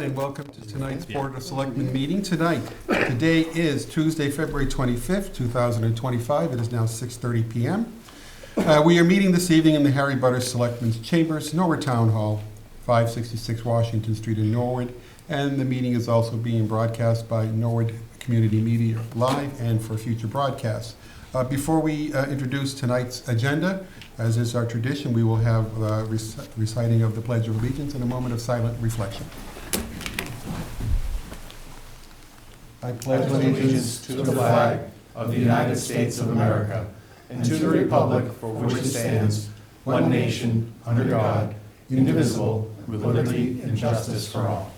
and welcome to tonight's Board of Selectmen meeting tonight. Today is Tuesday, February 25th, 2025. It is now 6:30 p.m. We are meeting this evening in the Harry Butters Selectmen's Chambers, Norwood Town Hall, 566 Washington Street in Norwood, and the meeting is also being broadcast by Norwood Community Media Live and for future broadcasts. Before we introduce tonight's agenda, as is our tradition, we will have reciting of the Pledge of Allegiance and a moment of silent reflection. I pledge allegiance to the flag of the United States of America and to the republic for which it stands, one nation, under God, indivisible, with liberty and justice for all.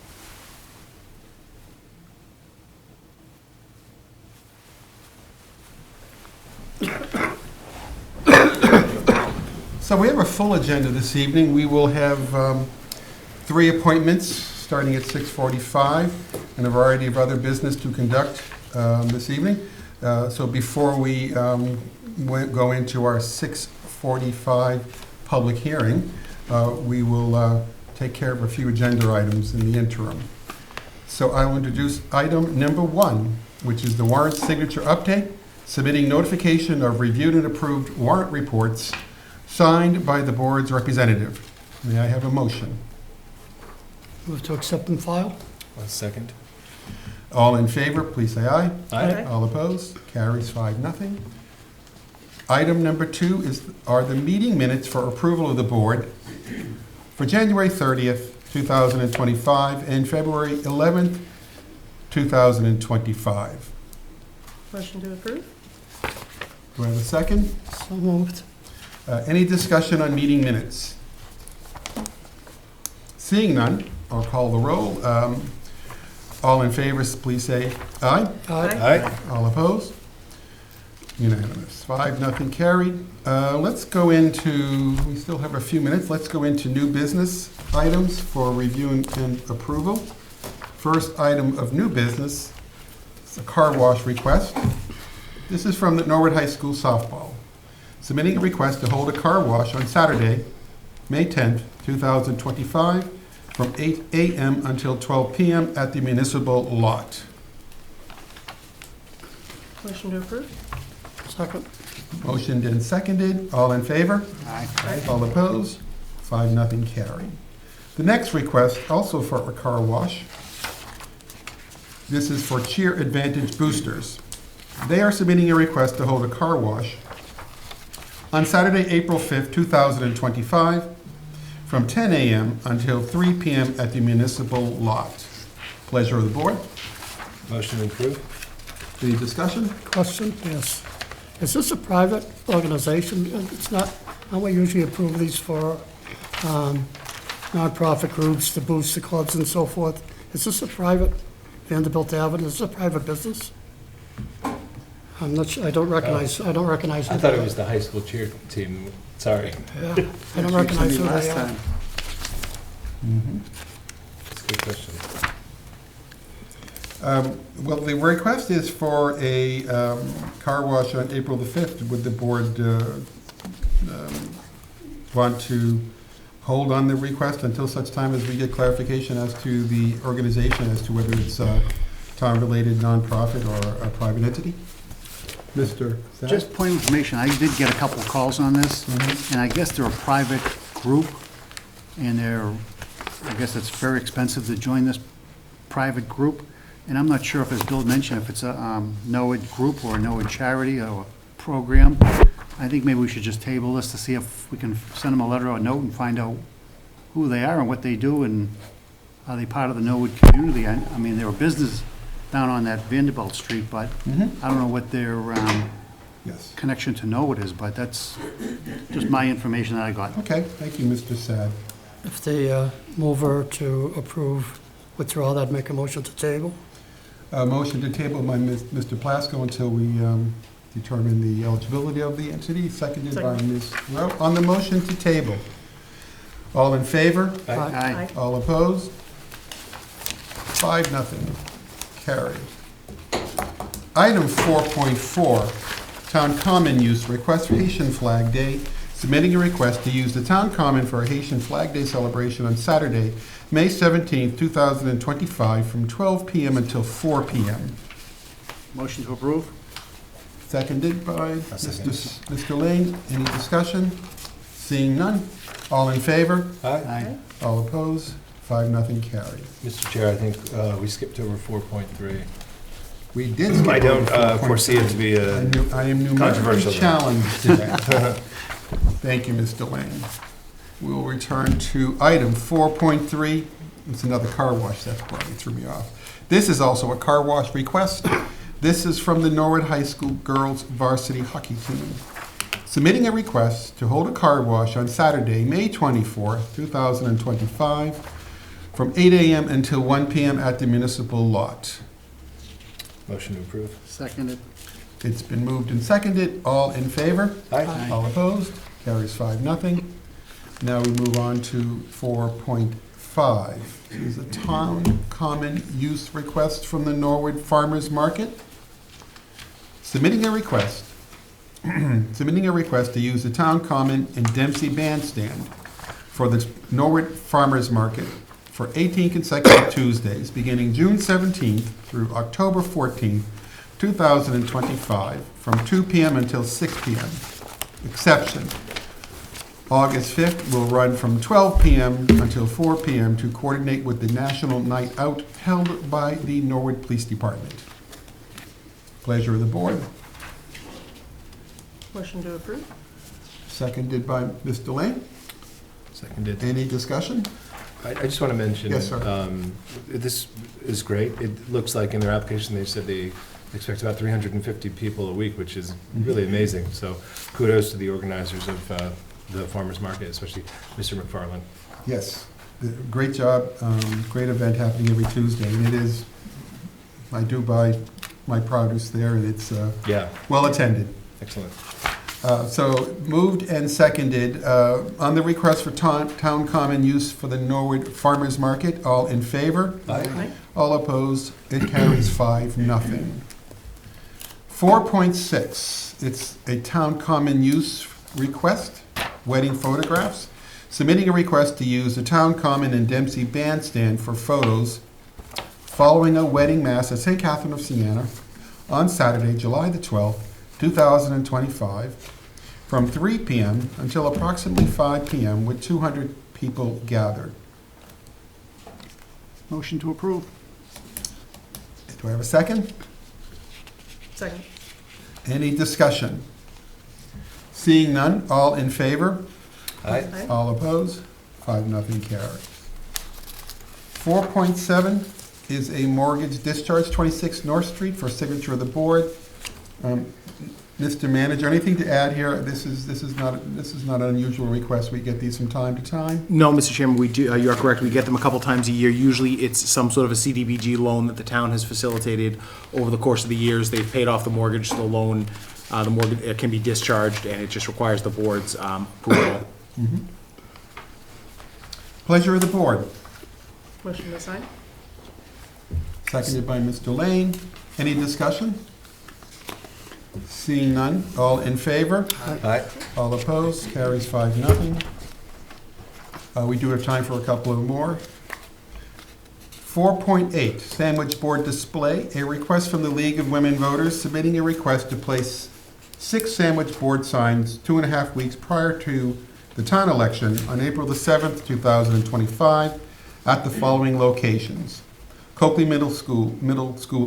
So we have a full agenda this evening. We will have 3 appointments starting at 6:45 and a variety of other business to conduct this evening. So before we go into our 6:45 public hearing, we will take care of a few agenda items in the interim. So I will introduce item number 1, which is the warrant signature update, submitting notification of reviewed and approved warrant reports signed by the board's representative. May I have a motion? Move to accept and file. Second. All in favor, please say aye. Aye. All opposed? Carries 5-0. Item number 2 are the meeting minutes for approval of the board for January 30th, 2025 and February 11th, 2025. Motion to approve? Do I have a second? So moved. Any discussion on meeting minutes? Seeing none, I'll call the roll. All in favor, please say aye. Aye. All opposed? Unanimous. 5-0 carried. Let's go into, we still have a few minutes, let's go into new business items for review and approval. First item of new business is a car wash request. This is from the Norwood High School softball, submitting a request to hold a car wash on Saturday, May 10th, 2025, from 8 a.m. until 12 p.m. at the municipal lot. Motion to approve? Second. Motioned and seconded. All in favor? Aye. All opposed? 5-0 carried. The next request, also for a car wash. This is for Cheer Advantage Boosters. They are submitting a request to hold a car wash on Saturday, April 5th, 2025, from 10 a.m. until 3 p.m. at the municipal lot. Pleasure of the board. Motion approved. Any discussion? Question, yes. Is this a private organization? It's not, how we usually approve these for nonprofit groups to boost the clubs and so forth. Is this a private, Vanderbilt Avenue, is this a private business? I'm not sure, I don't recognize. I thought it was the high school cheer team. Sorry. Yeah, I don't recognize who they are. That's a good question. Well, the request is for a car wash on April the 5th. Would the board want to hold on the request until such time as we get clarification as to the organization, as to whether it's a town-related nonprofit or a private entity? Mr. Zach? Just point of information, I did get a couple of calls on this, and I guess they're a private group, and I guess it's very expensive to join this private group, and I'm not sure if, as Bill mentioned, if it's a Norwood group or a Norwood charity or a program. I think maybe we should just table this to see if we can send them a letter or a note and find out who they are and what they do, and are they part of the Norwood community. I mean, they're a business down on that Vanderbilt Street, but I don't know what their Yes. connection to Norwood is, but that's just my information that I got. Okay, thank you, Mr. Sad. If the mover to approve withdrawal, I'd make a motion to table. Motion to table by Mr. Plasko until we determine the eligibility of the entity, seconded by Ms. Rowe. On the motion to table, all in favor? Aye. All opposed? 5-0. Carried. Item 4.4, Town Common Use Request for Haitian Flag Day, submitting a request to use the town common for a Haitian Flag Day celebration on Saturday, May 17th, 2025, from 12 p.m. until 4 p.m. Motion to approve? Seconded by second. Mr. Lane. Any discussion? Seeing none. All in favor? Aye. All opposed? 5-0 carried. Mr. Chair, I think we skipped over 4.3. We did skip I don't over 4.3. foresee it to be I am numerically controversial. challenged to that. Thank you, Mr. Lane. We'll return to item 4.3. It's another car wash. That's why it threw me off. This is also a car wash request. This is from the Norwood High School girls varsity hockey team. Submitting a request to hold a car wash on Saturday, May 24th, 2025, from 8 a.m. until 1 p.m. at the municipal lot. Motion to approve. Seconded? It's been moved and seconded. All in favor? Aye. All opposed? Carries 5-0. Now we move on to 4.5. This is a town common use request from the Norwood Farmers Market. Submitting a request to use the town common and Dempsey Bandstand for the Norwood Farmers Market for 18 consecutive Tuesdays, beginning June 17th through October 14th, 2025, from 2 p.m. until 6 p.m. Exception: August 5th will run from 12 p.m. until 4 p.m. to coordinate with the National Night Out held by the Norwood Police Department. Pleasure of the board. Motion to approve? Seconded by Mr. Lane. Seconded. Any discussion? I just want to mention. Yes, sir. This is great. It looks like in their application, they said they expect about 350 people a week, which is really amazing. So kudos to the organizers of the farmers market, especially Mr. McFarland. Yes, great job, great event happening every Tuesday, and it is, I do buy my produce there, and it's Yeah, well attended. excellent. So moved and seconded, on the request for town common use for the Norwood Farmers Market, all in favor? Aye. All opposed, it carries 5-0. 4.6, it's a town common use request, wedding photographs. Submitting a request to use the town common and Dempsey Bandstand for photos following a wedding mass at St. Catherine of Siena on Saturday, July the 12th, 2025, from 3 p.m. until approximately 5 p.m. with 200 people gathered. Motion to approve? Do I have a second? Second. Any discussion? Seeing none, all in favor? Aye. Aye. All opposed? 5-0 carries. 4.7 is a mortgage discharge, 26 North Street, for signature of the board. Mr. Manager, anything to add here? This is not an unusual request. We get these from time to time. No, Mr. Chairman, we do, you are correct. We get them a couple times a year. Usually, it's some sort of a CDBG loan that the town has facilitated over the course of the years. They've paid off the mortgage, so the loan, the mortgage can be discharged, and it just requires the board's approval. Pleasure of the board. Motion to sign? Seconded by Mr. Lane. Any discussion? Seeing none, all in favor? Aye. All opposed? Carries 5-0. We do have time for a couple of more. 4.8, Sandwich Board Display, a request from the League of Women Voters submitting a request to place 6 sandwich board signs 2.5 weeks prior to the town election on April the 7th, 2025, at the following locations: Coakley Middle School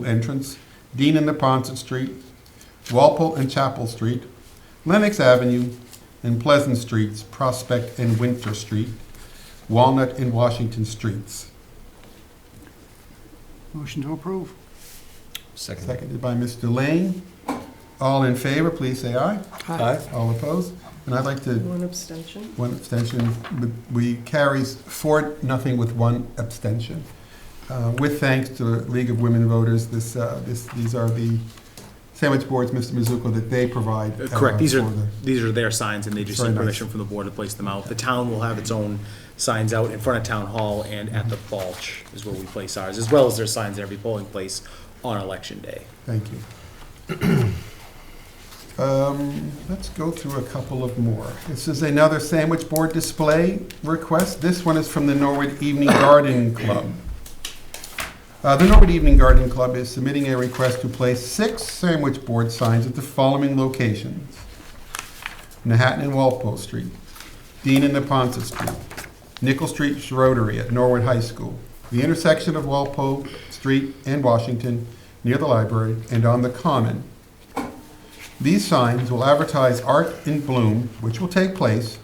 entrance, Dean and Neponset Street, Walpole and Chapel Street, Lenox Avenue, and Pleasant Streets, Prospect and Winter Street, Walnut and Washington Streets. Motion to approve? Second. Seconded by Mr. Lane. All in favor, please say aye. Aye. All opposed? And I'd like to, One abstention. one abstention, we carries 4-0 with one abstention. With thanks to the League of Women Voters, these are the sandwich boards, Mr. Mizuko, that they provide. Correct. These for the- are their signs, and they just Very need nice. permission from the board to place them out. The town will have its own signs out in front of Town Hall and at the Balch is where we place ours, as well as their signs at every polling place on Election Day. Thank you. Let's go through a couple of more. This is another sandwich board display request. This one is from the Norwood Evening Garden Club. The Norwood Evening Garden Club is submitting a request to place 6 sandwich board signs at the following locations: Manhattan and Walpole Street, Dean and Neponset Street, Nickel Street Rotary at Norwood High School, the intersection of Walpole Street and Washington near the library, and on the Common. These signs will advertise Art in Bloom, which will take place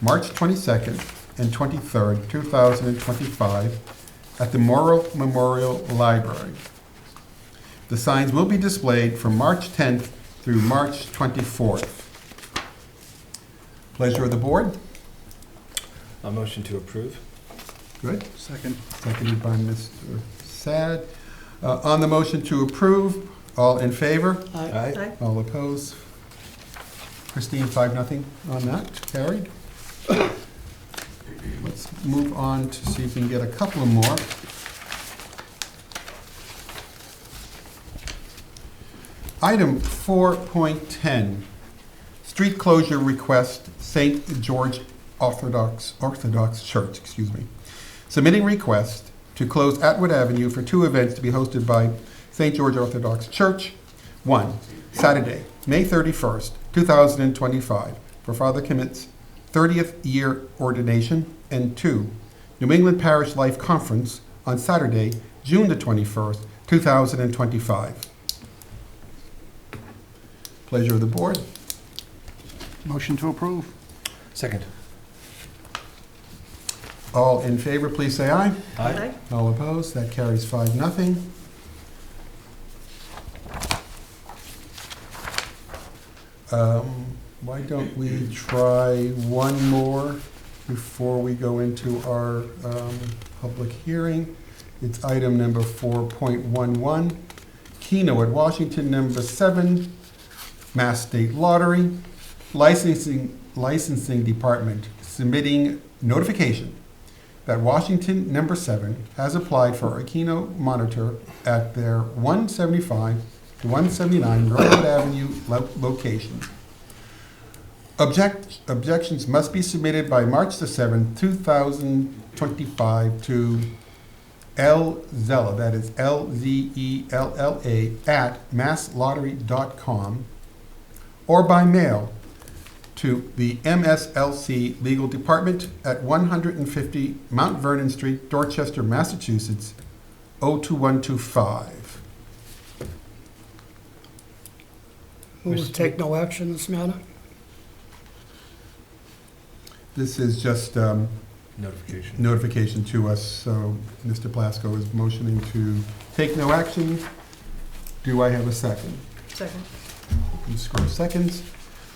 March 22nd and 23rd, 2025, at the Morrow Memorial Library. The signs will be displayed from March 10th through March 24th. Pleasure of the board. A motion to approve. Good. Second. Seconded by Mr. Sad. On the motion to approve, all in favor? Aye. Aye. All opposed? Christine, 5-0 on that, carried. Let's move on to see if we can get a couple of more. Item 4.10, street closure request, St. George Orthodox Church, submitting request to close Atwood Avenue for 2 events to be hosted by St. George Orthodox Church. 1, Saturday, May 31st, 2025, for Father Kimmett's 30th year ordination, and 2, New England Parish Life Conference on Saturday, June the 21st, 2025. Pleasure of the board. Motion to approve. Second. All in favor, please say aye. Aye. All opposed, that carries 5-0. Why don't we try one more before we go into our public hearing? It's item number 4.11, Keno at Washington, number 7, Mass State Lottery, licensing department submitting notification that Washington, number 7, has applied for a Keno monitor at their 175 to 179 Rosewood Avenue location. Objections must be submitted by March the 7th, 2025 to L Zella, that is L-Z-E-L-L-A, at masslottery.com, or by mail to the MSLC Legal Department at 150 Mount Vernon Street, Dorchester, Massachusetts, 02125. Move to take no action in this matter. This is just Notification. notification to us, so Mr. Plasko is motioning to take no action. Do I have a second? Second. Ms. Gross seconds.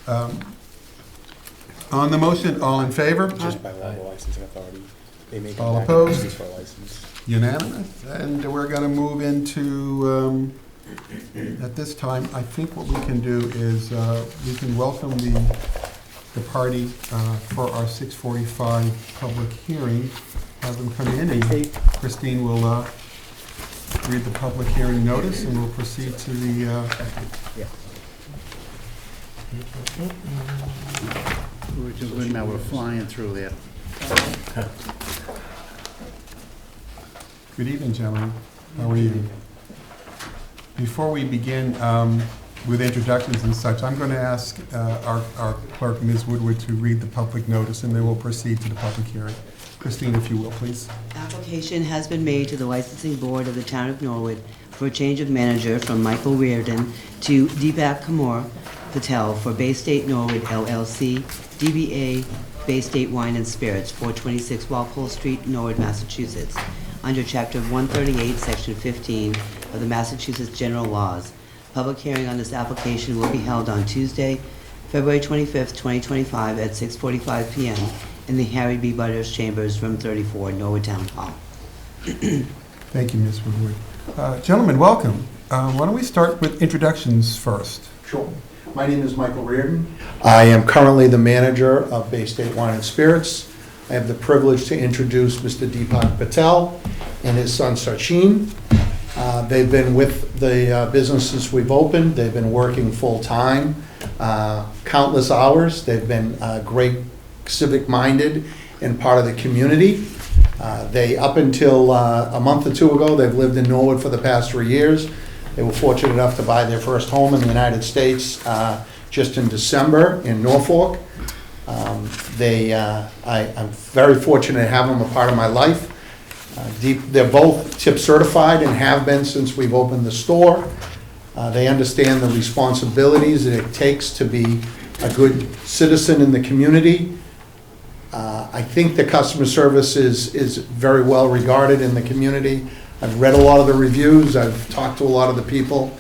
On the motion, all in favor? Just by law, the licensing authority, they make All an opposed? application for a license. Unanimous. And we're going to move into, at this time, I think what we can do is we can welcome the party for our 6:45 public hearing. Have them come in, and Christine will read the public hearing notice, and we'll proceed to the... We're just, now we're flying through there. Good evening, gentlemen. How are you? Before we begin with introductions and such, I'm going to ask our clerk, Ms. Woodward, to read the public notice, and then we'll proceed to the public hearing. Christine, if you will, please. Application has been made to the licensing board of the town of Norwood for a change of manager from Michael Reardon to Deepak Kumar Patel for Bay State Norwood LLC, DBA Bay State Wine and Spirits, 426 Walpole Street, Norwood, Massachusetts, under Chapter 138, Section 15 of the Massachusetts General Laws. Public hearing on this application will be held on Tuesday, February 25th, 2025 at 6:45 p.m. in the Harry B. Butters Chambers, Room 34, Norwood Town Hall. Thank you, Ms. Woodward. Gentlemen, welcome. Why don't we start with introductions first? Sure. My name is Michael Reardon. I am currently the manager of Bay State Wine and Spirits. I have the privilege to introduce Mr. Deepak Patel and his son Sachin. They've been with the businesses we've opened. They've been working full-time. countless hours. They've been great civic-minded and part of the community. They, up until a month or two ago, they've lived in Norwood for the past 3 years. They were fortunate enough to buy their first home in the United States just in December in Norfolk. I'm very fortunate to have them a part of my life. They're both tip certified and have been since we've opened the store. They understand the responsibilities that it takes to be a good citizen in the community. I think the customer service is very well regarded in the community. I've read a lot of the reviews, I've talked to a lot of the people.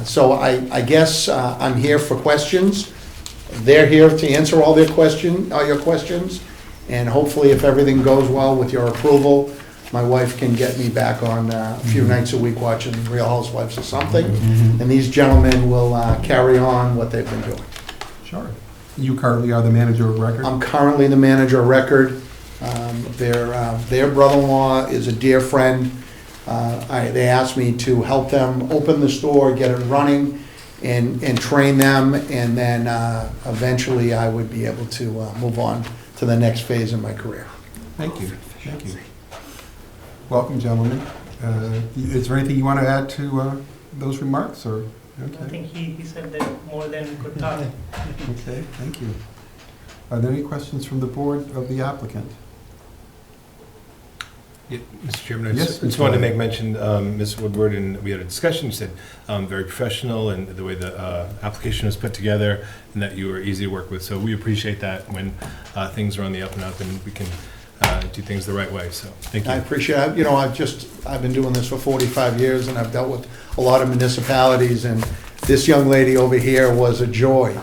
So I guess I'm here for questions. They're here to answer all your questions. And hopefully, if everything goes well with your approval, my wife can get me back on a few nights a week watching Real Housewives or something. And these gentlemen will carry on what they've been doing. Sure. You currently are the manager of record? I'm currently the manager of record. Their brother-in-law is a dear friend. They asked me to help them open the store, get it running, and train them, and then eventually I would be able to move on to the next phase of my career. Thank you. Thank you. Welcome, gentlemen. Is there anything you want to add to those remarks, or? Okay. I think he said that more than we could talk. Okay, thank you. Are there any questions from the board of the applicant? Yeah, Mr. Chairman, I Yes, just Mr. wanted to Lane. make mention, Ms. Woodward, and we had a discussion, you said very professional and the way the application was put together, and that you were easy to work with. So we appreciate that when things are on the up and up and we can do things the right way. So thank you. I appreciate it. You know, I've been doing this for 45 years, and I've dealt with a lot of municipalities, and this young lady over here was a joy.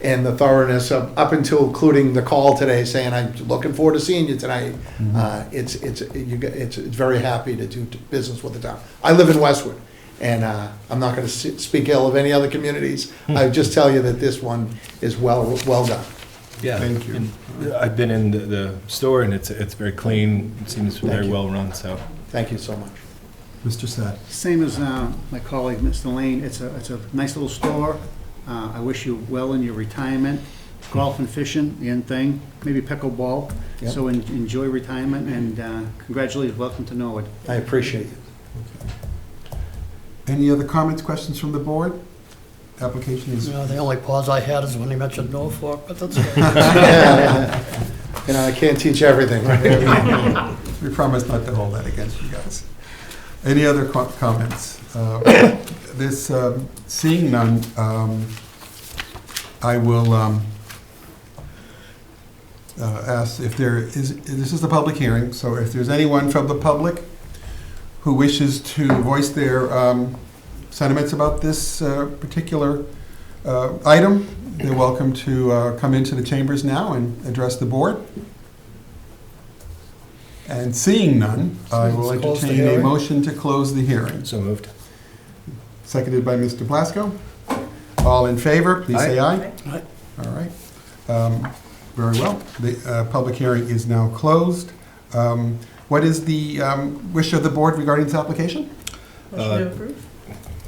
And the thoroughness of, up until including the call today saying, I'm looking forward to seeing you tonight. It's very happy to do business with the town. I live in Westwood, and I'm not going to speak ill of any other communities. I just tell you that this one is well done. Yeah, Thank you. and I've been in the store, and it's very clean. It seems very you. well run. So Thank you so much. Mr. Sad? Same as my colleague, Mr. Lane, it's a nice little store. I wish you well in your retirement. Golf and fishing, the end thing, maybe pickleball. Yep. So enjoy retirement, and congratulations, welcome to Norwood. I appreciate it. Any other comments, questions from the board? Application is, The only pause I had is when he mentioned Norfolk, but that's okay. You know, I can't teach everything, right? we promise not to hold that against you guys. Any other comments? Seeing none, I will ask if this is the public hearing, so if there's anyone from the public who wishes to voice their sentiments about this particular item, they're welcome to come into the chambers now and address the board. And seeing none, I will Let's close the entertain a hearing. motion to close the hearing. so moved. Seconded by Mr. Plasko. All in favor, please say aye. Aye. All right. Very well. The public hearing is now closed. What is the wish of the board regarding this application? Motion to approve?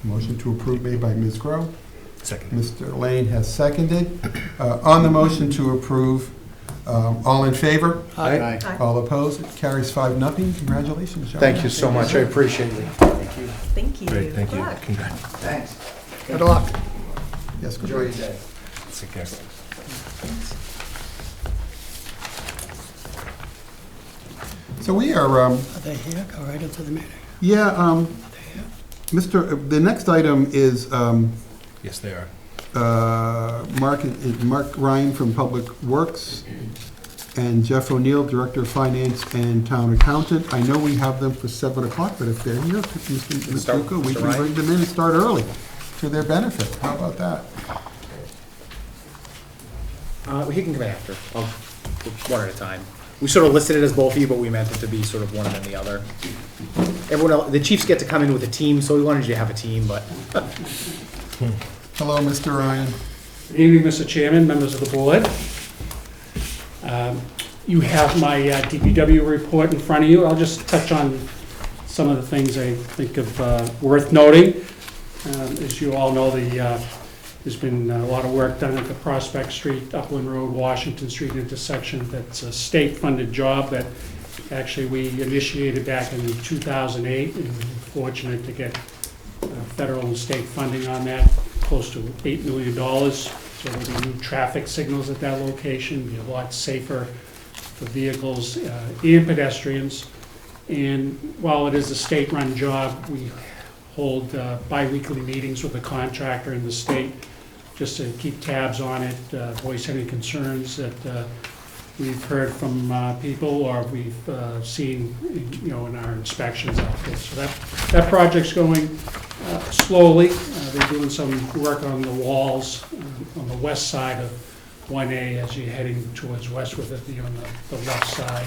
Motion to approve made by Ms. Grow. Second. Mr. Lane has seconded. On the motion to approve, all in favor? Aye. Aye. All opposed? It carries 5-0. Congratulations, gentlemen. Thank you so much. I appreciate it. Thank you. Great, thank Good you. luck. Congrats. Thanks. Good luck. Yes, good Enjoy luck. your day. Take care. So we are, Are they here? Go right into the meeting. yeah, the next item is Yes, they are. Mark Ryan from Public Works and Jeff O'Neill, Director of Finance and Town Accountant. I know we have them for 7 o'clock, but if they're here, Mr. Start, Luca, we Mr. can Ryan. bring them in and start early to their benefit. How about that? He can come after. One at a time. We sort of listed it as both of you, but we meant it to be sort of one and then the other. Everyone else, the chiefs get to come in with a team, so we wanted you to have a team, but Hello, Mr. Ryan. Good evening, Mr. Chairman, members of the board. You have my DPW report in front of you. I'll just touch on some of the things I think of worth noting. As you all know, the There's been a lot of work done at the Prospect Street, Upland Road, Washington Street intersection. That's a state-funded job that actually we initiated back in 2008, and we're fortunate to get federal and state funding on that, close to $8 million. So there'll be new traffic signals at that location, be a lot safer for vehicles and pedestrians. And while it is a state-run job, we hold bi-weekly meetings with the contractor and the state just to keep tabs on it, voice any concerns that we've heard from people or we've seen, in our inspections out there. So that project's going slowly. They're doing some work on the walls on the west side of 1A as you're heading towards Westwood, it'll be on the left side.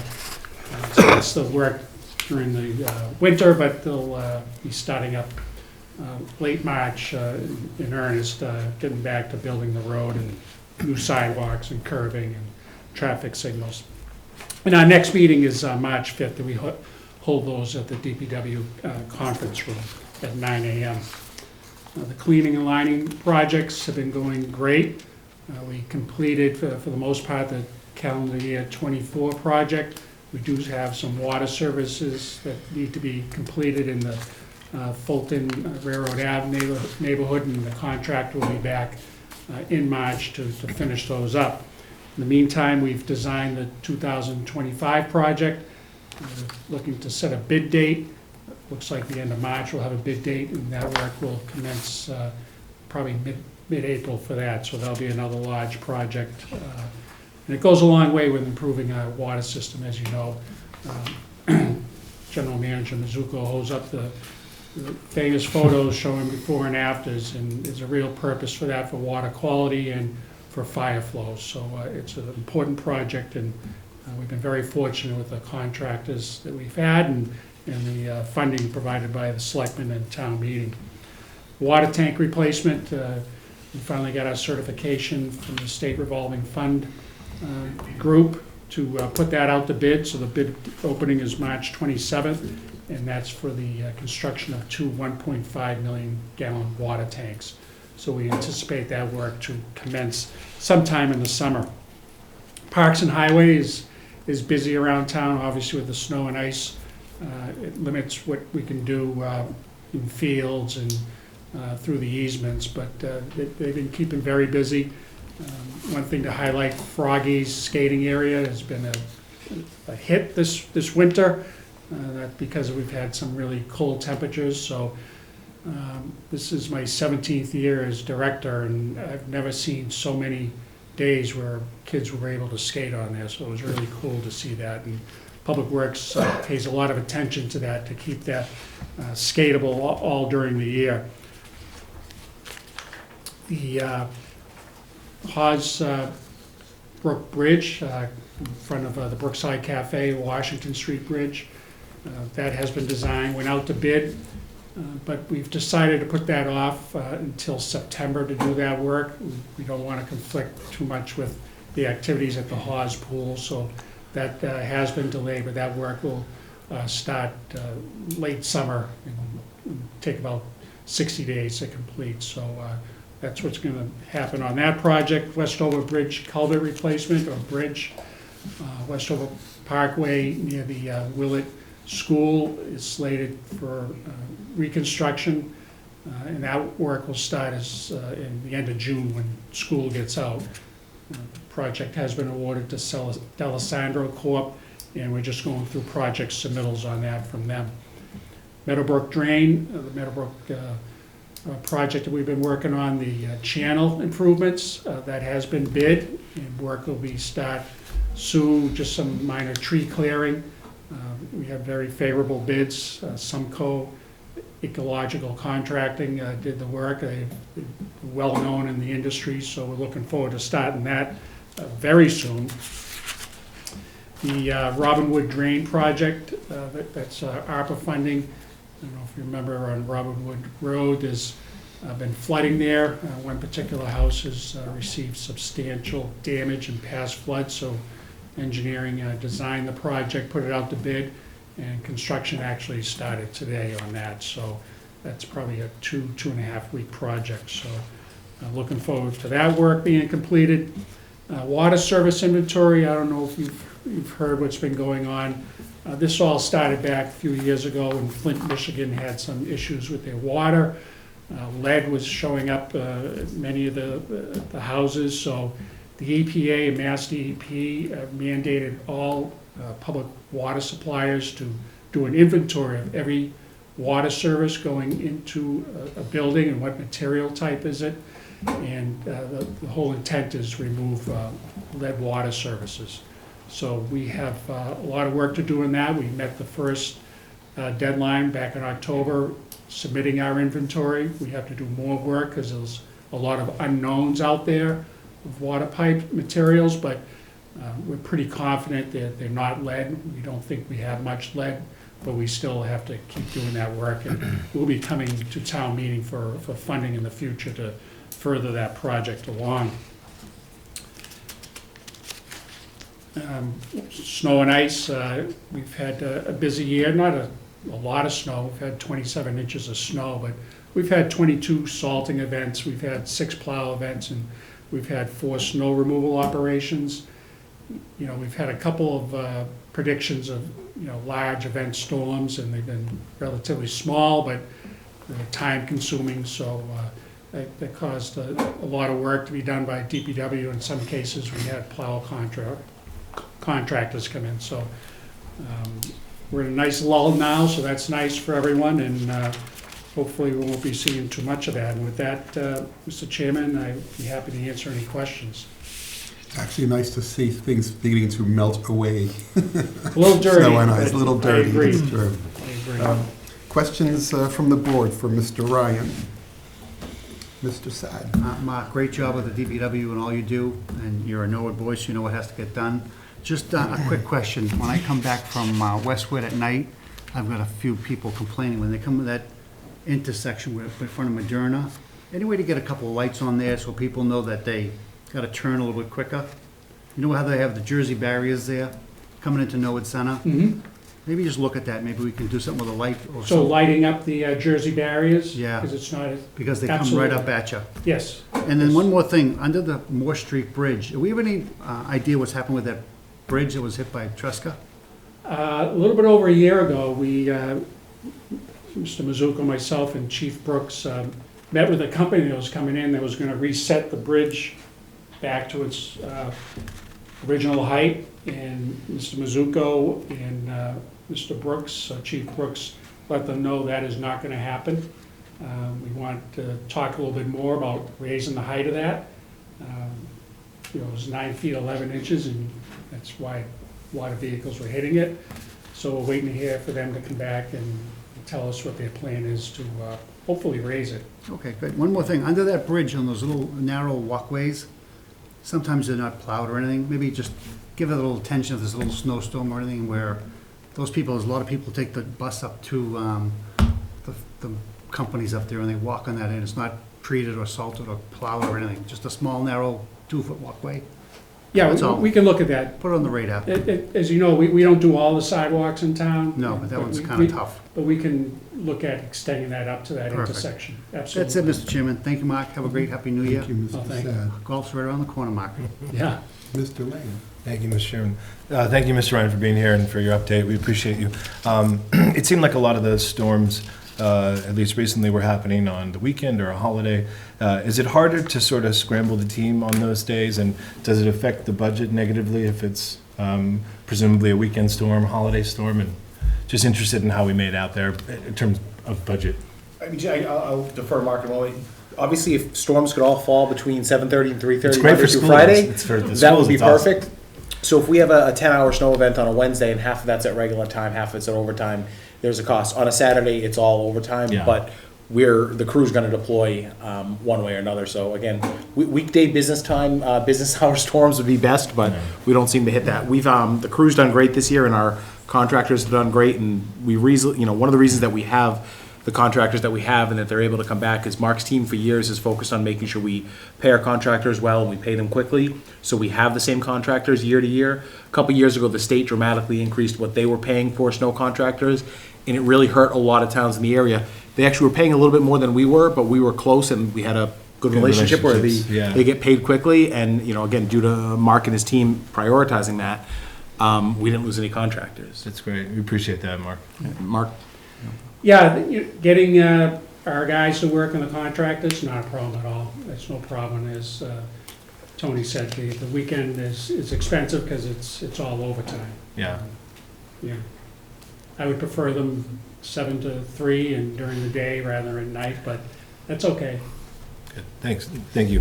So that's the work during the winter, but they'll be starting up late March in earnest, getting back to building the road and new sidewalks and curbing and traffic signals. And our next meeting is March 5th, and we hold those at the DPW conference room at 9 a.m. The cleaning and lining projects have been going great. We completed, for the most part, the calendar year 24 project. We do have some water services that need to be completed in the Fulton Railroad Ave neighborhood, and the contractor will be back in March to finish those up. In the meantime, we've designed the 2025 project. We're looking to set a bid date. Looks like the end of March we'll have a bid date, and that work will commence probably mid-April for that. So that'll be another large project. And it goes a long way with improving our water system, as you know. General Manager Mizuko holds up the famous photos showing before and afters, and there's a real purpose for that, for water quality and for fire flow. So it's an important project, and we've been very fortunate with the contractors that we've had and the funding provided by the Selectmen and town meeting. Water tank replacement, we finally got our certification from the State Revolving Fund group to put that out to bid. So the bid opening is March 27th, and that's for the construction of 2 1.5 million gallon water tanks. So we anticipate that work to commence sometime in the summer. Parks and Highways is busy around town, obviously with the snow and ice. It limits what we can do in fields and through the easements, but they've been keeping very busy. One thing to highlight, Froggy's skating area has been a hit this winter, because we've had some really cold temperatures. So this is my 17th year as director, and I've never seen so many days where kids were able to skate on there. So it was really cool to see that. And Public Works pays a lot of attention to that to keep that skatable all during the year. The Hawes Brook Bridge in front of the Brookside Cafe, Washington Street Bridge, that has been designed, went out to bid, but we've decided to put that off until September to do that work. We don't want to conflict too much with the activities at the Hawes Pool, so that has been delayed, but that work will start late summer and take about 60 days to complete. So that's what's going to happen on that project. Westover Bridge culvert replacement, or bridge, Westover Parkway near the Willett School is slated for reconstruction, and that work will start in the end of June when school gets out. The project has been awarded to D'Alessandro Corp., and we're just going through project submittals on that from them. Meadowbrook Drain, the Meadowbrook project that we've been working on, the channel improvements, that has been bid, and work will be start soon, just some minor tree clearing. We have very favorable bids. Sumco Ecological Contracting did the work. They're well-known in the industry, so we're looking forward to starting that very soon. The Robinwood Drain project, that's ARPA funding. I don't know if you remember, on Robinwood Road, there's been flooding there. One particular house has received substantial damage in past floods, so engineering designed the project, put it out to bid, and construction actually started today on that. So that's probably a 2.5 week project. So Looking forward to that work being completed. Water service inventory, I don't know if you've heard what's been going on. This all started back a few years ago when Flint, Michigan had some issues with their water. Lead was showing up at many of the houses, so the EPA and Mass DEP mandated all public water suppliers to do an inventory of every water service going into a building and what material type is it. And the whole intent is remove lead water services. So we have a lot of work to do in that. We met the first deadline back in October, submitting our inventory. We have to do more work because there's a lot of unknowns out there of water pipe materials, but we're pretty confident that they're not lead. We don't think we have much lead, but we still have to keep doing that work. And we'll be coming to town meeting for funding in the future to further that project along. Snow and ice, we've had a busy year, not a lot of snow. We've had 27 inches of snow, but we've had 22 salting events, we've had 6 plow events, and we've had 4 snow removal operations. You know, we've had a couple of predictions of, you know, large event storms, and they've been relatively small, but they're time consuming, so that caused a lot of work to be done by DPW. In some cases, we had plow contractors come in, so we're in a nice lull now, so that's nice for everyone, and hopefully we won't be seeing too much of that. And with that, Mr. Chairman, I'd be happy to answer any questions. It's actually nice to see things beginning to melt away. A little dirty. Snow and ice, a little dirty. I agree. It's true. I agree. Questions from the board for Mr. Ryan? Mr. Sad? Mark, great job with the DPW and all you do, and you're a Norwood boy, so you know what has to get done. Just a quick question. When I come back from Westwood at night, I've got a few people complaining when they come to that intersection in front of Moderna. Any way to get a couple of lights on there so people know that they got to turn a little bit quicker? You know how they have the Jersey barriers there coming into Norwood Center? Mhm. Maybe just look at that. Maybe we can do something with a light or So something. lighting up the Jersey barriers? Yeah. Because it's not, Because they come right Absolutely. up at you. yes. And then one more thing, under the Moore Street Bridge, do we have any idea what's happened with that bridge that was hit by Tresca? A little bit over a year ago, we, Mr. Mizuko, myself, and Chief Brooks met with a company that was coming in that was going to reset the bridge back to its original height. And Mr. Mizuko and Mr. Brooks, Chief Brooks, let them know that is not going to happen. We want to talk a little bit more about raising the height of that. You know, it was 9 feet 11 inches, and that's why a lot of vehicles were hitting it. So we're waiting here for them to come back and tell us what their plan is to hopefully raise it. Okay, good. One more thing, under that bridge on those little narrow walkways, sometimes they're not plowed or anything. Maybe just give it a little attention if there's a little snowstorm or anything where those people, there's a lot of people take the bus up to the companies up there and they walk on that and it's not treated or salted or plowed or anything. Just a small, narrow 2-foot walkway. Yeah, That's all. we can look at that. Put it on the radar. As you know, we don't do all the sidewalks in town. No, but that one's we- kind we- of tough. But we can look at extending that up to that Perfect. intersection, That's absolutely. it, Mr. Chairman. Thank you, Mark. Have a great, happy new year. Thank you, Oh, Mr. thank you. Sad. Golf's right around the corner, Mark. Yeah. Mr. Lane? Thank you, Mr. Chairman. Thank you, Mr. Ryan, for being here and for your update. We appreciate you. It seemed like a lot of the storms, at least recently, were happening on the weekend or a holiday. Is it harder to sort of scramble the team on those days, and does it affect the budget negatively if it's presumably a weekend storm, holiday storm? And just interested in how we made out there in terms of budget. I mean, I'll defer to Mark a moment. Obviously, if storms could all fall between 7:30 and 3:30 It's great Monday for through schools. Friday, It's for the that schools, would be it's awesome. perfect. So if we have a 10-hour snow event on a Wednesday and half of that's at regular time, half of it's at overtime, there's a cost. On a Saturday, it's all overtime, Yeah. but the crew's gonna deploy one way or another. So again, weekday business time, business hour storms would be best, but we don't seem to hit that. The crew's done great this year and our contractors have done great, and one of the reasons that we have the contractors that we have and that they're able to come back is Mark's team for years is focused on making sure we pay our contractors well and we pay them quickly. So we have the same contractors year to year. A couple years ago, the state dramatically increased what they were paying for snow contractors, and it really hurt a lot of towns in the area. They actually were paying a little bit more than we were, but we were close and we had a good Good relationship where relationships, yeah. they get paid quickly, and, you know, again, due to Mark and his team prioritizing that, we didn't lose any contractors. That's great. We appreciate that, Mark. Mark? Yeah, getting our guys to work on the contractors, not a problem at all. It's no problem. As Tony said, the weekend is expensive because it's all overtime. Yeah. Yeah. I would prefer them 7 to 3 and during the day rather than at night, but that's okay. Good. Thanks. Thank you.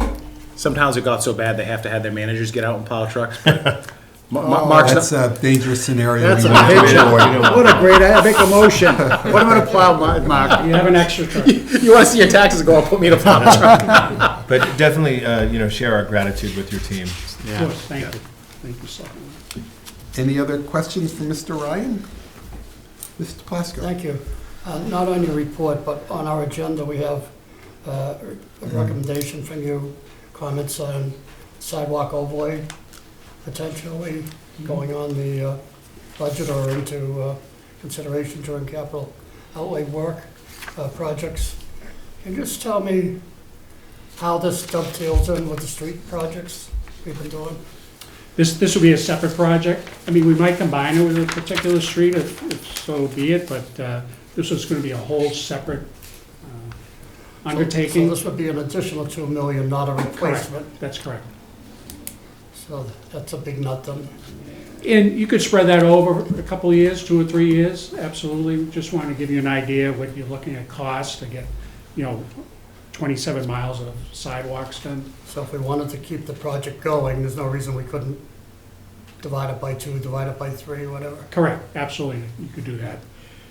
Some towns it got so bad they have to have their managers get out and plow trucks. But Mark's That's a dangerous scenario. That's we a want to picture. avoid. What a great, I make a motion. What am I gonna plow, Mark? You have an extra truck. You want to see your taxes go up, put me in a plow truck. But definitely, share our gratitude with your team. Of course, thank you. Thank you, Selectman. Any other questions for Mr. Ryan? Mr. Plasko? Thank you. Not on your report, but on our agenda, we have a recommendation from you, comments on sidewalk overlay potentially going on the budget or into consideration during capital outlay work projects. Can you just tell me how this dovetails in with the street projects we've been doing? This will be a separate project. I mean, we might combine it with a particular street if so be it, but this is going to be a whole separate undertaking. So this would be an additional 2 million, not a replacement. Correct. That's correct. So that's a big nut then. And you could spread that over a couple of years, 2 or 3 years, absolutely. Just want to give you an idea of what you're looking at cost to get, 27 miles of sidewalks done. So if we wanted to keep the project going, there's no reason we couldn't divide it by 2, divide it by 3, whatever. Correct, absolutely, you could do that.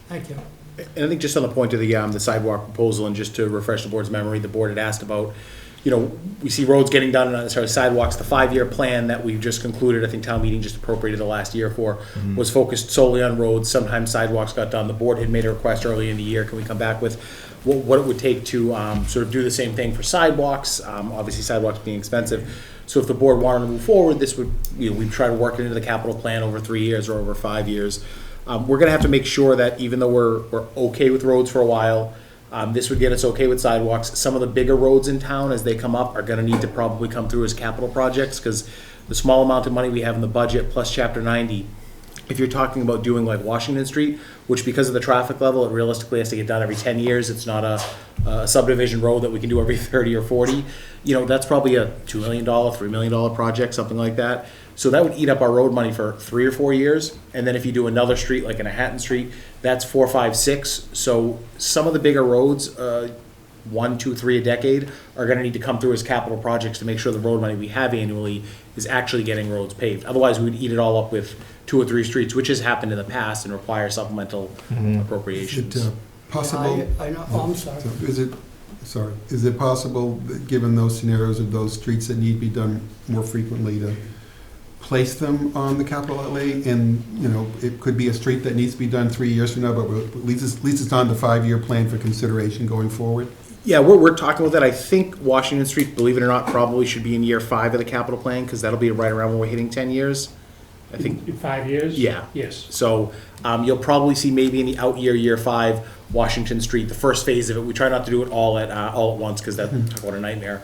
Thank you. And I think just on the point of the sidewalk proposal, and just to refresh the board's memory, the board had asked about, we see roads getting done as far as sidewalks. The 5-year plan that we've just concluded, I think town meeting just appropriated the last year for, was focused solely on roads. Sometimes sidewalks got done. The board had made a request early in the year, can we come back with what it would take to sort of do the same thing for sidewalks, obviously sidewalks being expensive. So if the board wanted to move forward, this would, we'd try to work it into the capital plan over 3 years or over 5 years. We're gonna have to make sure that even though we're okay with roads for a while, this would get us okay with sidewalks. Some of the bigger roads in town, as they come up, are gonna need to probably come through as capital projects, because the small amount of money we have in the budget, plus Chapter 90, if you're talking about doing like Washington Street, which because of the traffic level, it realistically has to get done every 10 years. It's not a subdivision road that we can do every 30 or 40. That's probably a $2 million, $3 million project, something like that. So that would eat up our road money for 3 or 4 years. And then if you do another street, like in Manhattan Street, that's 4, 5, 6. So some of the bigger roads, 1, 2, 3 a decade, are gonna need to come through as capital projects to make sure the road money we have annually is actually getting roads paved. Otherwise, we would eat it all up with 2 or 3 streets, which has happened in the past and require supplemental appropriations. Is it possible? I know, oh, I'm sorry. Is it possible, that given those scenarios of those streets that need to be done more frequently, to place them on the capital outlay? And, it could be a street that needs to be done 3 years from now, but at least it's on the 5-year plan for consideration going forward? Yeah, we're talking about that. I think Washington Street, believe it or not, probably should be in year 5 of the capital plan, because that'll be right around when we're hitting 10 years. I think, In 5 years? Yeah. Yes. so you'll probably see maybe in the out year 5, Washington Street, the first phase of it. We try not to do it all at once, because that's talk about a nightmare.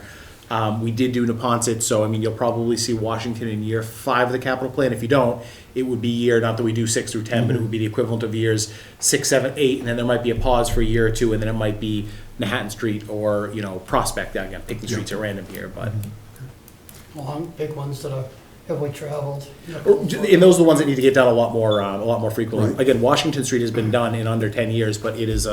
We did do Neponset, so you'll probably see Washington in year 5 of the capital plan. If you don't, it would be not that we do 6 through 10, but it would be the equivalent of years 6, 7, 8, and then there might be a pause for a year or 2, and then it might be Manhattan Street or, Prospect. Again, picking streets at random here, but. Long, big ones that are heavily traveled. And those are the ones that need to get done a lot more frequently. Right. Again, Washington Street has been done in under 10 years, but it is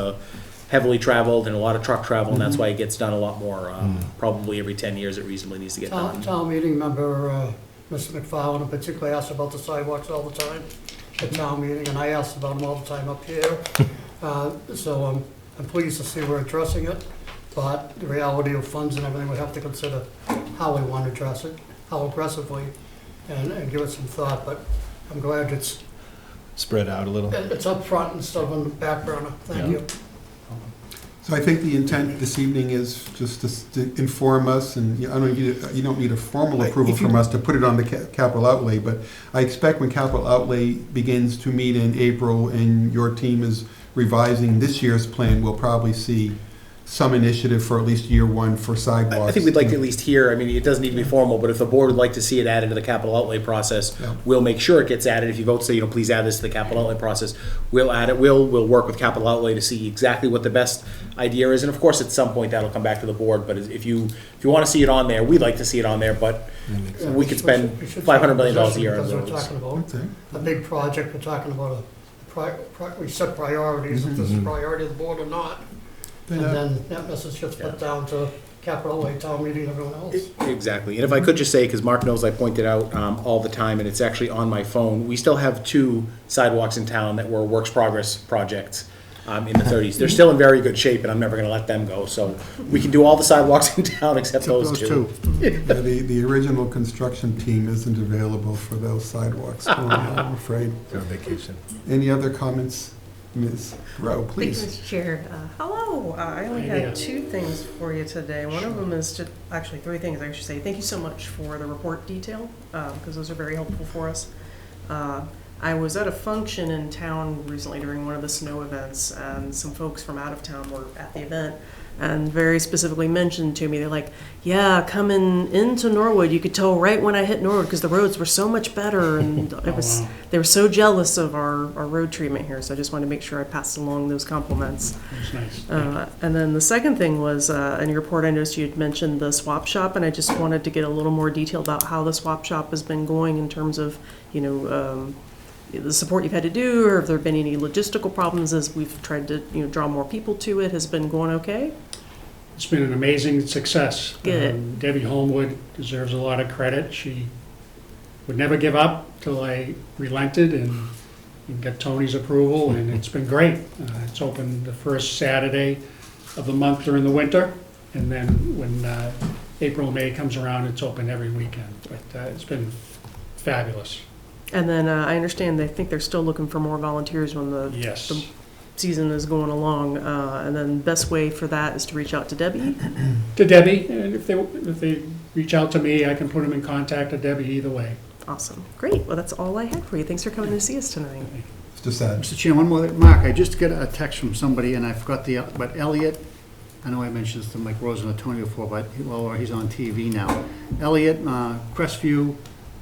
heavily traveled and a lot of truck travel, and that's why it gets done a lot more, probably every 10 years it reasonably needs to get done. Town meeting member, Mr. McFarland, in particular, asked about the sidewalks all the time at town meeting, and I asked about them all the time up here. So I'm pleased to see we're addressing it, but the reality of funds and everything, we have to consider how we want to address it, how aggressively, and give it some thought, but I'm glad it's Spread out a little. up front instead of on the back burner. Thank you. So I think the intent this evening is just to inform us, and you don't need a formal approval from us to put it on the capital outlay, but I expect when capital outlay begins to meet in April and your team is revising this year's plan, we'll probably see some initiative for at least year one for sidewalks. I think we'd like to at least hear, I mean, it doesn't need to be formal, but if the board would like to see it added to the capital outlay process, Yeah. we'll make sure it gets added. If you vote to say, please add this to the capital outlay process, we'll add it. We'll work with capital outlay to see exactly what the best idea is. And of course, at some point, that'll come back to the board. But if you want to see it on there, we'd like to see it on there, but we could spend $500 million a year on Because we're roads. talking about Okay. a big project, we're talking about we set priorities, if this is a priority of the board or not. And then that message gets put down to capital outlay, town meeting, everyone else. Exactly. And if I could just say, because Mark knows I point it out all the time, and it's actually on my phone, we still have 2 sidewalks in town that were works progress projects in the 30s. They're still in very good shape, and I'm never going to let them go. So we can do all the sidewalks in town except those two. The original construction team isn't available for those sidewalks, I'm afraid. They're on vacation. Any other comments? Ms. Rowe, Thank you, please. Mr. Chair. Hello, I only Hi, had 2 things for you today. One of them is just, actually 3 things I should say. Thank you so much for the report detail, because those are very helpful for us. I was at a function in town recently during one of the snow events, and some folks from out of town were at the event, and very specifically mentioned to me, they're like, yeah, coming into Norwood, you could tell right when I hit Norwood, because the roads were so much better, and wow. they were so jealous of our road treatment here, so I just wanted to make sure I passed along those compliments. It's nice. And then the second thing was, in your report, I noticed you had mentioned the swap shop, and I just wanted to get a little more detail about how the swap shop has been going in terms of, the support you've had to do, or if there have been any logistical problems as we've tried to, draw more people to it. Has it been going okay? It's been an amazing success. Good. Debbie Holmwood deserves a lot of credit. She would never give up till I relented and got Tony's approval, and it's been great. It's open the first Saturday of the month during the winter, and then when April, May comes around, it's open every weekend. But it's been fabulous. And then I understand they think they're still looking for more volunteers when the Yes. season is going along. And then best way for that is to reach out to Debbie. To Debbie, and if they reach out to me, I can put them in contact with Debbie either way. Awesome. Great. Well, that's all I had for you. Thanks for coming to see us tonight. Mr. Sad. Mr. Chair, one more, Mark, I just got a text from somebody, and I forgot but Elliot, I know I mentioned this to Mike Rosen or Tony before, but, he's on TV now. Elliot, Crestview,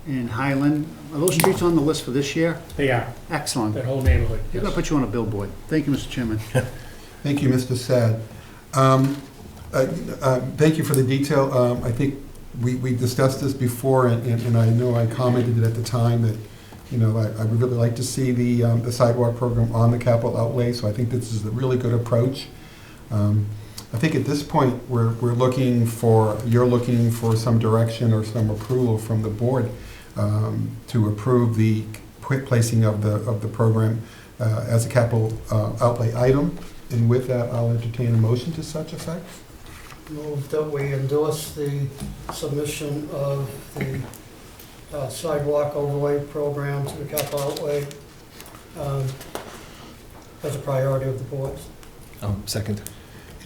and Highland, are those streets on the list for this year? They are, Excellent. that whole neighborhood. They're Yes. gonna put you on a billboard. Thank you, Mr. Chairman. Thank you, Mr. Sad. Thank you for the detail. I think we discussed this before, and I know I commented it at the time that, I would really like to see the sidewalk program on the capital outlay, so I think this is a really good approach. I think at this point, you're looking for some direction or some approval from the board to approve the placing of the program as a capital outlay item. And with that, I'll entertain a motion to such effect. Move that we endorse the submission of the sidewalk overlay program to the capital outlay as a priority of the board. Second.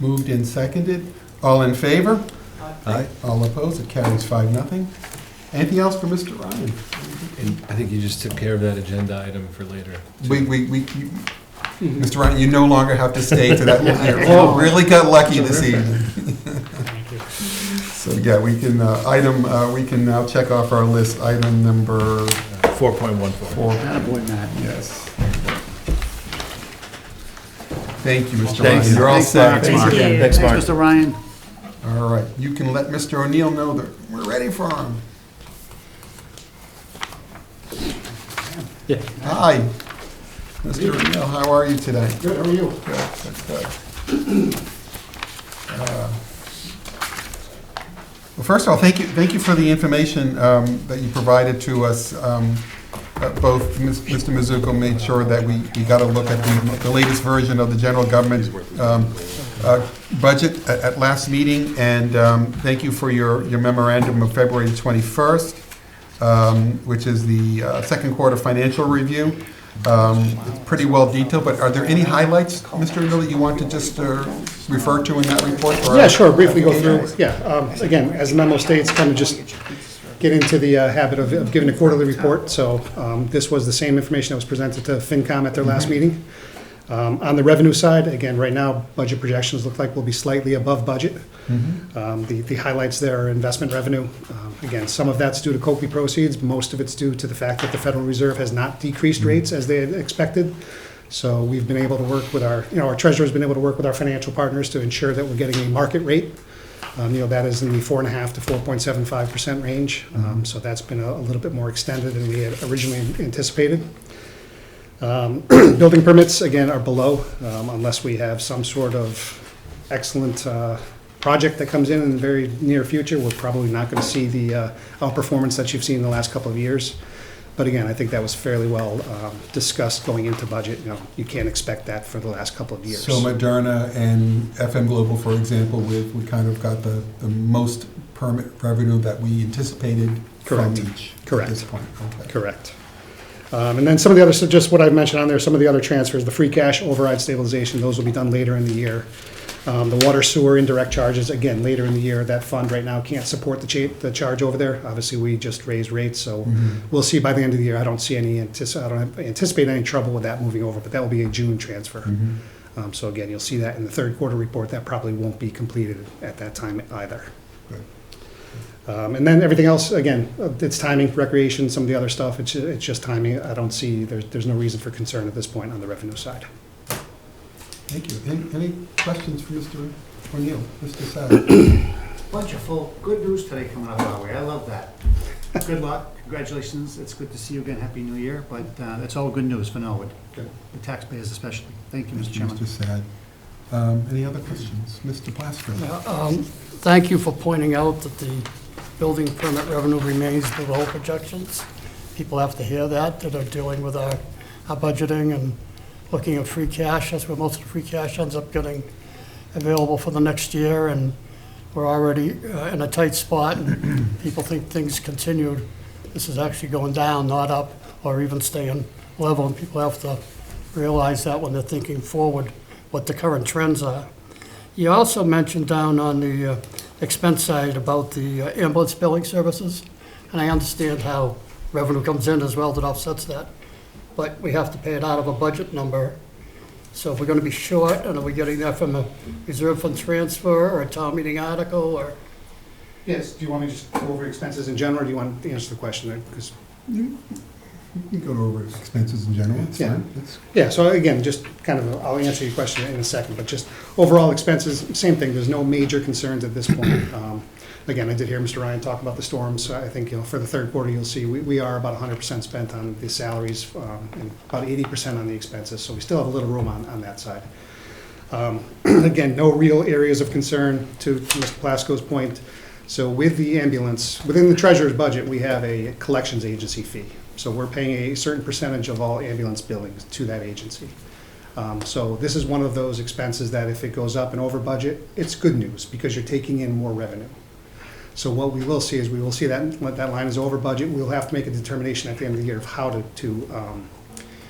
Moved and seconded. All in favor? Aye. All opposed? It carries 5-0. Anything else for Mr. Ryan? And I think you just took care of that agenda item for later. Mr. Ryan, you no longer have to stay to that. You really got lucky this evening. Thank you. So, yeah, we can now check off our list, item number 4.14. 4. Attaboy, Matt. Yes. Thank you, Mr. Thanks. Ryan. You're all Thanks, set. Mark. Thank you. Thanks, Mark. Mr. Ryan. All right, you can let Mr. O'Neill know that we're ready for him. Yeah. Hi, Mr. O'Neill, how are you today? Good, how are you? Good, good, good. Well, first of all, thank you for the information that you provided to us. Both Mr. Mizuko made sure that we got a look at the latest version of the general government budget at last meeting, and thank you for your memorandum of February 21st, which is the second quarter financial review. It's pretty well detailed, but are there any highlights, Mr. O'Neill, that you want to just refer to in that report? Yeah, sure, briefly go through, again, as the memo states, kind of just get into the habit of giving a quarterly report, so this was the same information that was presented to FinCom at their last meeting. On the revenue side, again, right now, budget projections look like we'll be slightly above budget. The highlights there are investment revenue. Again, some of that's due to COPE proceeds, most of it's due to the fact that the Federal Reserve has not decreased rates as they had expected. So we've been able to work with our treasurer's been able to work with our financial partners to ensure that we're getting a market rate. That is in the 4.5% to 4.75% range. So that's been a little bit more extended than we had originally anticipated. Building permits, again, are below, unless we have some sort of excellent project that comes in the very near future. We're probably not going to see the outperformance that you've seen in the last couple of years. But again, I think that was fairly well discussed going into budget. You can't expect that for the last couple of years. So Moderna and FM Global, for example, we kind of got the most permit revenue that we anticipated from Correct. each Correct. at this point. Okay. Correct. And then some of the other, so just what I've mentioned on there, some of the other transfers, the free cash override stabilization, those will be done later in the year. The water sewer indirect charges, again, later in the year. That fund right now can't support the charge over there. Obviously, we just raised rates, so we'll see by the end of the year. I don't anticipate any trouble with that moving over, but that will be a June transfer. So again, you'll see that in the third quarter report. That probably won't be completed at that time either. Good. And then everything else, again, it's timing, recreation, some of the other stuff. It's just timing. I don't see, there's no reason for concern at this point on the revenue side. Thank you. Any questions for Mr. O'Neill? Mr. Sad? Bunch of full, good news today coming up our way. I love that. Good luck. Congratulations. It's good to see you again. Happy New Year. But it's all good news for Norwood, Good. the taxpayers especially. Thank you, Mr. Mr. Chairman. Sad. Any other questions? Mr. Plasko? Thank you for pointing out that the building permit revenue remains below projections. People have to hear that are dealing with our budgeting and looking at free cash. That's where most of the free cash ends up getting available for the next year, and we're already in a tight spot, and people think things continued. This is actually going down, not up, or even staying level, and people have to realize that when they're thinking forward, what the current trends are. You also mentioned down on the expense side about the ambulance billing services, and I understand how revenue comes in as well that offsets that, but we have to pay it out of a budget number. So if we're going to be short, and are we getting that from a reserve fund transfer or a town meeting article, or? Yes, do you want me to just go over expenses in general, or do you want to answer the question? Because You can go over expenses in general. It's Yeah. fine. It's- yeah, so again, just kind of, I'll answer your question in a second, but just overall expenses, same thing, there's no major concerns at this point. Again, I did hear Mr. Ryan talk about the storms. So I think, for the third quarter, you'll see we are about 100% spent on the salaries, and about 80% on the expenses, so we still have a little room on that side. Again, no real areas of concern to Mr. Plasko's point. So with the ambulance, within the treasurer's budget, we have a collections agency fee. So we're paying a certain percentage of all ambulance billings to that agency. So this is one of those expenses that if it goes up and over budget, it's good news because you're taking in more revenue. So what we will see is we will see that line is over budget. We'll have to make a determination at the end of the year of how to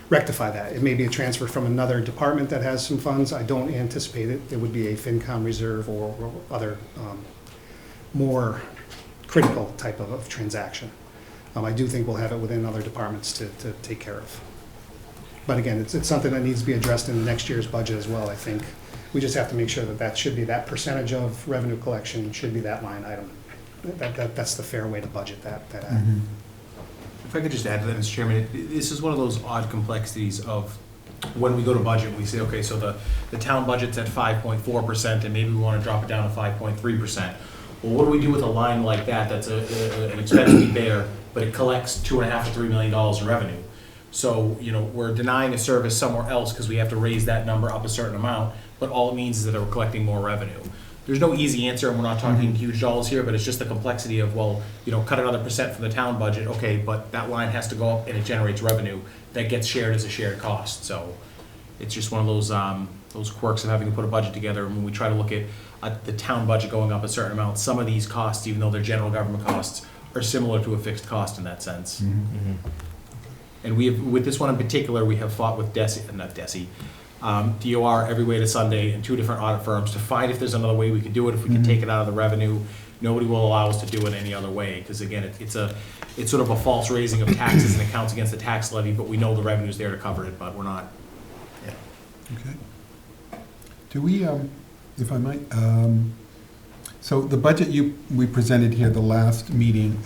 rectify that. It may be a transfer from another department that has some funds. I don't anticipate it. It would be a FinCom reserve or other more critical type of transaction. I do think we'll have it within other departments to take care of. But again, it's something that needs to be addressed in next year's budget as well, I think. We just have to make sure that should be that percentage of revenue collection should be that line item. That's the fair way to budget that ad. If I could just add to that, Mr. Chairman, this is one of those odd complexities of when we go to budget, we say, okay, so the town budget's at 5.4%, and maybe we want to drop it down to 5.3%. Well, what do we do with a line like that, that's an expense we bear, but it collects $2.5 to $3 million in revenue? So, we're denying a service somewhere else because we have to raise that number up a certain amount, but all it means is that we're collecting more revenue. There's no easy answer, and we're not talking huge dollars here, but it's just the complexity of, cut another percent from the town budget, okay, but that line has to go up and it generates revenue that gets shared as a shared cost. So it's just one of those quirks of having to put a budget together. When we try to look at the town budget going up a certain amount, some of these costs, even though they're general government costs, are similar to a fixed cost in that sense. And with this one in particular, we have fought with DOR every way to Sunday and 2 different audit firms to find if there's another way we could do it, if we could take it out of the revenue. Nobody will allow us to do it any other way, because again, it's sort of a false raising of taxes and it counts against the tax levy, but we know the revenue's there to cover it, but we're not. Okay. Do we, if I might, so the budget we presented here, the last meeting,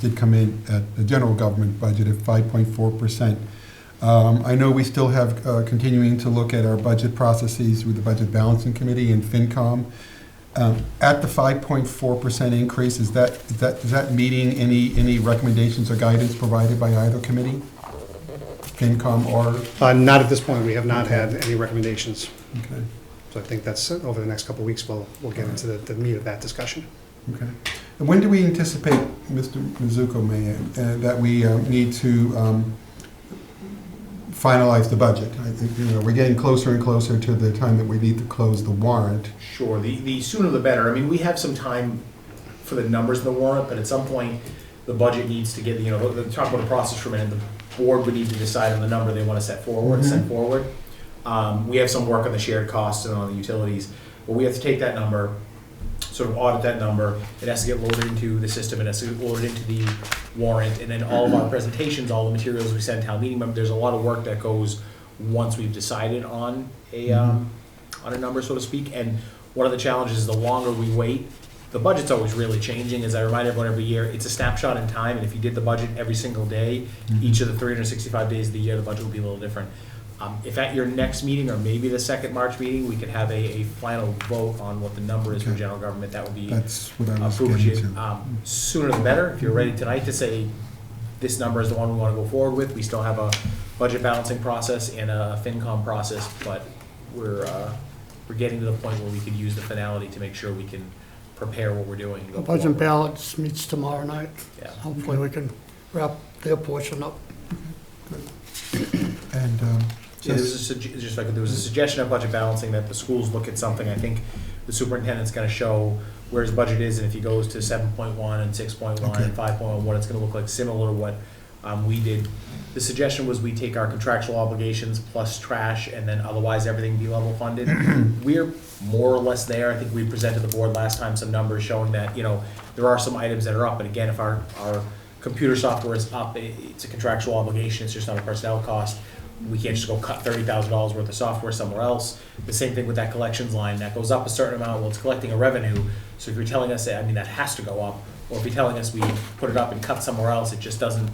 did come in at the general government budget of 5.4%. I know we still have, continuing to look at our budget processes with the Budget Balancing Committee and FinCom. At the 5.4% increase, is that meeting any recommendations or guidance provided by either committee? FinCom or? Not at this point, we have not had any recommendations. Okay. So I think that's, over the next couple of weeks, we'll get into the meat of that discussion. Okay. And when do we anticipate, Mr. Mizuko, that we need to finalize the budget? I think, we're getting closer and closer to the time that we need to close the warrant. Sure, the sooner the better. I mean, we have some time for the numbers in the warrant, but at some point, the budget needs to get, talk about the process for a minute. The board would need to decide on the number they want to set forward. We have some work on the shared costs and on the utilities, but we have to take that number, sort of audit that number. It has to get loaded into the system, it has to get loaded into the warrant, and then all of our presentations, all the materials we send town meeting members, there's a lot of work that goes once we've decided on a number, so to speak. And one of the challenges is the longer we wait, the budget's always really changing. As I remind everyone every year, it's a snapshot in time, and if you did the budget every single day, each of the 365 days of the year, the budget would be a little different. If at your next meeting, or maybe the second March meeting, we could have a final vote on what the number is for Okay. general government, that would be That's what I was getting to. sooner the better. If you're ready tonight to say, this number is the one we want to go forward with, we still have a budget balancing process and a FinCom process, but we're getting to the point where we could use the finality to make sure we can prepare what we're doing. and go The budget forward. balance meets tomorrow night. Yeah. Hopefully we can wrap their portion up. And Yeah, there was there was a suggestion of budget balancing that the schools look at something. I think the superintendent's gonna show where his budget is, and if he goes to 7.1 and 6.1 Okay. and 5.1, what it's gonna look like, similar to what we did. The suggestion was we take our contractual obligations plus trash, and then otherwise everything be level funded. We're more or less there. I think we presented the board last time some numbers showing that, there are some items that are up, but again, if our computer software is up, it's a contractual obligation, it's just not a personnel cost. We can't just go cut $30,000 worth of software somewhere else. The same thing with that collections line, that goes up a certain amount, well, it's collecting a revenue, so if you're telling us, that has to go up, or if you're telling us we put it up and cut somewhere else, it just doesn't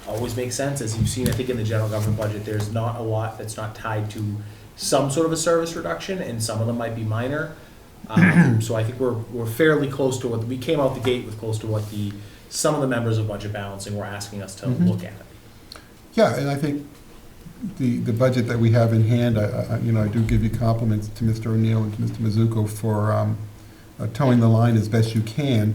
always make sense. As you've seen, I think in the general government budget, there's not a lot that's not tied to some sort of a service reduction, and some of them might be minor. So I think we're fairly close to what, we came out the gate with close to what some of the members of budget balancing were asking us to look at. yeah, and I think the budget that we have in hand, I do give you compliments to Mr. O'Neill and to Mr. Mizuko for towing the line as best you can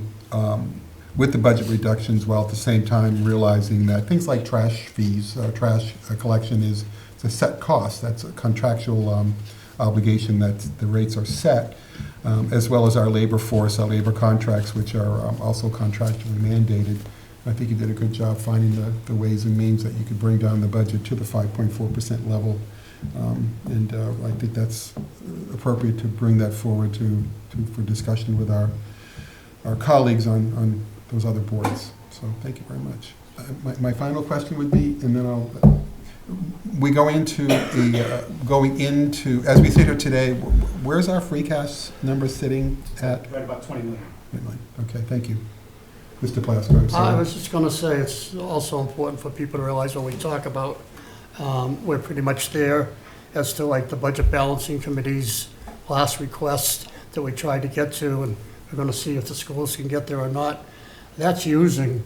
with the budget reductions, while at the same time realizing that things like trash fees, trash collection is a set cost. That's a contractual obligation, that the rates are set, as well as our labor force, our labor contracts, which are also contractually mandated. I think you did a good job finding the ways and means that you could bring down the budget to the 5.4% level. And I think that's appropriate to bring that forward for discussion with our colleagues on those other boards. So thank you very much. My final question would be, and then we go into going into, as we sit here today, where's our free cash number sitting at? Right about 20 million. Okay, thank you. Mr. Plasko, I'm I sorry. was just gonna say, it's also important for people to realize when we talk about, we're pretty much there as to like the Budget Balancing Committee's last request that we tried to get to, and we're gonna see if the schools can get there or not. That's using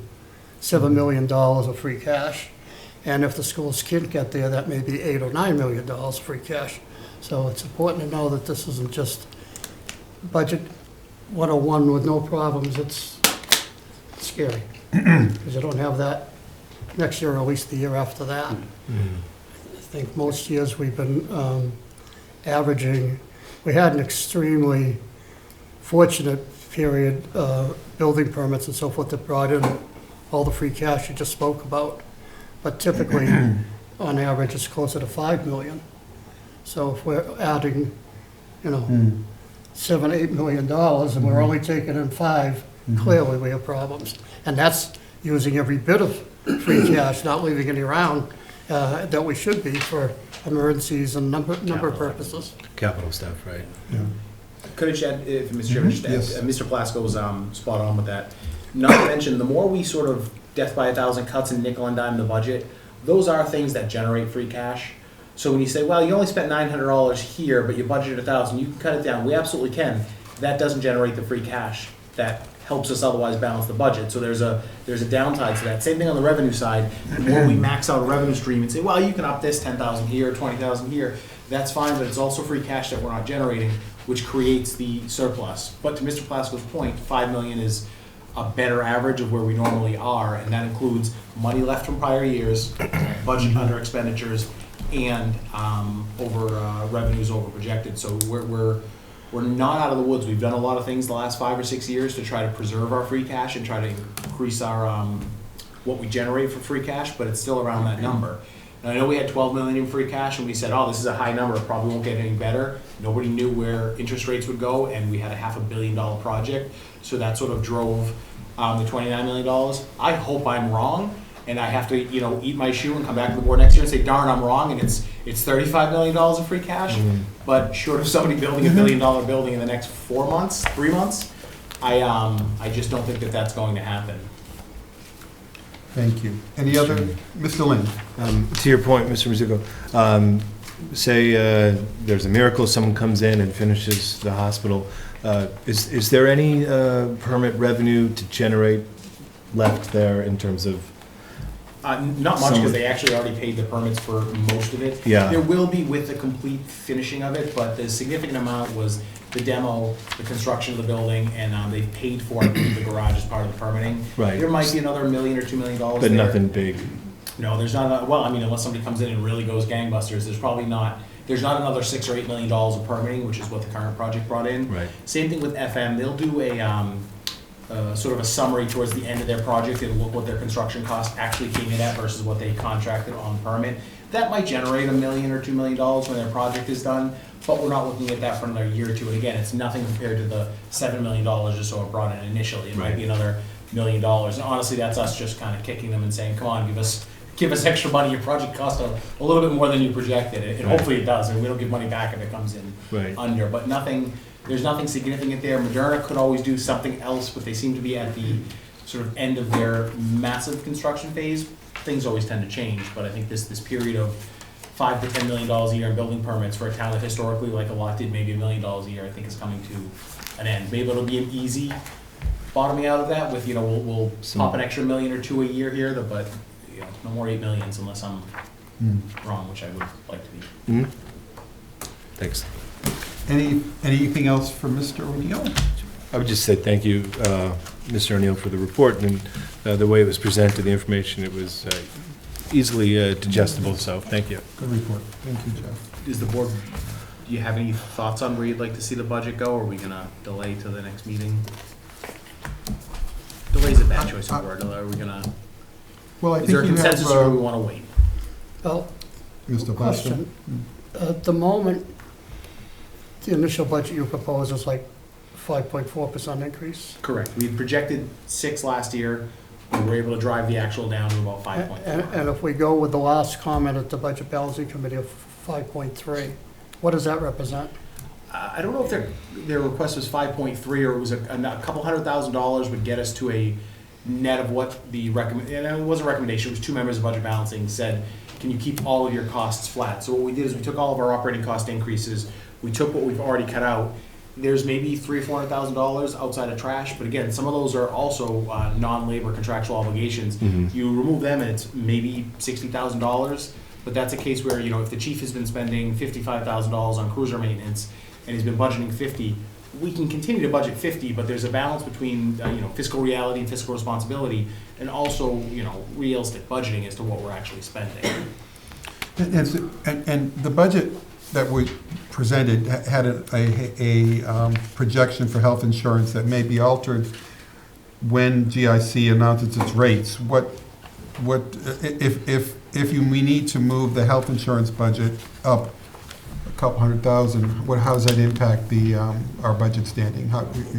$7 million of free cash. And if the schools can't get there, that may be $8 or $9 million free cash. So it's important to know that this isn't just budget 101 with no problems. It's scary, because you don't have that next year, or at least the year after that. I think most years we've been averaging, we had an extremely fortunate period, building permits and so forth, that brought in all the free cash you just spoke about. But typically, on average, it's closer to 5 million. So if we're adding, $7, $8 million, and we're only taking in 5, clearly we have problems. And that's using every bit of free cash, not leaving any around. that we should be for emergencies and number of purposes. Capital stuff, right? Could I just add, if Mr. Chairman, just add, Yes. Mr. Plasko was spot on with that. Not to mention, the more we sort of death by a thousand cuts and nickel and dime the budget, those are things that generate free cash. So when you say, well, you only spent $900 here, but you budgeted $1,000, you can cut it down. We absolutely can. That doesn't generate the free cash that helps us otherwise balance the budget. So there's a downside to that. Same thing on the revenue side. The more we max out a revenue stream and say, well, you can up this 10,000 here, 20,000 here, that's fine, but it's also free cash that we're not generating, which creates the surplus. But to Mr. Plasko's point, 5 million is a better average of where we normally are, and that includes money left from prior years, budget under expenditures, and revenues over projected. So we're not out of the woods. We've done a lot of things the last 5 or 6 years to try to preserve our free cash and try to increase our what we generate for free cash, but it's still around that number. And I know we had 12 million in free cash, and we said, oh, this is a high number, it probably won't get any better. Nobody knew where interest rates would go, and we had a $500 million project, so that sort of drove the $29 million. I hope I'm wrong, and I have to, eat my shoe and come back to the board next year and say, darn, I'm wrong, and it's $35 million of free cash. But short of somebody building a $1 billion building in the next 3 months, I just don't think that that's going to happen. Thank you. Any other, Mr. Lynn? To your point, Mr. Rizzuto, say there's a miracle, someone comes in and finishes the hospital. Is there any permit revenue to generate left there in terms of? Not much, because they actually already paid the permits for most of it. Yeah. There will be with the complete finishing of it, but the significant amount was the demo, the construction of the building, and they paid for the garage as part of the permitting. Right. There might be another $1 million or $2 million But there. nothing big. No, there's not, unless somebody comes in and really goes gangbusters, there's not another $6 or $8 million of permitting, which is what the current project brought in. Right. Same thing with FM, they'll do a sort of a summary towards the end of their project, it'll look what their construction cost actually came in at versus what they contracted on permit. That might generate $1 million or $2 million when their project is done, but we're not looking at that for another year or two, and again, it's nothing compared to the $7 million or so it brought in initially, it might be another $1 million, and honestly, that's us just kind of kicking them and saying, come on, give us extra money, your project cost a little bit more than you projected, and hopefully it does, and we don't give money back if it comes in under, but there's nothing significant there. Moderna could always do something else, but they seem to be at the sort of end of their massive construction phase. Things always tend to change, but I think this period of $5 to $10 million a year in building permits for a town that historically, like a lot did, maybe $1 million a year, I think is coming to an end. Maybe it'll be an easy bottoming out of that with, we'll pop an extra $1 million or $2 million a year here, but no more $8 millions unless I'm wrong, which I would like to be. Thanks. Anything else for Mr. O'Neill? I would just say thank you, Mr. O'Neill, for the report and the way it was presented, the information, it was easily digestible, so thank you. Good report. Thank you, Jeff. Is the board, do you have any thoughts on where you'd like to see the budget go, or are we gonna delay to the next meeting? Delay's a bad choice of word, are we gonna, Well, I is think there a you have, consensus or do we wanna wait? Well, Mr. question. At the moment, the initial budget you propose is like 5.4% increase. Correct, we had projected 6 last year, we were able to drive the actual down to about 5.4. And if we go with the last comment at the Budget Balancing Committee of 5.3, what does that represent? I don't know if their request was 5.3 or it was a couple $100,000 would get us to a net of what the and it was a recommendation, it was 2 members of Budget Balancing said, can you keep all of your costs flat? So what we did is we took all of our operating cost increases, we took what we've already cut out. There's maybe $300,000 or $400,000 outside of trash, but again, some of those are also non-labor contractual obligations. You remove them and it's maybe $60,000, but that's a case where, if the chief has been spending $55,000 on cruiser maintenance and he's been budgeting 50, we can continue to budget 50, but there's a balance between, fiscal reality and fiscal responsibility, and also, realistic budgeting as to what we're actually spending. And the budget that we presented had a projection for health insurance that may be altered when GIC announces its rates. If we need to move the health insurance budget up couple $100,000, how does that impact the, our budget standing?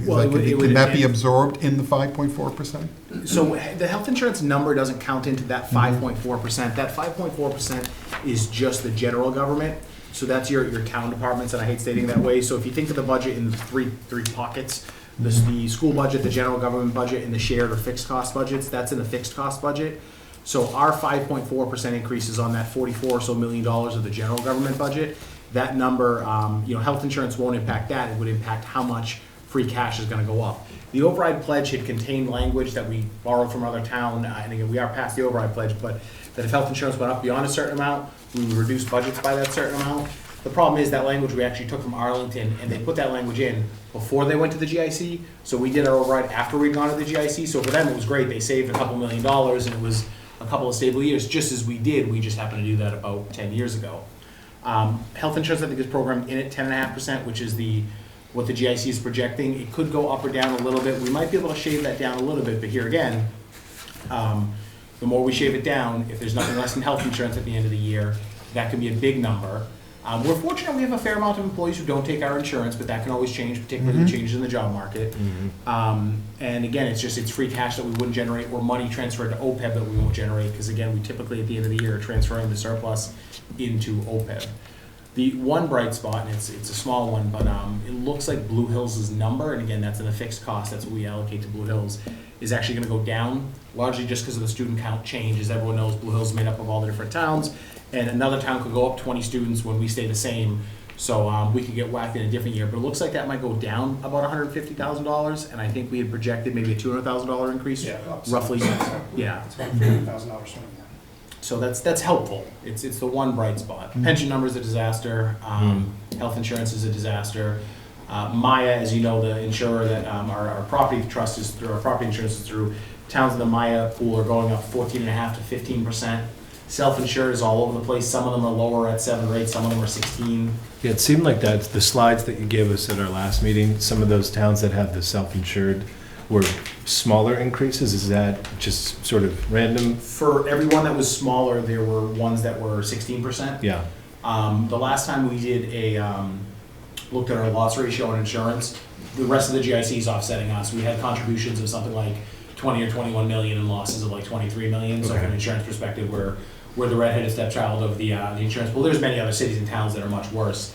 Well, it would Can that be enhance- absorbed in the 5.4%? So the health insurance number doesn't count into that 5.4%. That 5.4% is just the general government. So that's your town departments, and I hate stating that way. So if you think of the budget in three pockets, the school budget, the general government budget, and the shared or fixed cost budgets, that's in the fixed cost budget. So our 5.4% increase is on that $44 million or so of the general government budget. That number, health insurance won't impact that. It would impact how much free cash is going to go up. The override pledge had contained language that we borrowed from other town, and again, we are past the override pledge, but that if health insurance went up beyond a certain amount, we would reduce budgets by that certain amount. The problem is that language we actually took from Arlington, and they put that language in before they went to the GIC. So we did our override after we'd gone to the GIC. So for them, it was great. They saved a couple $1 million, and it was a couple of stable years, just as we did. We just happened to do that about 10 years ago. Health insurance, I think, is programmed in at 10.5%, which is what the GIC is projecting. It could go up or down a little bit. We might be able to shave that down a little bit, but here again, the more we shave it down, if there's nothing less than health insurance at the end of the year, that could be a big number. We're fortunate we have a fair amount of employees who don't take our insurance, but that can always change, particularly with changes in the job market. And again, it's free cash that we wouldn't generate, or money transferred to OPEB that we won't generate, because again, we typically at the end of the year are transferring the surplus into OPEB. The one bright spot, and it's a small one, but it looks like Blue Hills' number, and again, that's in the fixed cost, that's what we allocate to Blue Hills, is actually gonna go down, largely just because of the student count change. As everyone knows, Blue Hills is made up of all the different towns, and another town could go up 20 students when we stay the same, so we could get whacked in a different year. But it looks like that might go down about $150,000, and I think we had projected maybe a $200,000 increase, roughly. Yeah. It's about $300,000 swing, yeah. So that's helpful. It's the one bright spot. Pension number is a disaster. Health insurance is a disaster. Maya, as you know, the insurer that our property trust is through, our property insurance is through, towns in the Maya pool are going up 14.5% to 15%. Self-insured is all over the place. Some of them are lower at 7 or 8, some of them are 16. Yeah, it seemed like that, the slides that you gave us at our last meeting, some of those towns that have the self-insured were smaller increases. Is that just sort of random? For everyone that was smaller, there were ones that were 16%. Yeah. The last time we did looked at our loss ratio on insurance, the rest of the GIC is offsetting us. We had contributions of something like 20 or 21 million and losses of like 23 million. So Okay. from an insurance perspective, we're the redheaded stepchild of the insurance pool. There's many other cities and towns that are much worse.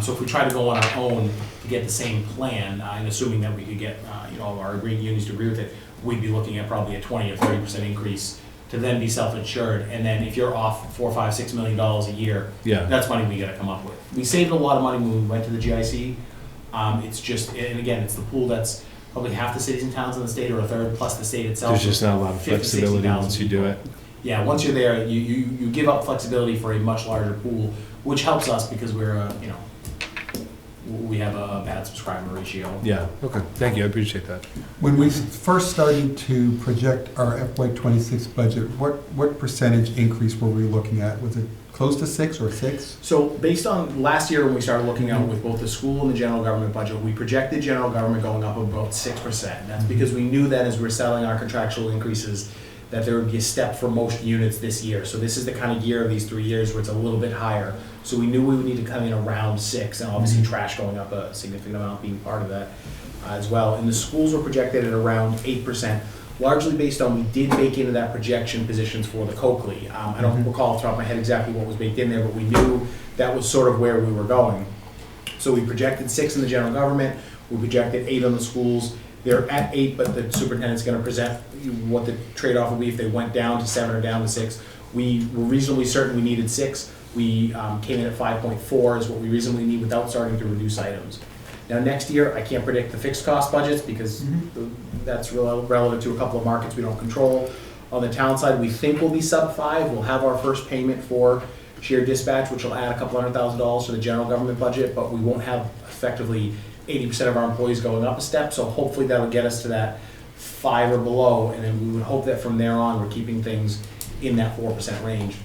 So if we try to go on our own to get the same plan, and assuming that we could get our agreeing unions to agree with it, we'd be looking at probably a 20 or 30% increase to then be self-insured. And then if you're off $4, $5, $6 million a year, Yeah. that's money we got to come up with. We saved a lot of money when we went to the GIC. It's just, and again, it's the pool that's probably half the cities and towns in the state, or a third, plus the state itself. There's just not a lot of 50, flexibility 60,000 once you do it. Yeah, once you're there, you give up flexibility for a much larger pool, which helps us because we have a bad subscriber ratio. Yeah, okay. Thank you, I appreciate that. When we first started to project our FY '26 budget, what percentage increase were we looking at? Was it close to 6 or 6? So based on last year when we started looking at with both the school and the general government budget, we projected general government going up about 6%. That's because we knew that as we were settling our contractual increases, that there would be a step for most units this year. So this is the kind of year of these 3 years where it's a little bit higher. So we knew we would need to come in around 6, and obviously trash going up a significant amount being part of that as well. And the schools were projected at around 8%, largely based on, we did bake into that projection positions for the Coakley. I don't recall off the top of my head exactly what was baked in there, but we knew that was sort of where we were going. So we projected 6 in the general government, we projected 8 on the schools. They're at 8, but the superintendent's gonna present what the trade-off would be if they went down to 7 or down to 6. We were reasonably certain we needed 6. We came in at 5.4 is what we reasonably need without starting to reduce items. Now, next year, I can't predict the fixed cost budgets because that's relative to a couple of markets we don't control. On the town side, we think we'll be sub 5. We'll have our first payment for shared dispatch, which will add a couple $100,000 to the general government budget, but we won't have effectively 80% of our employees going up a step, so hopefully that'll get us to that 5 or below, and then we would hope that from there on, we're keeping things in that 4% range.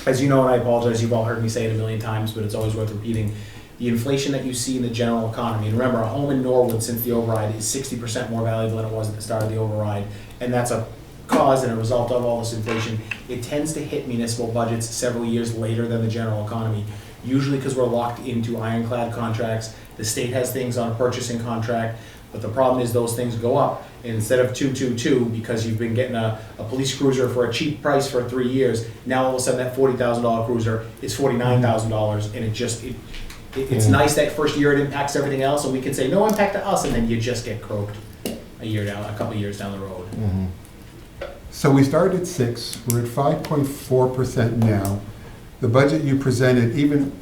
As you know, and I apologize, you've all heard me say it a million times, but it's always worth repeating, the inflation that you see in the general economy, and remember, a home in Norwood since the override is 60% more valuable than it was at the start of the override, and that's a cause and a result of all this inflation. It tends to hit municipal budgets several years later than the general economy. Usually because we're locked into ironclad contracts, the state has things on a purchasing contract, but the problem is those things go up. And instead of 222, because you've been getting a police cruiser for a cheap price for 3 years, now all of a sudden that $40,000 cruiser is $49,000, and it's nice that first year it impacts everything else, and we can say no impact to us, and then you just get croaked a couple years down the road. So we started at 6, we're at 5.4% now. The budget you presented, even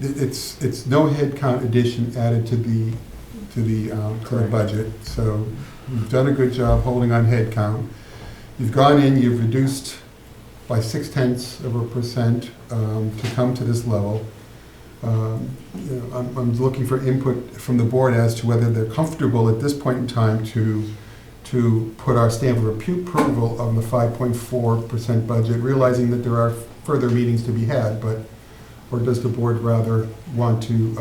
it's no headcount addition added to the budget. So you've done a good job holding on headcount. You've gone in, you've reduced by 0.6% to come to this level. I'm looking for input from the board as to whether they're comfortable at this point in time to put our stamp of approval on the 5.4% budget, realizing that there are further meetings to be had, or does the board rather want to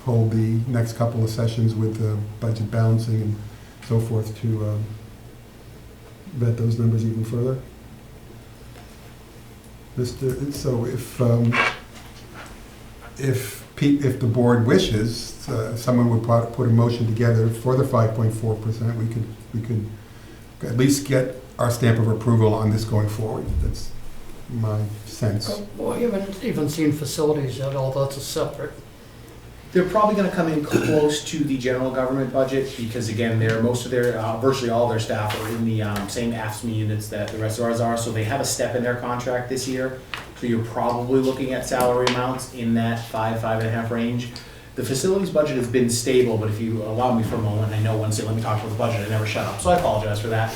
hold the next couple of sessions with the budget balancing and so forth to vet those numbers even further? So if the board wishes, someone would put a motion together for the 5.4%, we could at least get our stamp of approval on this going forward. That's my sense. Well, you haven't even seen facilities yet, although that's a separate. They're probably gonna come in close to the general government budget, because again, virtually all their staff are in the same AFSCME units that the rest of ours are, so they have a step in their contract this year. So you're probably looking at salary amounts in that 5.5 range. The facilities budget has been stable, but if you allow me for a moment, I know when say, let me talk about the budget, I never shut up, so I apologize for that.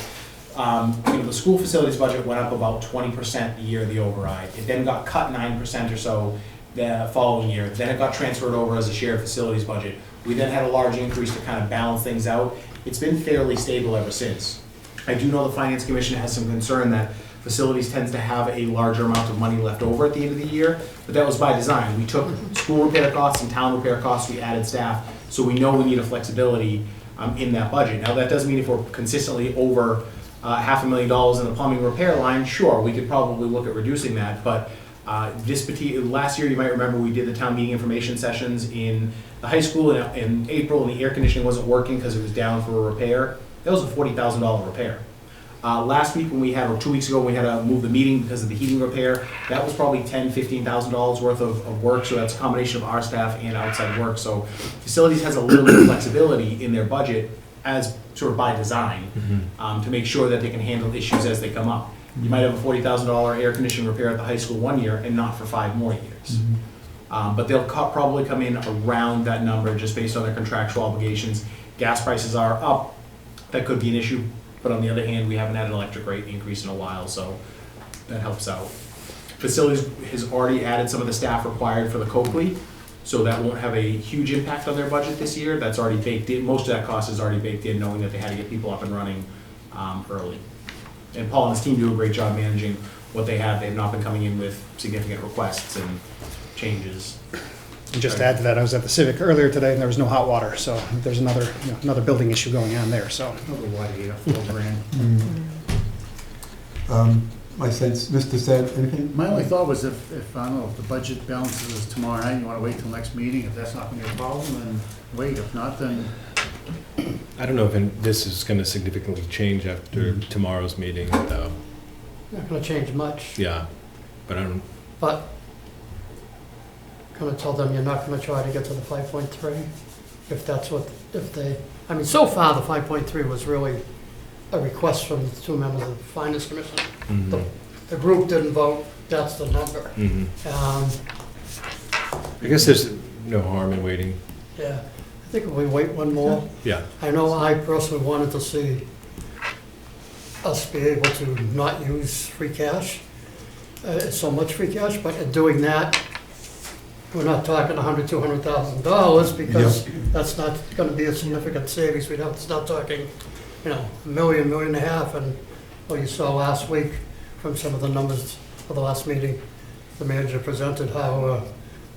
The school facilities budget went up about 20% the year of the override. It then got cut 9% or so the following year. Then it got transferred over as a shared facilities budget. We then had a large increase to kind of balance things out. It's been fairly stable ever since. I do know the Finance Commission has some concern that facilities tends to have a larger amount of money left over at the end of the year, but that was by design. We took school repair costs and town repair costs, we added staff, so we know we need a flexibility in that budget. Now, that doesn't mean if we're consistently over $500,000 in the plumbing repair line, sure, we could probably look at reducing that, but last year, you might remember, we did the town meeting information sessions in the high school in April, and the air conditioning wasn't working because it was down for a repair. That was a $40,000 repair. Last week or 2 weeks ago, when we had to move the meeting because of the heating repair, that was probably $10,000, $15,000 worth of work, so that's a combination of our staff and outside work. So facilities has a little bit of flexibility in their budget as sort of by design, to make sure that they can handle issues as they come up. You might have a $40,000 air conditioning repair at the high school 1 year and not for 5 more years. But they'll probably come in around that number just based on their contractual obligations. Gas prices are up, that could be an issue, but on the other hand, we haven't had an electric rate increase in a while, so that helps out. Facilities has already added some of the staff required for the Coakley, so that won't have a huge impact on their budget this year. That's already baked in. Most of that cost is already baked in, knowing that they had to get people up and running early. And Paul and his team do a great job managing what they have. They have not been coming in with significant requests and changes. And just to add to that, I was at the Civic earlier today and there was no hot water, so there's another building issue going on there, so. My sense, Mr. Said, anything? My only thought was if I don't know, if the budget balances tomorrow night, you want to wait till next meeting, if that's not going to be a problem, then wait. If not, then I don't know if this is going to significantly change after tomorrow's meeting, though. Not gonna change much, Yeah, but I don't, but gonna tell them you're not gonna try to get to the 5.3, if that's what, so far, the 5.3 was really a request from the 2 members of the Finance Commission. The group didn't vote, that's the number. I guess there's no harm in waiting. Yeah, I think if we wait one more, Yeah. I know I personally wanted to see us be able to not use free cash, so much free cash, but in doing that, we're not talking $100,000, $200,000, because that's not gonna be a significant savings. We'd have to start talking, $1 million, $1.5 million, and well, you saw last week from some of the numbers for the last meeting, the manager presented how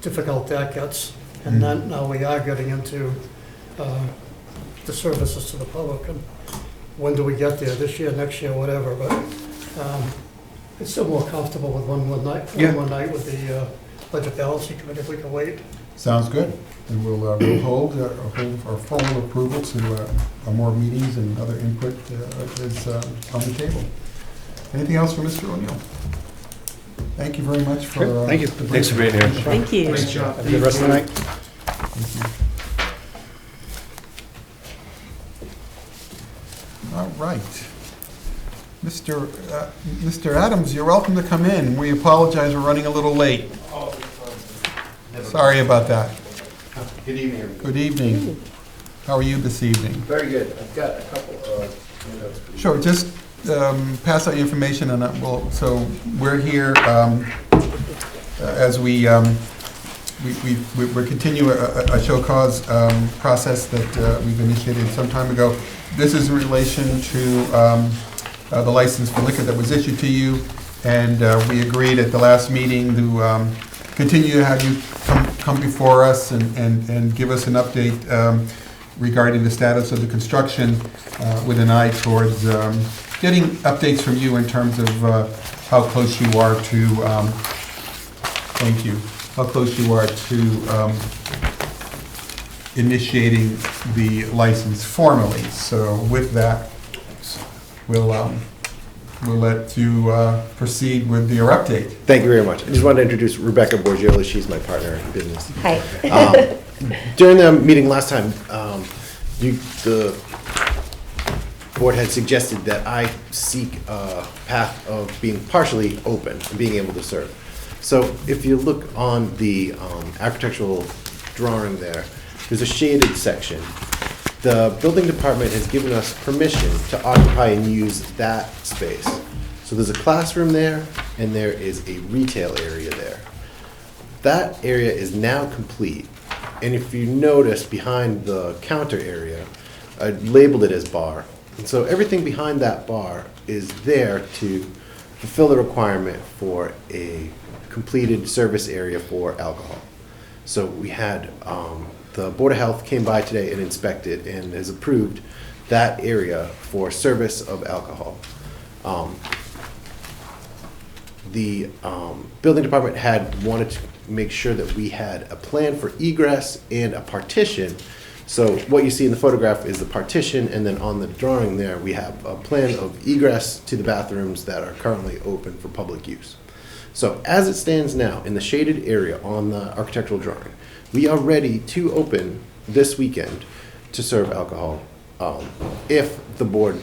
difficult that gets, and then now we are getting into the services to the public, and when do we get there? This year, next year, whatever, but it's still more comfortable with one night with the Budget Balancing Committee, if we can wait. Sounds good. And we'll hold our formal approval to more meetings and other input is on the table. Anything else for Mr. O'Neill? Thank you very much for. Thank you. the Thanks for being briefing. here. Thank you. Great job. Have a good rest of the night. Thank you. All right. Mr. Adams, you're welcome to come in. We apologize, we're running a little late. Sorry about that. Good evening, everybody. Good evening. How are you this evening? Very good. I've got a couple of handouts for you. Sure, just pass out your information and so we're here as we continue a show cause process that we've initiated some time ago. This is in relation to the license for liquor that was issued to you, and we agreed at the last meeting to continue to have you come before us and give us an update regarding the status of the construction with an eye towards getting updates from you in terms of how close you are to, thank you, how close you are to initiating the license formally. So with that, we'll let you proceed with your update. Thank you very much. I just wanted to introduce Rebecca Borgiola. She's my partner in business. Hi. During the meeting last time, the board had suggested that I seek a path of being partially open and being able to serve. So if you look on the architectural drawing there, there's a shaded section. The building department has given us permission to occupy and use that space. So there's a classroom there, and there is a retail area there. That area is now complete, and if you notice behind the counter area, I labeled it as bar. And so everything behind that bar is there to fulfill the requirement for a completed service area for alcohol. So we had the Board of Health came by today and inspected and has approved that area for service of alcohol. The building department had wanted to make sure that we had a plan for egress and a partition. So what you see in the photograph is the partition, and then on the drawing there, we have a plan of egress to the bathrooms that are currently open for public use. So as it stands now, in the shaded area on the architectural drawing, we are ready to open this weekend to serve alcohol, if the board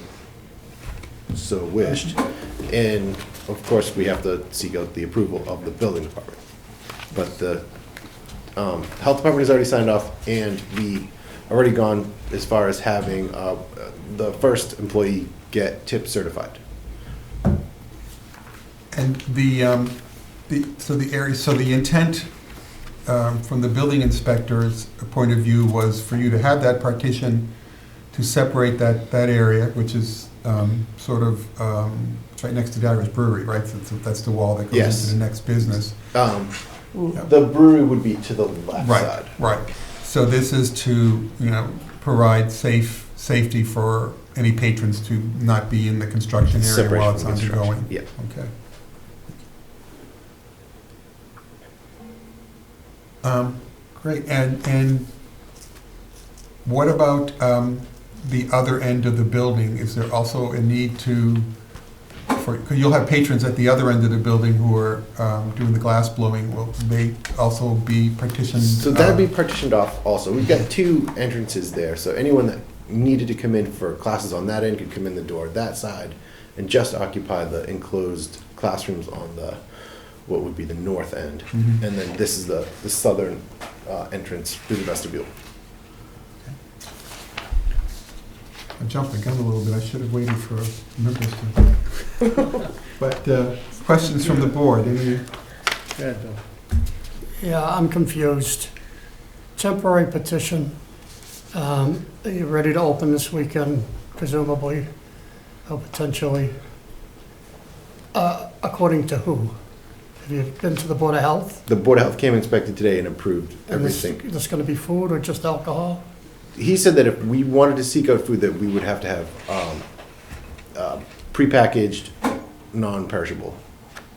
so wished. And of course, we have to seek out the approval of the building department. But the health department has already signed off, and we already gone as far as having the first employee get tip certified. And the intent from the building inspector's point of view was for you to have that partition to separate that area, which is sort of it's right next to the Irish Brewery, right? So that's the wall that goes Yes. into the next business. The brewery would be to the left side. Right. So this is to, provide safety for any patrons to not be in the construction area Separation while it's from construction. undergoing. Yeah. Okay. Great. And what about the other end of the building? Is there also a need to, because you'll have patrons at the other end of the building who are doing the glass blowing, will they also be partitioned? So that'd be partitioned off also. We've got two entrances there, so anyone that needed to come in for classes on that end could come in the door that side and just occupy the enclosed classrooms on the, what would be the north end. Mhm. And then this is the southern entrance through the vestibule. I jumped the gun a little bit. I should have waited for members to. But questions from the board? Any? Go ahead, Bill. Yeah, I'm confused. Temporary petition, are you ready to open this weekend, presumably, or potentially? According to who? Have you been to the Board of Health? The Board of Health came inspected today and approved And everything. this going to be food or just alcohol? He said that if we wanted to seek out food, that we would have to have prepackaged, non-perishable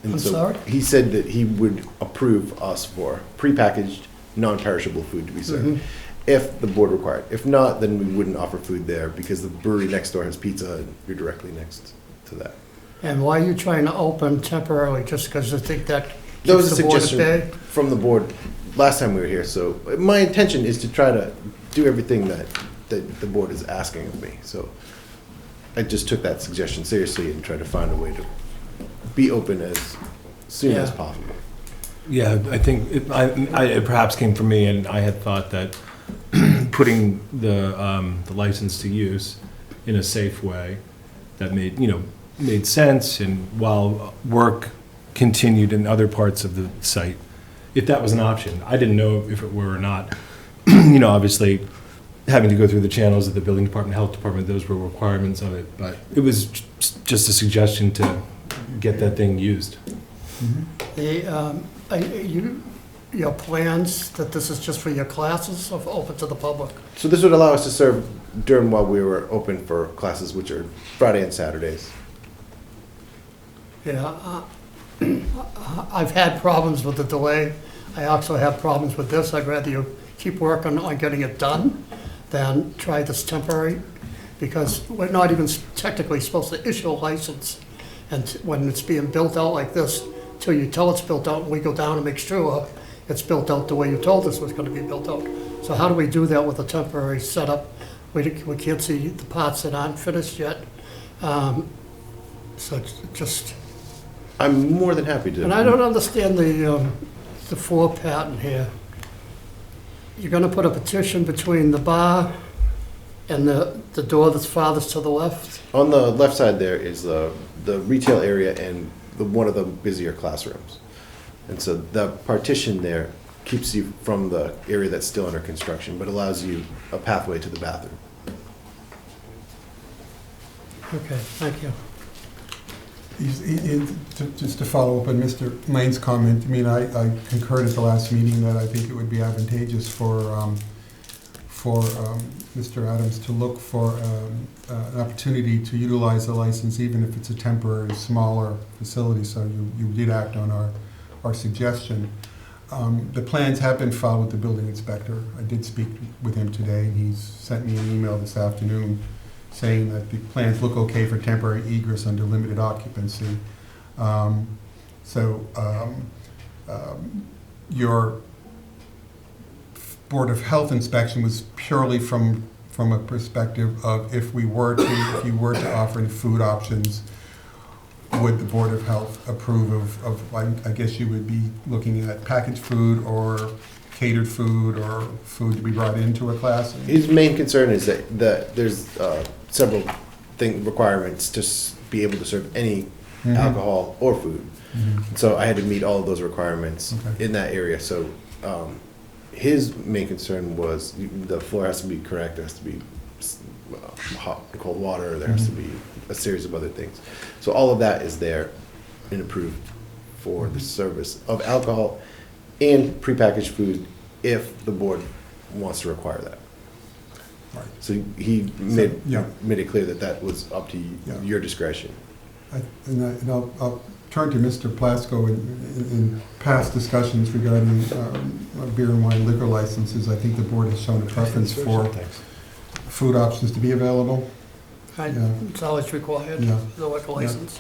And I'm so sorry? He said that he would approve us for prepackaged, non-perishable food to be served, Mhm. if the board required. If not, then we wouldn't offer food there, because the brewery next door has pizza, and you're directly next to that. And why are you trying to open temporarily, just because you think that That was keeps a the board at suggestion bay? from the board last time we were here, so my intention is to try to do everything that the board is asking of me, so I just took that suggestion seriously and tried to find a way to be open as soon as Yeah. possible. Yeah, I think it perhaps came from me, and I had thought that putting the license to use in a safe way that made sense, and while work continued in other parts of the site, if that was an option. I didn't know if it were or not. Obviously, having to go through the channels of the building department, health department, those were requirements of it, but it was just a suggestion to get that thing used. Your plans that this is just for your classes or open to the public? So this would allow us to serve during while we were open for classes, which are Friday and Saturdays. Yeah, I've had problems with the delay. I also have problems with this. I'd rather you keep working on getting it done than try this temporary, because we're not even technically supposed to issue a license. And when it's being built out like this, till you tell it's built out, and we go down and make sure it's built out the way you told us it was gonna be built out. So how do we do that with a temporary setup? We can't see the parts that aren't finished yet. So it's just, I'm more than happy to. and I don't understand the floor pattern here. You're gonna put a partition between the bar and the door that's farthest to the left? On the left side there is the retail area and one of the busier classrooms. And so the partition there keeps you from the area that's still under construction, but allows you a pathway to the bathroom. Okay, thank you. Just to follow up on Mr. Lane's comment, I mean, I concurred at the last meeting that I think it would be advantageous for Mr. Adams to look for an opportunity to utilize the license, even if it's a temporary, smaller facility, so you did act on our suggestion. The plans have been filed with the building inspector. I did speak with him today, and he's sent me an email this afternoon saying that the plans look okay for temporary egress under limited occupancy. Your Board of Health inspection was purely from a perspective of if you were to offer any food options, would the Board of Health approve of I guess you would be looking at packaged food or catered food or food to be brought into a class? His main concern is that there's several requirements to be able to serve any alcohol or food. So I had to meet all of those requirements in that area. So his main concern was the floor has to be correct, there has to be hot and cold water, there has to be a series of other things. So all of that is there and approved for the service of alcohol and prepackaged food if the board wants to require that. Right. So he made it clear that that was up to your discretion. I'll turn to Mr. Plasko. In past discussions regarding beer and wine liquor licenses, I think the board has shown a preference for food options to be available. It's always required, Yeah. the liquor license.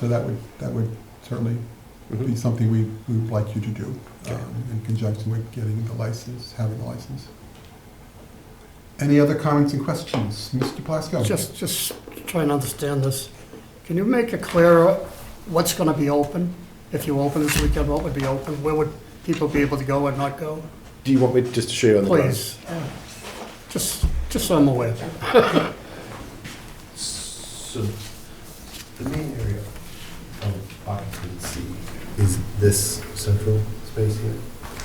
So that would certainly be something we would like you to do in conjunction with getting the license, having the license. Any other comments and questions? Mr. Plasko? Just trying to understand this. Can you make it clearer what's going to be open? If you open this weekend, what would be open? Where would people be able to go and not go? Do you want me just to show you on the Please. Just so I'm aware. So the main area of occupancy is this central space here.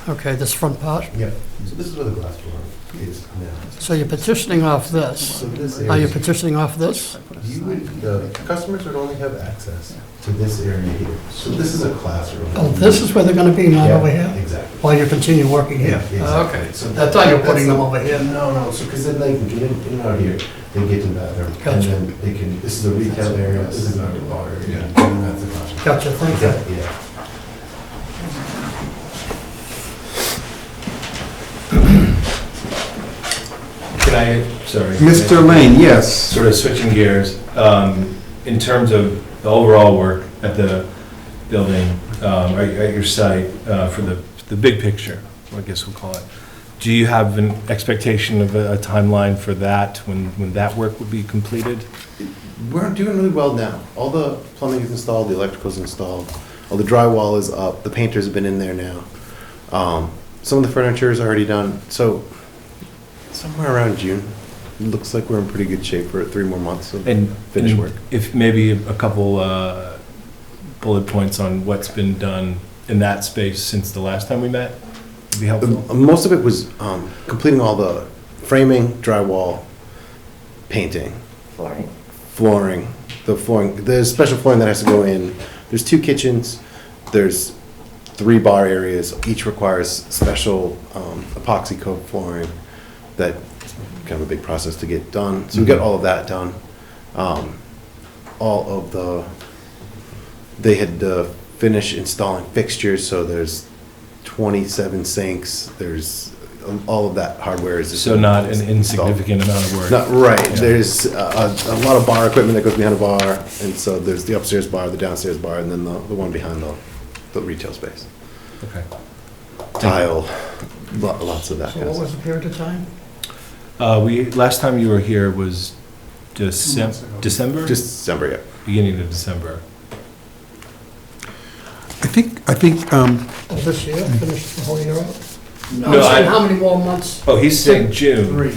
Okay, this front part? Yeah. So this is where the glass door is now. So you're petitioning off this? So this Are you area, petitioning off this? the customers would only have access to this area here. So this is a classroom. Oh, this is where they're going to be, not over here? Exactly. While you continue working here? Yeah, exactly. Okay, so I thought you were putting them over here. No, so because then they can get in and out here. they get to the bathroom. And Gotcha. then they can, this is a retail area, this is not a bar area. And then that's the cost. Gotcha, thank you. Yeah. Can I, sorry. Mr. Lane, yes. Sort of switching gears, in terms of the overall work at the building, at your site, for the big picture, I guess we'll call it, do you have an expectation of a timeline for that, when that work would be completed? We're doing really well now. All the plumbing is installed, the electrical's installed, all the drywall is up, the painters have been in there now. Some of the furniture is already done, so somewhere around June. It looks like we're in pretty good shape for 3 more months of finished work. If maybe a couple bullet points on what's been done in that space since the last time we met would be helpful. Most of it was completing all the framing, drywall, painting, flooring. There's special flooring that has to go in. There's 2 kitchens. There's 3 bar areas. Each requires special epoxy coat flooring. That kind of a big process to get done. So we got all of that done. They had to finish installing fixtures, so there's 27 sinks. There's all of that hardware is So not an insignificant amount of work. Not right. Yeah. There's a lot of bar equipment that goes behind a bar, and so there's the upstairs bar, the downstairs bar, and then the one behind the retail space. Okay. Tile, lots of that So kind of what stuff. was the period of time? Last time you were here was December? December, yeah. Beginning of December. I think, Of this year, finished the whole year up? No, I'm saying I- how many more months? Oh, he's saying June. 3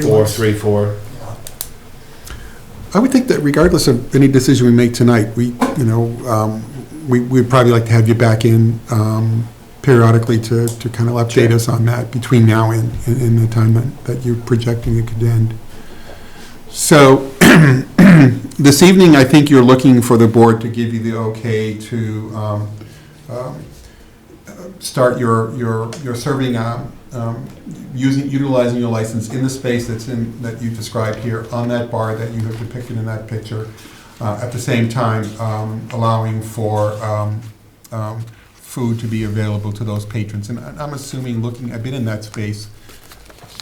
4, months. 3, 4. I would think that regardless of any decision we make tonight, we'd probably like to have you back in periodically to kind of update us on that between now and the time that you're projecting it could end. So, this evening, I think you're looking for the board to give you the okay to start your serving, utilizing your license in the space that you described here, on that bar that you have depicted in that picture, at the same time allowing for food to be available to those patrons. And I'm assuming, I've been in that space,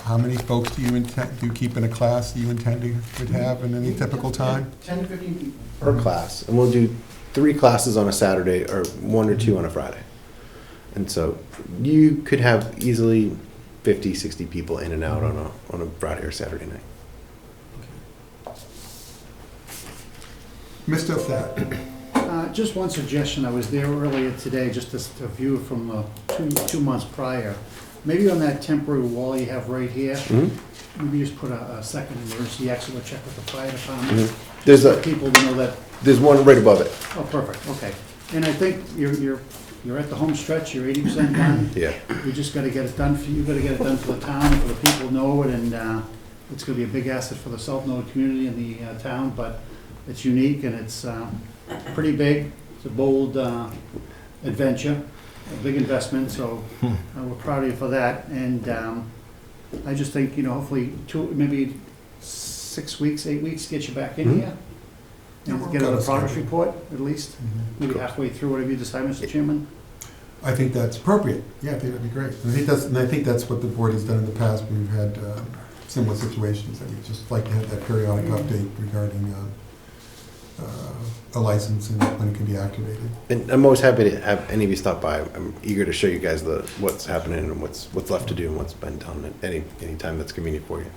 how many folks do you keep in a class you intend to have in any typical time? 10 to 15 people per class, and we'll do 3 classes on a Saturday or 1 or 2 on a Friday. And so you could have easily 50, 60 people in and out on a Friday or Saturday night. Mr. Thack? Just one suggestion. I was there earlier today, just to view from 2 months prior. Maybe on that temporary wall you have right here, Mhm. maybe just put a second emergency exit or check with the fire department. There's For people to know that, There's one right above it. oh, perfect, okay. And I think you're at the home stretch, you're 80% done. Yeah. We just gotta get it done for you, gotta get it done for the town, for the people know it, and it's gonna be a big asset for the South Norwood community and the town, but it's unique and it's pretty big. It's a bold adventure, a big investment, so we're proud of you for that. And I just think, hopefully maybe 6 weeks, 8 weeks, get you back in here. And Yeah, get a we'll progress schedule. report, at least, maybe halfway through, whatever you decide, Mr. Chairman. I think that's appropriate. Yeah, I think that'd be great. And I think that's what the board has done in the past. We've had similar situations that we just like to have that periodic update regarding a license and when it can be activated. And I'm always happy to have any of you stop by. I'm eager to show you guys what's happening and what's left to do and what's been done at any time that's convenient for you.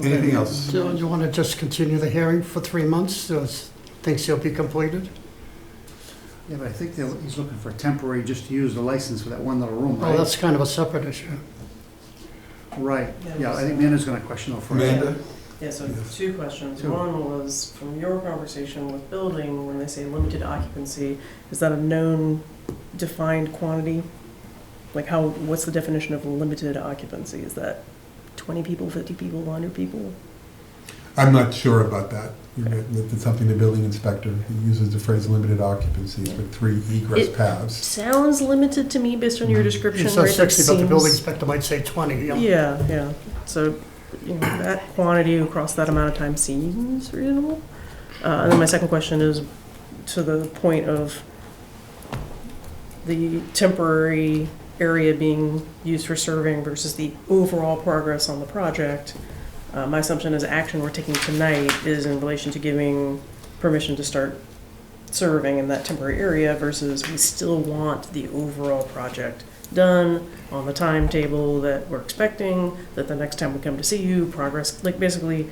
Anything else? Do you want to just continue the hearing for 3 months, so things will be completed? Yeah, but I think he's looking for temporary, just to use the license for that one little room, Oh, right? that's kind of a separate issue. Right, yeah, I think Amanda's gonna question it first. Amanda? Yeah, so Yes. 2 questions. Two. One was, from your conversation with building, when they say limited occupancy, is that a known defined quantity? Like what's the definition of limited occupancy? Is that 20 people, 50 people, 100 people? I'm not sure about that. It's something the building inspector uses the phrase limited occupancy with 3 egress It- paths. Sounds limited to me based on your description, It right? says That 60, but the building seems- inspector might say 20, Yeah, yeah. So you know, that quantity across that amount of time seems reasonable. And then my second question is to the point of the temporary area being used for serving versus the overall progress on the project. My assumption is action we're taking tonight is in relation to giving permission to start serving in that temporary area versus we still want the overall project done on the timetable that we're expecting, that the next time we come to see you, progress, like basically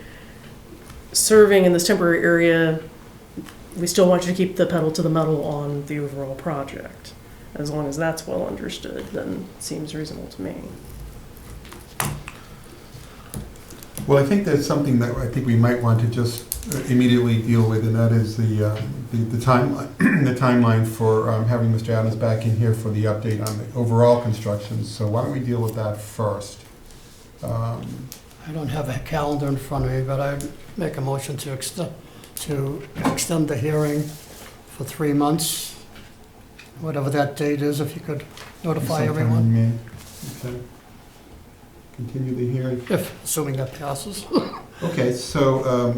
serving in this temporary area, we still want you to keep the pedal to the metal on the overall project. As long as that's well understood, then it seems reasonable to me. Well, I think there's something that I think we might want to just immediately deal with, and that is the timeline, the timeline for having Mr. Adams back in here for the update on the overall construction. So why don't we deal with that first? I don't have a calendar in front of me, but I'd make a motion to extend the hearing for 3 months, whatever that date is, if you could notify Sometime everyone, in May. Okay. Continue the hearing. assuming that passes. Okay, so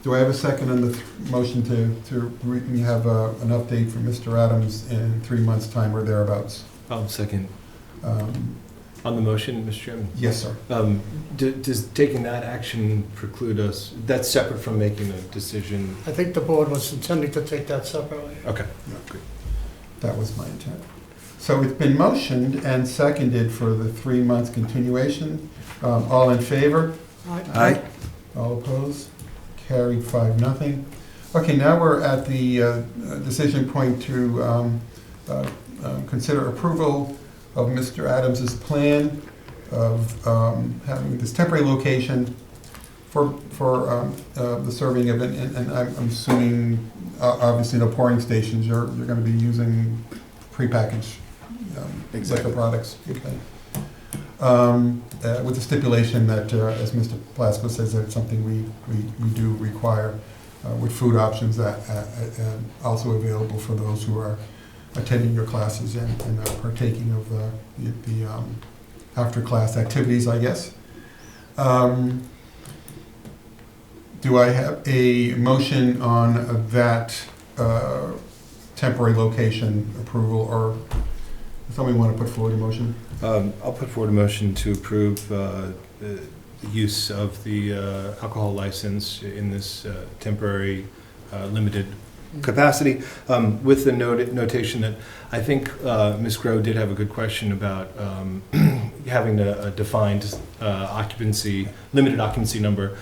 do I have a second on the motion to have an update from Mr. Adams in 3 months' time or thereabouts? I'll second. Um, On the motion, Mr. Chairman? Yes, sir. Does taking that action preclude us, that's separate from making a decision? I think the board was intending to take that separately. Okay. Yeah, good. That was my intent. So it's been motioned and seconded for the 3 months continuation. All in favor? Aye. All opposed? Carried 5-0. Okay, now we're at the decision point to consider approval of Mr. Adams's plan of having this temporary location for the serving of it, and I'm assuming, obviously, no pouring stations. You're going to be using prepackaged liquor products. Okay. With the stipulation that, as Mr. Plasko says, that's something we do require, with food options that also available for those who are attending your classes and partaking of the after-class activities, I guess. Do I have a motion on that temporary location approval, or does somebody want to put forward a motion? I'll put forward a motion to approve the use of the alcohol license in this temporary limited capacity, with the notation that I think Ms. Grow did have a good question about having a defined limited occupancy number,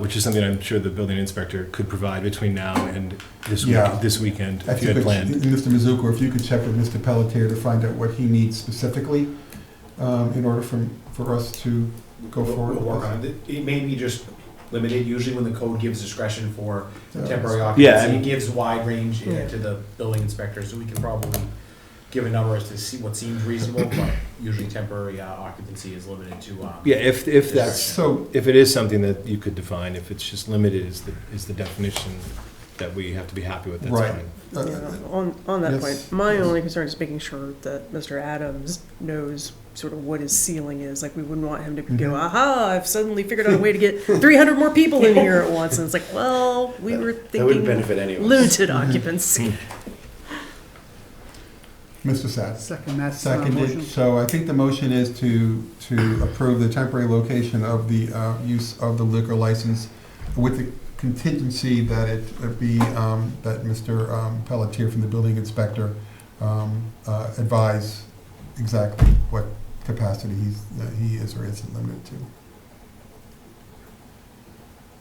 which is something I'm sure the building inspector could provide between now and this weekend, if you had planned. Mr. Mizuko, if you could check with Mr. Pelletier to find out what he needs specifically in order for us to go forward. We'll work on it. It may be just limited. Usually when the code gives discretion for temporary Yeah, occupancy, it gives wide range to the building inspector, so we can probably give a number as to see what seems reasonable, but usually temporary occupancy is limited to. Yeah, if that's, So, if it is something that you could define, if it's just limited is the definition that we have to be happy with, that's Right. fine. On that Yes. point, my only concern is making sure that Mr. Adams knows sort of what his ceiling is. Like, we wouldn't want him to go, aha, I've suddenly figured out a way to get 300 more people in here at once. And it's like, well, we were That wouldn't thinking benefit anyone. limited occupancy. Mr. Sapp. Second, that's Seconded. motion. So I think the motion is to approve the temporary location of the use of the liquor license with the contingency that it be, that Mr. Pelletier from the building inspector advise exactly what capacity he is or isn't limited to.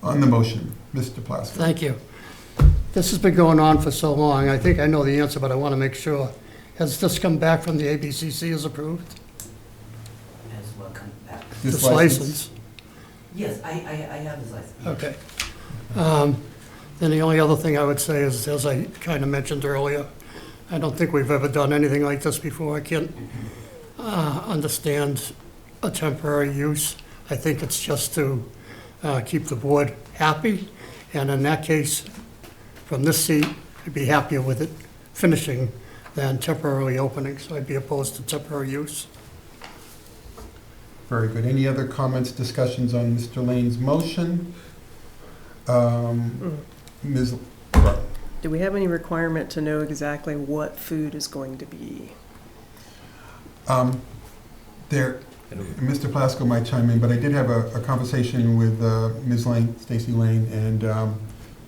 On the motion, Mr. Plasko. Thank you. This has been going on for so long. I think I know the answer, but I want to make sure. Has this come back from the ABCC as approved? As well, come back. This license? Yes, I have his license. Okay. Then the only other thing I would say is, as I kind of mentioned earlier, I don't think we've ever done anything like this before. I can't understand a temporary use. I think it's just to keep the board happy, and in that case, from this seat, I'd be happier with it finishing than temporarily opening, so I'd be opposed to temporary use. Very good. Any other comments, discussions on Mr. Lane's motion? Ms. Do we have any requirement to know exactly what food is going to be? There, Mr. Plasko might chime in, but I did have a conversation with Ms. Lane, Stacy Lane, and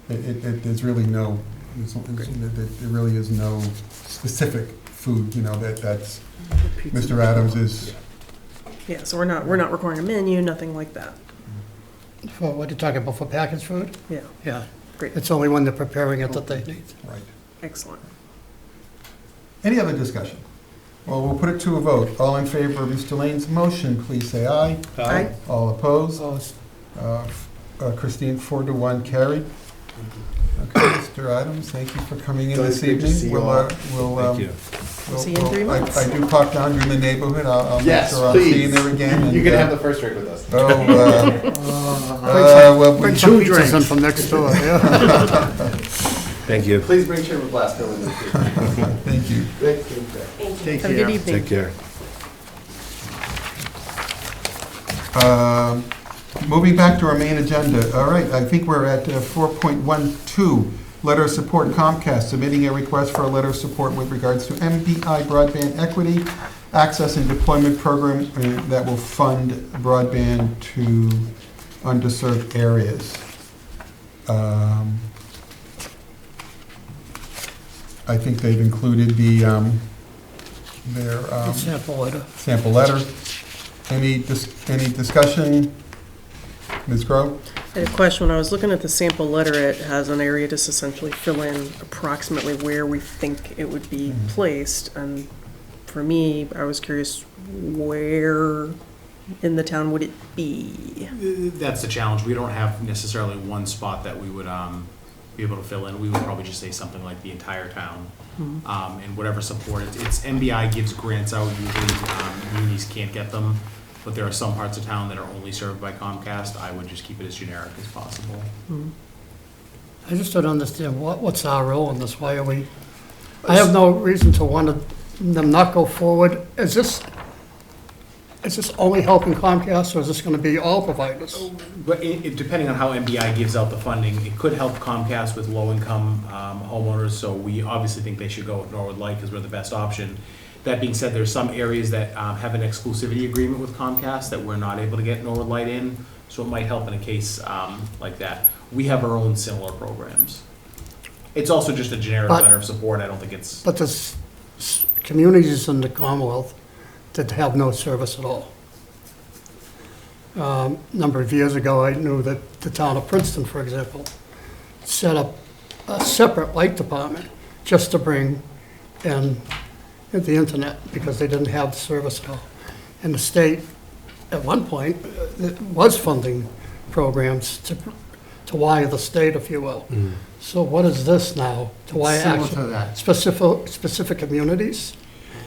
there's really no, there really is no specific food, that's, Mr. Adams is, Yeah, so we're not requiring a menu, nothing like that. For, what are you talking about, for packaged food? Yeah, Yeah. great, It's only when they're preparing it that they need. right. excellent. Any other discussion? Well, we'll put it to a vote. All in favor of Mr. Lane's motion, please say aye. Aye. All opposed? Opposed? Christine, 4-1 carried. Okay, Mr. Adams, thank you for coming in this It's good to evening. see you We'll, all. we'll, Thank you. See you in 3 months. I do park down, you're in the neighborhood, I'll make Yes, sure I'll see you please. there again. You and, can have the first drink with us. Well, Bring we some do pizzas in drinks. from next door, yeah. Thank you. Please bring Chairman Blasko with you. Thank you. Thank you. Take Have a care. good evening. Take care. Moving back to our main agenda, all right, I think we're at 4.12, letter of support Comcast, submitting a request for a letter of support with regards to MBI broadband equity, access and deployment program that will fund broadband to underserved areas. I think they've included their Sample letter. sample letter. Any discussion? Ms. Grove? I had a question. When I was looking at the sample letter, it has an area to essentially fill in approximately where we think it would be placed. And for me, I was curious, where in the town would it be? That's the challenge. We don't have necessarily one spot that we would be able to fill in. We would probably just say something like the entire town. And whatever support, it's MBI gives grants out, usually munis can't get them, but there are some parts of town that are only served by Comcast. I would just keep it as generic as possible. I just don't understand, what's our role in this? Why are we, I have no reason to want them not go forward. Is this only helping Comcast, or is this gonna be all providers? But depending on how MBI gives out the funding, it could help Comcast with low-income homeowners, so we obviously think they should go with Norwood Light because we're the best option. That being said, there's some areas that have an exclusivity agreement with Comcast that we're not able to get Norwood Light in, so it might help in a case like that. We have our own similar programs. It's also just a generic But- letter of support. I don't think it's, But there's communities in the Commonwealth that have no service at all. A number of years ago, I knew that the town of Princeton, for example, set up a separate light department just to bring in the internet, because they didn't have the service at all. And the state, at one point, it was funding programs to wire the state, if you will. So what is this now? To wire Similar actual to that. specific communities?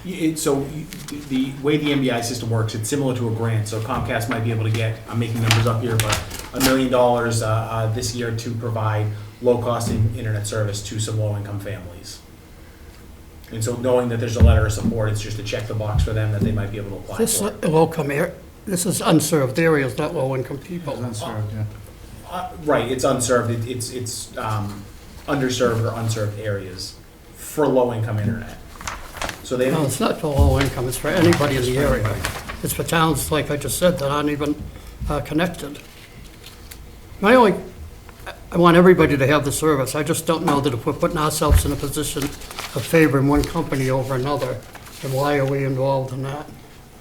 the way the MBI system works, it's similar to a grant, so Comcast might be able to get, I'm making numbers up here, but $1 million this year to provide low-cost internet service to some low-income families. And so knowing that there's a letter of support, it's just to check the box for them that they might be able to apply This for. this is unserved areas, not low-income people. Unserved, yeah. Right, it's unserved, it's underserved or unserved areas for low-income internet. So they, No, it's not for low income, it's for anybody in the area. It's for towns, like I just said, that aren't even connected. I want everybody to have the service. I just don't know that if we're putting ourselves in a position of favoring one company over another, then why are we involved in that?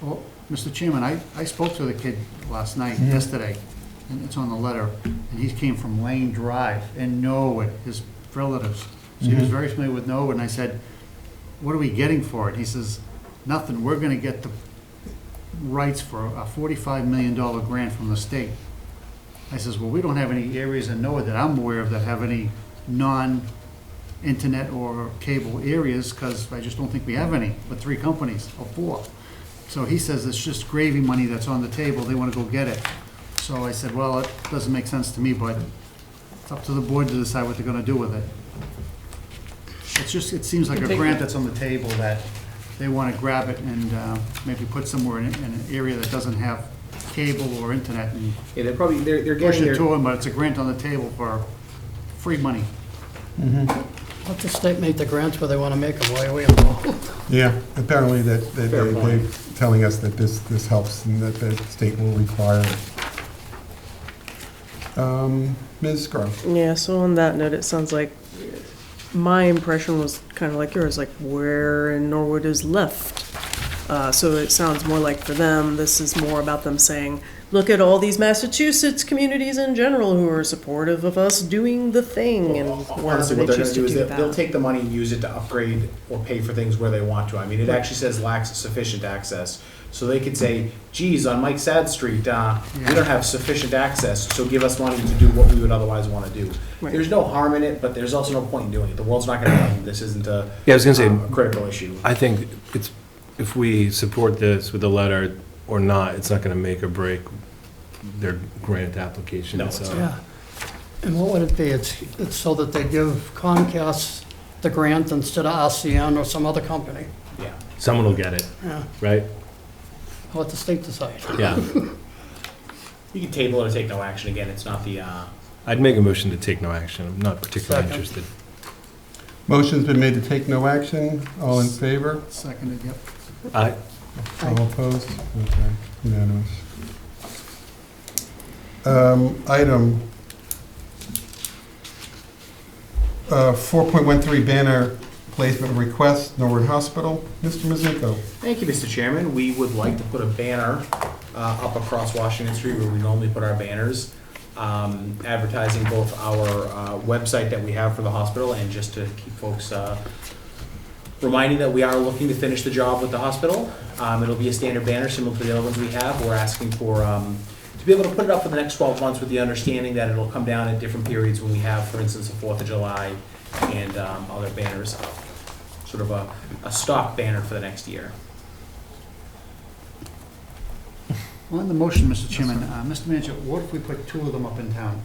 Well, Mr. Chairman, I spoke to the kid last night, yesterday, and it's on the letter, and he came from Lane Drive in Norwood, his relatives. So he was very familiar with Norwood, and I said, what are we getting for it? He says, nothing, we're gonna get the rights for a $45 million grant from the state. I says, well, we don't have any areas in Norwood that I'm aware of that have any non-internet or cable areas, because I just don't think we have any, but 3 companies or 4. So he says it's just gravy money that's on the table, they want to go get it. So I said, well, it doesn't make sense to me, but it's up to the board to decide what they're going to do with it. It's just, it seems like a grant that's on the table that they want to grab it and maybe put somewhere in an area that doesn't have cable or internet and Yeah, they're push getting it their, to them, but it's a grant on the table for free money. Let the state make the grants where they want to make them, why are we involved? Yeah, apparently that Fair point. they're telling us that this helps and that the state will require it. Ms. Gross? Yeah, so on that note, it sounds like my impression was kind of like yours, like where in Norwood is left. So it sounds more like for them, this is more about them saying, look at all these Massachusetts communities in general who are supportive of us doing the thing and honestly, wherever what they they're gonna choose do to is do they'll that. take the money and use it to upgrade or pay for things where they want to. I mean, it actually says lacks sufficient access. So they could say, geez, on Mike Sad Street, we don't have sufficient access, so give us money to do what we would otherwise wanna do. Right. There's no harm in it, but there's also no point in doing it. The world's not gonna end. This isn't a, Yeah, I was gonna say, a critical issue. I think it's, if we support this with a letter or not, it's not gonna make or break their grant application, No, it's so. Yeah. And what would it be? It's so that they give Comcast the grant instead of RCN or some other company. Yeah. Someone will get it, Yeah, right? I'll let the state decide. Yeah. You can table it or take no action. Again, it's not the, I'd make a motion to take no action. I'm not particularly Second. interested. Motion's been made to take no action. All in favor? Seconded, yep. All opposed? Okay, unanimous. Item 4.13 banner placement request, Norwood Hospital. Mr. Mizuko. Thank you, Mr. Chairman. We would like to put a banner up across Washington Street where we normally put our banners, advertising both our website that we have for the hospital and just to keep folks reminding that we are looking to finish the job with the hospital. It'll be a standard banner similar to the other ones we have. We're asking for to be able to put it up for the next 12 months with the understanding that it'll come down at different periods when we have, for instance, the 4th of July and other banners up. Sort of a stock banner for the next year. On the motion, Mr. Chairman, Mr. Manager, what if we put 2 of them up in town?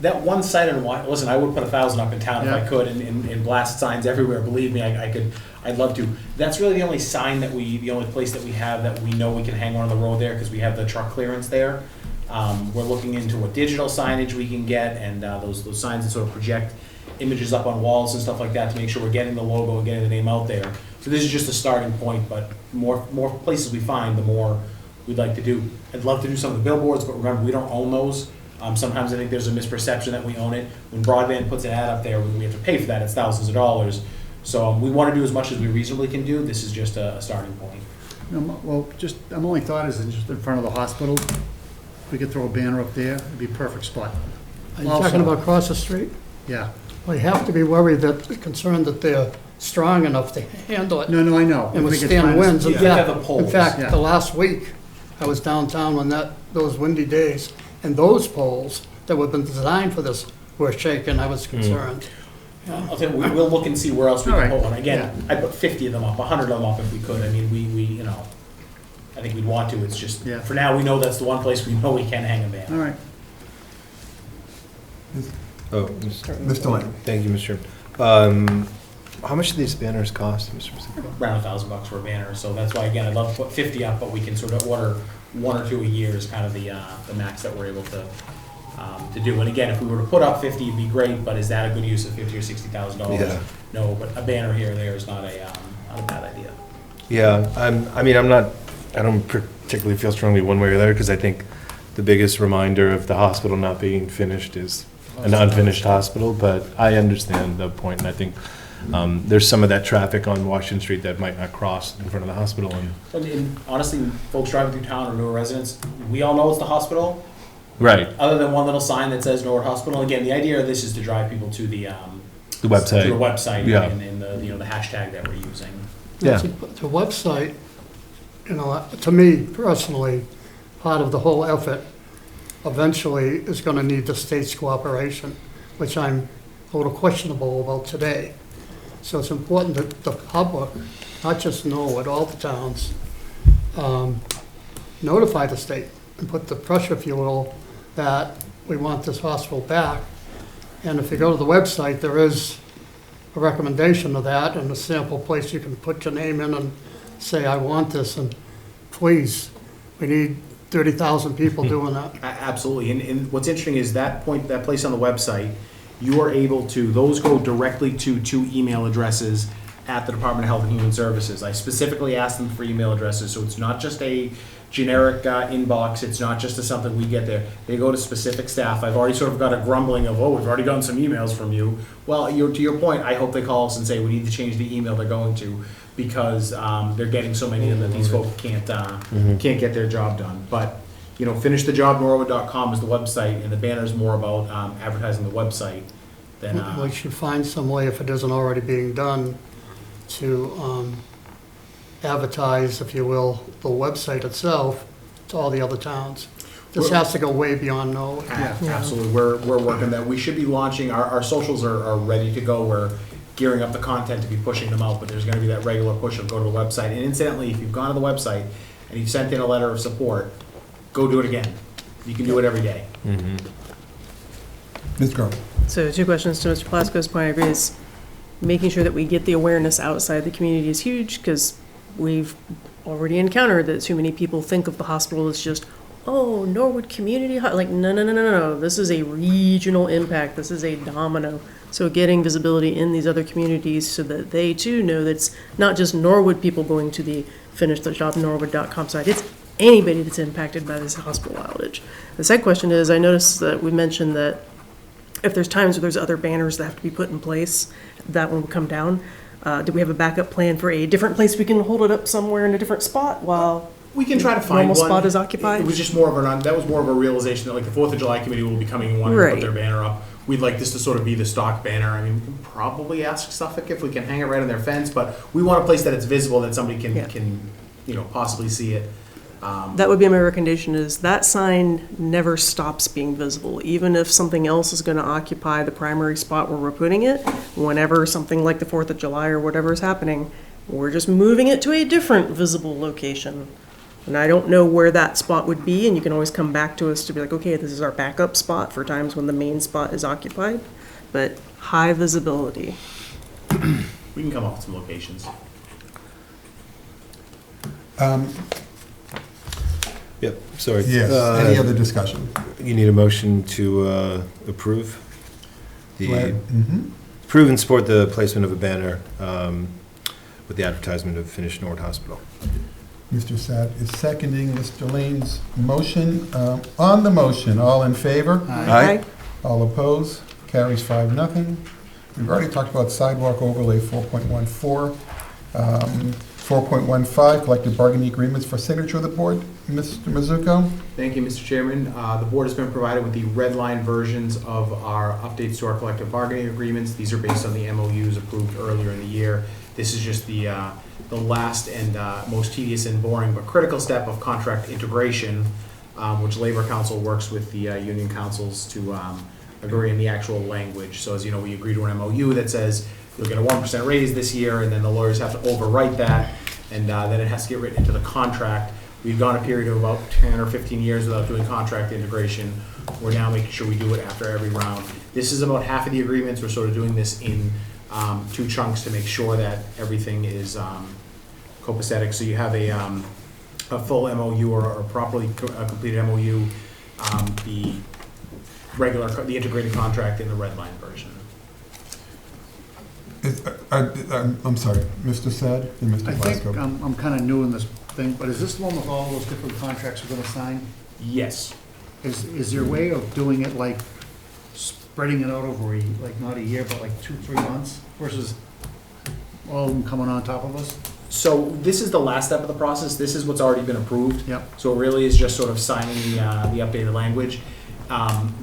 That one site in listen, I would put 1,000 up in town if I Yeah. could, and blast signs everywhere, believe me, I could, I'd love to. That's really the only sign that the only place that we have that we know we can hang one on the road there, because we have the truck clearance there. We're looking into what digital signage we can get, and those signs that sort of project images up on walls and stuff like that to make sure we're getting the logo and getting the name out there. So this is just a starting point, but more places we find, the more we'd like to do. I'd love to do some of the billboards, but remember, we don't own those. Sometimes I think there's a misperception that we own it. When broadband puts an ad up there, we have to pay for that, it's thousands of dollars. So we want to do as much as we reasonably can do. This is just a starting point. Well, just, my only thought is just in front of the hospital, we could throw a banner up there, it'd be a perfect spot. Are you talking about across the street? Yeah. Well, you have to be worried concerned that they're strong enough to handle it No, I know. and I think it's withstand fine. winds. In Yeah, they have fact, the poles. in fact, Yeah. the last week, I was downtown when those windy days, and those poles that were been designed for this were shaking. I was concerned. I'll tell you, we'll look and see where else we All can right. put one. Again, I'd put 50 of them up, 100 of them up if we could. I mean, we I think we'd want to. It's just, Yeah. for now, we know that's the one place we know we can hang a banner. All right. Oh, Mr. Lang. thank you, Mr. Chairman. How much do these banners cost, Mr. Mizuko? Around $1,000 for a banner, so that's why, again, I'd love to put 50 up, but we can sort of order 1 or 2 a year is kind of the max that we're able to do. And again, if we were to put up 50, it'd be great, but is that a good use of $50,000 or $60,000? Yeah. No, but a banner here or there is not a bad idea. Yeah, I don't particularly feel strongly one way or the other, because I think the biggest reminder of the hospital not being finished is an unfinished hospital, but I understand the point, and I think there's some of that traffic on Washington Street that might not cross in front of the hospital, And honestly, folks driving through town or newer residents, we all know it's the hospital, right, other than one little sign that says Norwood Hospital. And again, the idea of this is to drive people to the the website. to the website Yeah. and the the hashtag that we're using. Yeah. The website, to me personally, part of the whole effort eventually is going to need the state's cooperation, which I'm a little questionable about today. So it's important that the public, not just Norwood, all the towns, notify the state and put the pressure fuel that we want this hospital back. And if you go to the website, there is a recommendation of that and a sample place you can put your name in and say, I want this, and please, we need 30,000 people doing that. Absolutely, and what's interesting is that place on the website, you are able to, those go directly to 2 email addresses at the Department of Health and Human Services. I specifically asked them for email addresses, so it's not just a generic inbox, it's not just something we get there. They go to specific staff. I've already sort of got a grumbling of, oh, we've already gotten some emails from you. Well, to your point, I hope they call us and say, we need to change the email they're going to, because they're getting so many of them that these folks can't get their job done. But, finishthejobnorwood.com is the website, and the banner's more about advertising the website than... We should find some way, if it isn't already being done, to advertise, if you will, the website itself to all the other towns. This has to go way beyond Norwood. Yeah, absolutely. We're working that. We should be launching, our socials are ready to go. We're gearing up the content to be pushing them out, but there's going to be that regular push of go to the website. And incidentally, if you've gone to the website and you've sent in a letter of support, go do it again. You can do it every day. Ms. Grove? So 2 questions to Mr. Plasko's point. I agree is making sure that we get the awareness outside the community is huge, because we've already encountered that too many people think of the hospital as just, oh, Norwood Community, like, no. This is a regional impact. This is a domino. So getting visibility in these other communities so that they too know that it's not just Norwood people going to the finishthejobnorwood.com site. It's anybody that's impacted by this hospital outage. The second question is, I noticed that we mentioned that if there's times where there's other banners that have to be put in place, that one will come down. Do we have a backup plan for a different place we can hold it up somewhere in a different spot while We can try to find normal one. spot is occupied? It was just more of that was more of a realization that like the 4th of July committee will be coming and wanting to Right. put their banner up. We'd like this to sort of be the stock banner. I mean, we can probably ask Suffolk if we can hang it right on their fence, but we want a place that it's visible, that somebody can possibly see it. That would be my recommendation, is that sign never stops being visible. Even if something else is going to occupy the primary spot where we're putting it, whenever something like the 4th of July or whatever is happening, we're just moving it to a different visible location. And I don't know where that spot would be, and you can always come back to us to be like, okay, this is our backup spot for times when the main spot is occupied, but high visibility. We can come up with some locations. Yep, sorry. Yes, any other discussion? You need a motion to approve Mhm. approve and support the placement of a banner with the advertisement of Finnish Norwood Hospital. Mr. Sad is seconding Mr. Lane's motion. On the motion, all in favor? Aye. All opposed? Carries 5-0. We've already talked about sidewalk overlay 4.14. 4.15, collective bargaining agreements for signature of the board. Mr. Mizuko? Thank you, Mr. Chairman. The board has been provided with the red line versions of our updates to our collective bargaining agreements. These are based on the MOUs approved earlier in the year. This is just the last and most tedious and boring but critical step of contract integration, which Labor Council works with the union councils to agree on the actual language. So as you know, we agreed to an MOU that says you'll get a 1% raise this year, and then the lawyers have to overwrite that, and then it has to get written into the contract. We've gone a period of about 10 or 15 years without doing contract integration. We're now making sure we do it after every round. This is about half of the agreements. We're sort of doing this in 2 chunks to make sure that everything is copacetic. So you have a full MOU or properly completed MOU, the integrated contract in the red line version. I'm sorry, Mr. Sad and Mr. I think Plasko? I'm kind of new in this thing, but is this the one with all those different contracts we're gonna sign? Yes. Is there a way of doing it like spreading it out over not a year, but like 2-3 months versus all of them coming on top of us? So this is the last step of the process. This is what's already been approved. Yep. So it really is just sort of signing the updated language.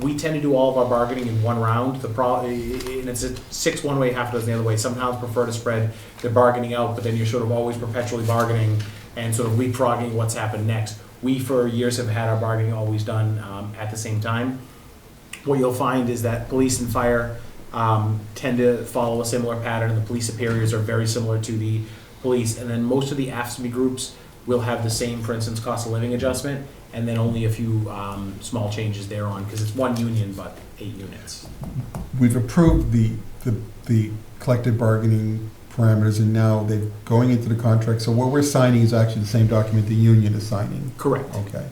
We tend to do all of our bargaining in one round. And it's a 6 one way, half a dozen the other way. Some towns prefer to spread their bargaining out, but then you're sort of always perpetually bargaining and sort of leapfrogging what's happened next. We, for years, have had our bargaining always done at the same time. What you'll find is that police and fire tend to follow a similar pattern, and the police superiors are very similar to the police. And then most of the AFSCME groups will have the same, for instance, cost of living adjustment, and then only a few small changes thereon, because it's 1 union but 8 units. We've approved the collective bargaining parameters, and now they're going into the contract. So what we're signing is actually the same document the union is signing. Correct. Okay.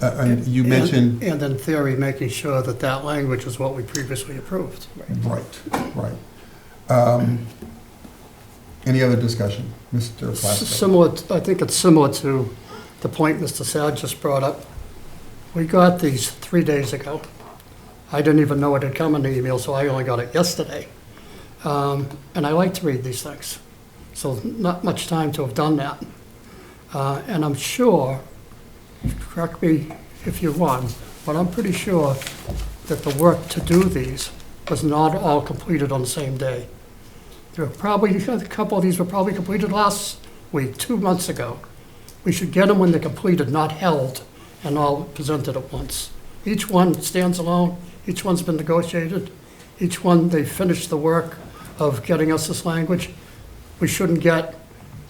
And you mentioned, And in theory, making sure that that language is what we previously approved. right. Any other discussion? Mr. Plasko? Similar, I think it's similar to the point Mr. Sad just brought up. We got these 3 days ago. I didn't even know it had come in the email, so I only got it yesterday. And I like to read these things, so not much time to have done that. And I'm sure, correct me if you're wrong, but I'm pretty sure that the work to do these was not all completed on the same day. There were probably, a couple of these were probably completed last week, 2 months ago. We should get them when they're completed, not held, and all presented at once. Each one stands alone, each one's been negotiated, each one, they finished the work of getting us this language. We shouldn't get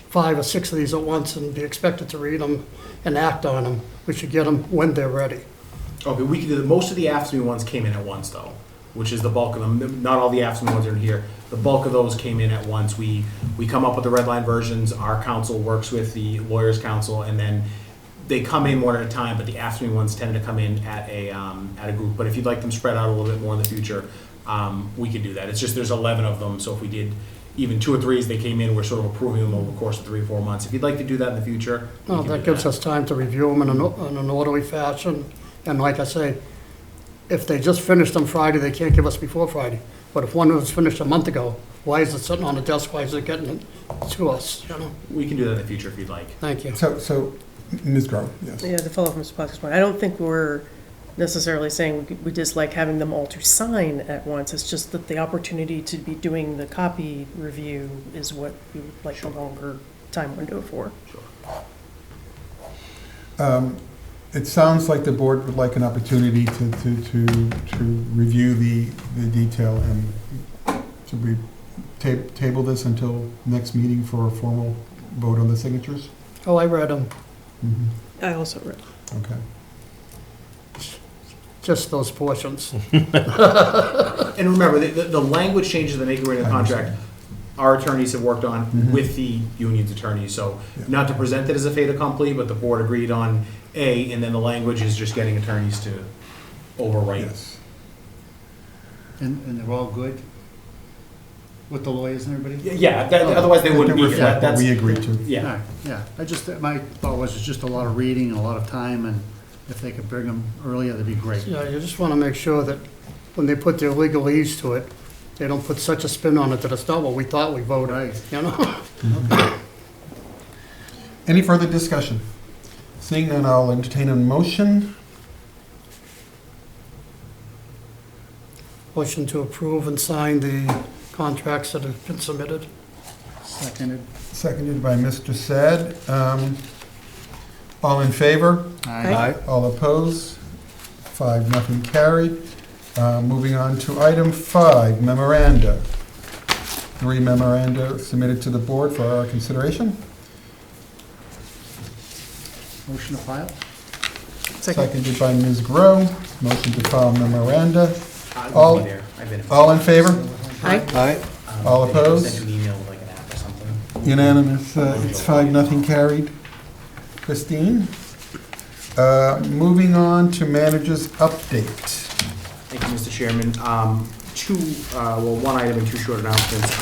5 or 6 of these at once and be expected to read them and act on them. We should get them when they're ready. Okay, we can do most of the AFSCME ones came in at once though, which is the bulk of them. Not all the AFSCME ones are in here. The bulk of those came in at once. We come up with the red line versions. Our council works with the lawyers' council, and then they come in one at a time. But the AFSCME ones tend to come in at a group. But if you'd like them spread out a little bit more in the future, we could do that. It's just there's 11 of them, so if we did even 2 or 3 as they came in, we're sort of approving them over the course of 3 or 4 months. If you'd like to do that in the future, we Well, can that do gives us time to review them in an orderly fashion. And like I say, if they just finished them Friday, they can't give us before Friday. But if one was finished a month ago, why is it sitting on the desk? Why is it getting it to us, you know? We can do that in the future if you'd like. Thank you. So, Ms. Grow, yes. Yeah, to follow up Mr. Plasko's point, I don't think we're necessarily saying we dislike having them all to sign at once. It's just that the opportunity to be doing the copy review is what we would like a longer time window for. It sounds like the board would like an opportunity to review the detail, and should we table this until next meeting for a formal vote on the signatures? Oh, I read them, I also read. Okay. just those portions. And remember, the language changes that make it in the contract, our attorneys have worked on with the union's attorneys. So Yeah. not to present it as a fait accompli, but the board agreed on A, and then the language is just getting attorneys to overwrite. Yes. And they're all good with the lawyers and everybody? Yeah, otherwise they wouldn't be here. Reflect what That's, we agreed to. yeah. Yeah, my thought was it's just a lot of reading and a lot of time, and if they could bring them earlier, that'd be great. Yeah, you just want to make sure that when they put their legalese to it, they don't put such a spin on it that it's not what we thought we voted, Right. you know? Any further discussion? Seeing none, I'll entertain a motion. Motion to approve and sign the contracts that have been submitted. Seconded. Seconded by Mr. Sad. All in favor? Aye. All opposed? 5-0 carried. Moving on to item 5, memoranda. 3 memoranda submitted to the board for our consideration. Motion to file? Seconded by Ms. Grow. Motion to file memoranda. I'll be there. I've been. All in favor? Aye. All Maybe I'll opposed? send you an email with like an app or something. Unanimous, it's 5-0 carried. Christine? Moving on to manager's update. Thank you, Mr. Chairman. One item and 2 short announcements.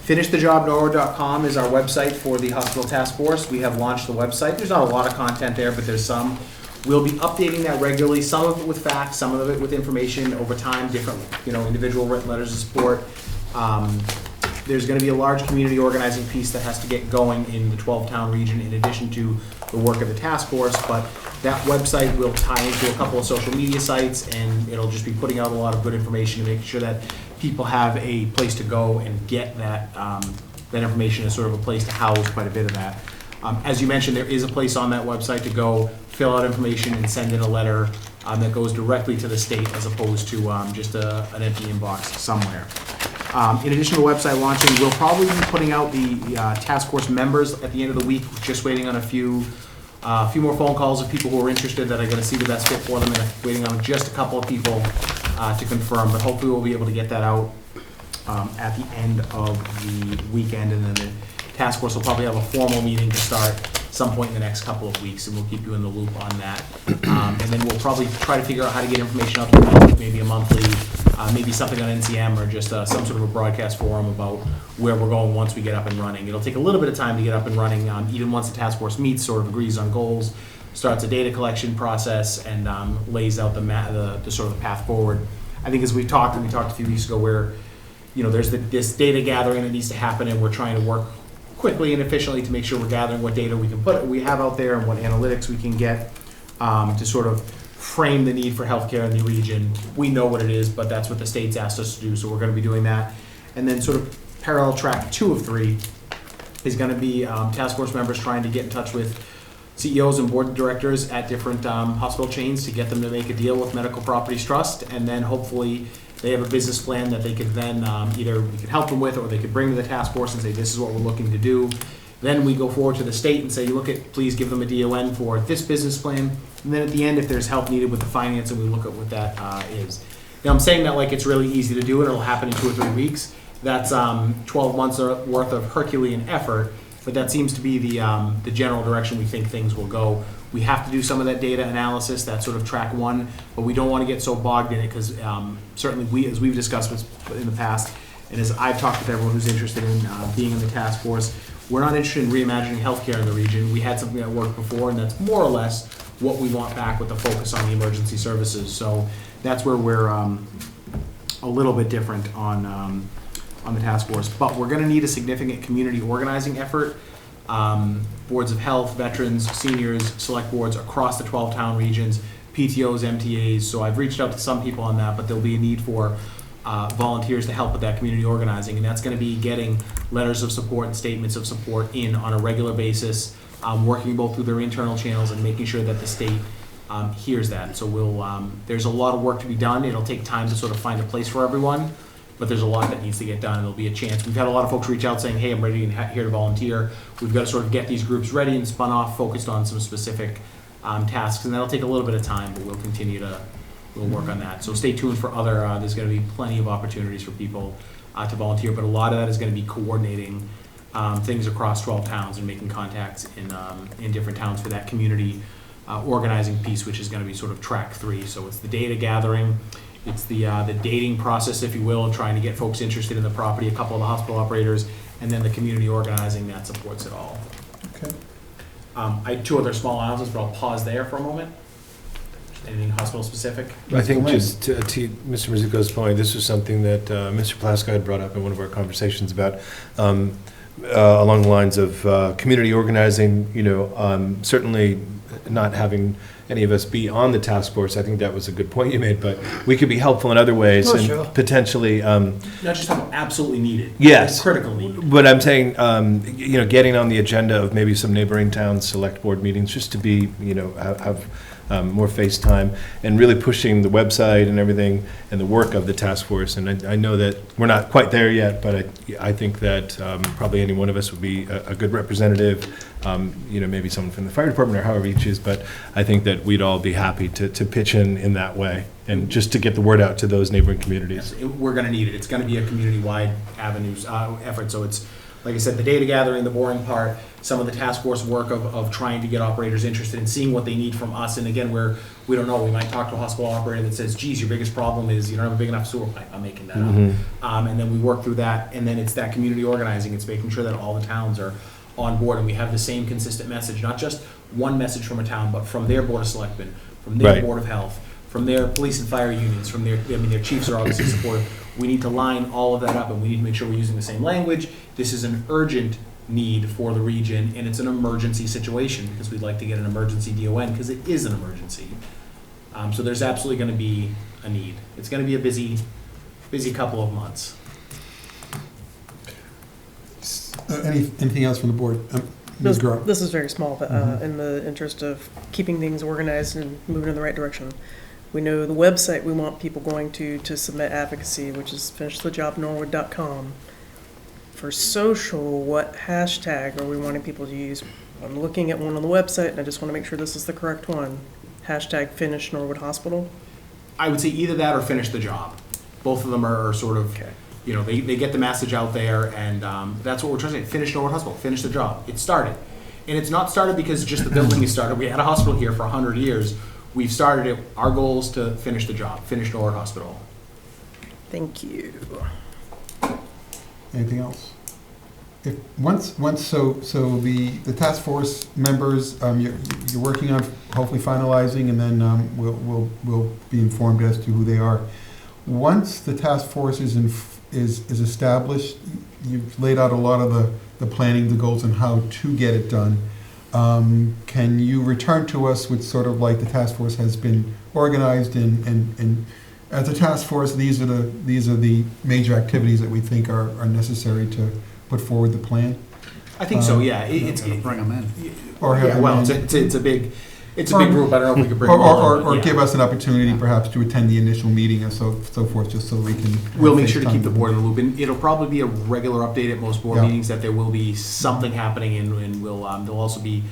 FinishTheJobNorwood.com is our website for the hospital task force. We have launched the website. There's not a lot of content there, but there's some. We'll be updating that regularly, some of it with facts, some of it with information over time, different, individual written letters of support. There's gonna be a large community organizing piece that has to get going in the 12-town region in addition to the work of the task force, but that website will tie into a couple of social media sites, and it'll just be putting out a lot of good information to make sure that people have a place to go and get that, that information as sort of a place to house quite a bit of that. As you mentioned, there is a place on that website to go fill out information and send in a letter that goes directly to the state as opposed to just an empty inbox somewhere. In addition to the website launching, we'll probably be putting out the task force members at the end of the week, just waiting on a few more phone calls of people who are interested that are going to see the best fit for them, and waiting on just a couple of people to confirm, but hopefully we'll be able to get that out at the end of the weekend, and then the task force will probably have a formal meeting to start some point in the next couple of weeks, and we'll keep you in the loop on that. And then we'll probably try to figure out how to get information out to the public, maybe a monthly, maybe something on NCM, or just some sort of a broadcast forum about where we're going once we get up and running. It'll take a little bit of time to get up and running, even once the task force meets, sort of agrees on goals, starts a data collection process, and lays out the sort of the path forward. I think as we talked a few weeks ago, where there's this data gathering that needs to happen, and we're trying to work quickly and efficiently to make sure we're gathering what data we have out there and what analytics we can get to sort of frame the need for healthcare in the region. We know what it is, but that's what the state's asked us to do, so we're going to be doing that. And then sort of parallel track 2 of 3 is going to be task force members trying to get in touch with CEOs and board directors at different hospital chains to get them to make a deal with Medical Properties Trust, and then hopefully they have a business plan that they could then either we could help them with, or they could bring to the task force and say, this is what we're looking to do. Then we go forward to the state and say, please give them a DON for this business plan. And then at the end, if there's help needed with the financing, we look at what that is. Now, I'm saying that like it's really easy to do, and it'll happen in 2 or 3 weeks. That's 12 months worth of Herculean effort, but that seems to be the general direction we think things will go. We have to do some of that data analysis, that's sort of track 1, but we don't want to get so bogged in it, because certainly as we've discussed in the past, and as I've talked with everyone who's interested in being in the task force, we're not interested in reimagining healthcare in the region. We had something that worked before, and that's more or less what we want back, with the focus on the emergency services. So that's where we're a little bit different on the task force. But we're going to need a significant community organizing effort. Boards of health, veterans, seniors, select boards across the 12 town regions, PTOs, MTAs. So I've reached out to some people on that, but there'll be a need for volunteers to help with that community organizing, and that's going to be getting letters of support and statements of support in on a regular basis, working both through their internal channels and making sure that the state hears that. So there's a lot of work to be done. It'll take time to sort of find a place for everyone, but there's a lot that needs to get done, and there'll be a chance. We've had a lot of folks reach out saying, hey, I'm ready and here to volunteer. We've got to sort of get these groups ready and spun off, focused on some specific tasks, and that'll take a little bit of time, but we'll continue to work on that. So stay tuned for other, there's going to be plenty of opportunities for people to volunteer, but a lot of that is going to be coordinating things across 12 towns and making contacts in different towns for that community organizing piece, which is going to be sort of track 3. So it's the data gathering, it's the dating process, if you will, and trying to get folks interested in the property, a couple of the hospital operators, and then the community organizing that supports it all. Okay. I had 2 other small announcements, but I'll pause there for a moment. Anything hospital specific? I think just to Mr. Mizuko's point, this was something that Mr. Plasko had brought up in one of our conversations about along the lines of community organizing, certainly not having any of us be on the task force. I think that was a good point you made, but we could be helpful in other ways, and sure. potentially Not just talking about absolutely needed. Yes. Critical need. But I'm saying, getting on the agenda of maybe some neighboring towns' select board meetings, just to be, have more face time, and really pushing the website and everything and the work of the task force. And I know that we're not quite there yet, but I think that probably any one of us would be a good representative, maybe someone from the fire department or however you choose, but I think that we'd all be happy to pitch in that way, and just to get the word out to those neighboring communities. Yes, we're going to need it. It's going to be a community-wide effort. So it's, like I said, the data gathering, the boring part, some of the task force work of trying to get operators interested in seeing what they need from us. And again, we don't know. We might talk to a hospital operator that says, geez, your biggest problem is you don't have a big enough sewer pipe. I'm making that up. And then we work through that. And then it's that community organizing. It's making sure that all the towns are on board and we have the same consistent message, not just one message from a town, but from their board of selectmen, from their board of health, from their police and fire unions, from their chiefs are obviously supportive. We need to line all of that up, and we need to make sure we're using the same language. This is an urgent need for the region, and it's an emergency situation, because we'd like to get an emergency DON, because it is an emergency. So there's absolutely going to be a need. It's going to be a busy couple of months. Anything else from the board? Ms. Grow. This is very small, but in the interest of keeping things organized and moving in the right direction, we know the website we want people going to submit advocacy, which is finishthejobnorwood.com. For social, what hashtag are we wanting people to use? I'm looking at one on the website, and I just want to make sure this is the correct one. Hashtag Finish Norwood Hospital. I would say either that or finish the job. Both of them are sort of, they get the message out there, and that's what we're trying to say. Finish Norwood Hospital. Finish the job. It started. And it's not started because just the building is started. We had a hospital here for 100 years. We've started it, our goal is to finish the job, finish Norwood Hospital. Thank you. Anything else? So the task force members, you're working on hopefully finalizing, and then we'll be informed as to who they are. Once the task force is established, you've laid out a lot of the planning, the goals, and how to get it done. Can you return to us with sort of like the task force has been organized, and as a task force, these are the major activities that we think are necessary to put forward the plan? I think so, yeah. It's Bring them in. Or have yeah, them well, in- it's a big group. I don't know if we could bring them all. Or Yeah. give us an opportunity perhaps to attend the initial meeting and so forth, just so we can. We'll make sure to keep the FaceTime. board in the loop, and it'll probably be a regular update at most board Yeah. meetings that there will be something happening, and we'll, there'll also be,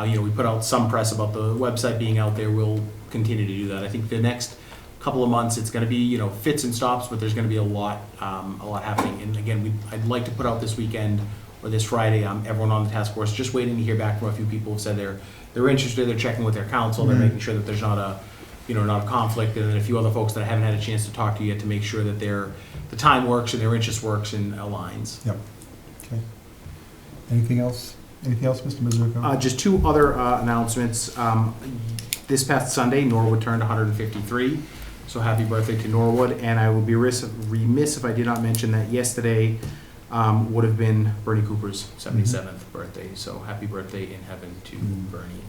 we put out some press about the website being out there. We'll continue to do that. I think the next couple of months, it's gonna be, fits and stops, but there's gonna be a lot happening. And again, I'd like to put out this weekend or this Friday, everyone on the task force, just waiting to hear back from a few people who said they're interested, they're checking with their counsel, they're making sure that there's not a conflict, and then a few other folks that I haven't had a chance to talk to yet to make sure that the time works and their interest works and aligns. Yep. Okay. Anything else? Anything else, Mr. Mizuko? Just two other announcements. This past Sunday, Norwood turned 153, so happy birthday to Norwood, and I would be remiss if I did not mention that yesterday would have been Bernie Cooper's 77th birthday, so happy birthday in heaven to Bernie.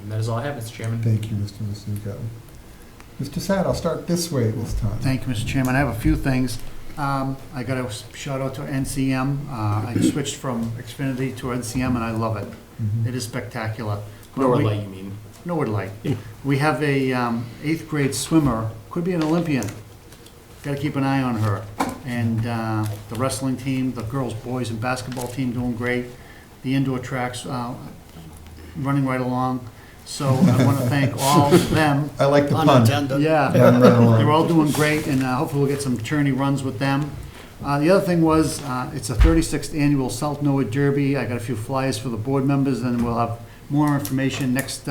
And that is all I have, Mr. Chairman. Thank you, Mr. Mizuko. Mr. Sad, I'll start this way this time. Thank you, Mr. Chairman. I have a few things. I got a shout out to NCM. I switched from Xfinity to NCM, and I love it. Mhm. It is spectacular. Norwood Light, you mean? Norwood Light. We have a 8th grade swimmer, could be an Olympian. Got to keep an eye on her. And the wrestling team, the girls, boys, and basketball team doing great. The indoor tracks running right along. So I want to thank all of them. I like the pun. Unattended. Yeah, Run right along. they're all doing great, and hopefully we'll get some tourney runs with them. The other thing was, it's a 36th annual South Norwood Derby. I got a few flyers for the board members, and we'll have more information next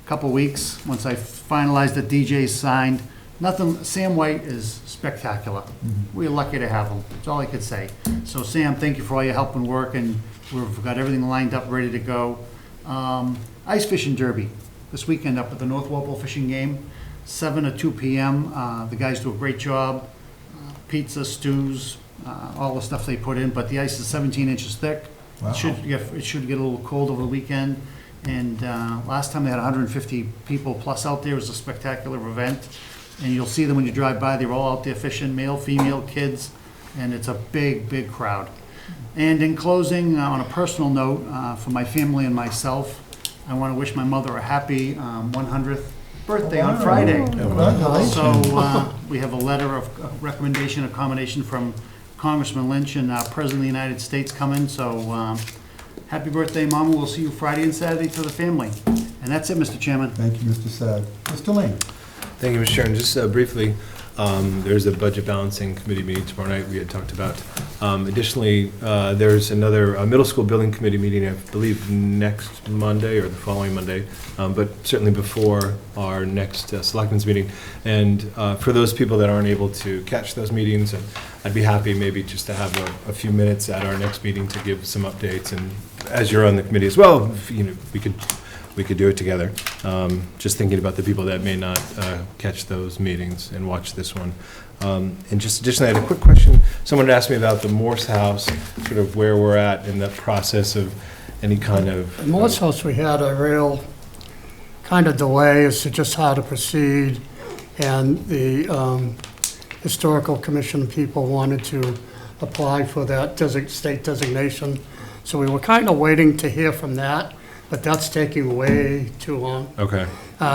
couple weeks, once I finalize the DJs signed. Nothing, Sam White is spectacular. We're lucky to have him, that's all I could say. So Sam, thank you for all your help and work, and we've got everything lined up, ready to go. Ice fishing derby, this weekend up at the North Walpole Fishing Game, 7 to 2 p.m. The guys do a great job. Pizza, stews, all the stuff they put in, but the ice is 17 inches thick. Wow. It should get a little cold over the weekend. And last time they had 150 people plus out there. It was a spectacular event. And you'll see them when you drive by. They're all out there fishing, male, female, kids, and it's a big, big crowd. And in closing, on a personal note, for my family and myself, I want to wish my mother a happy 100th birthday on Friday. Congratulations. So we have a letter of recommendation, accommodation from Congressman Lynch and President of the United States coming. So happy birthday, Mama. We'll see you Friday and Saturday to the family. And that's it, Mr. Chairman. Thank you, Mr. Sad. Mr. Lane? Thank you, Mr. Chairman. Just briefly, there's a budget balancing committee meeting tomorrow night we had talked about. Additionally, there's another middle school building committee meeting, I believe, next Monday or the following Monday, but certainly before our next Selectmen's meeting. And for those people that aren't able to catch those meetings, I'd be happy maybe just to have a few minutes at our next meeting to give some updates. And as you're on the committee as well, we could do it together. Just thinking about the people that may not catch those meetings and watch this one. And just additionally, I had a quick question. Someone asked me about the Morse House, sort of where we're at in the process of any kind of... In Morse House, we had a real kind of delay as to just how to proceed, and the Historical Commission people wanted to apply for that state designation. So we were kind of waiting to hear from that, but that's taking way too long. Okay.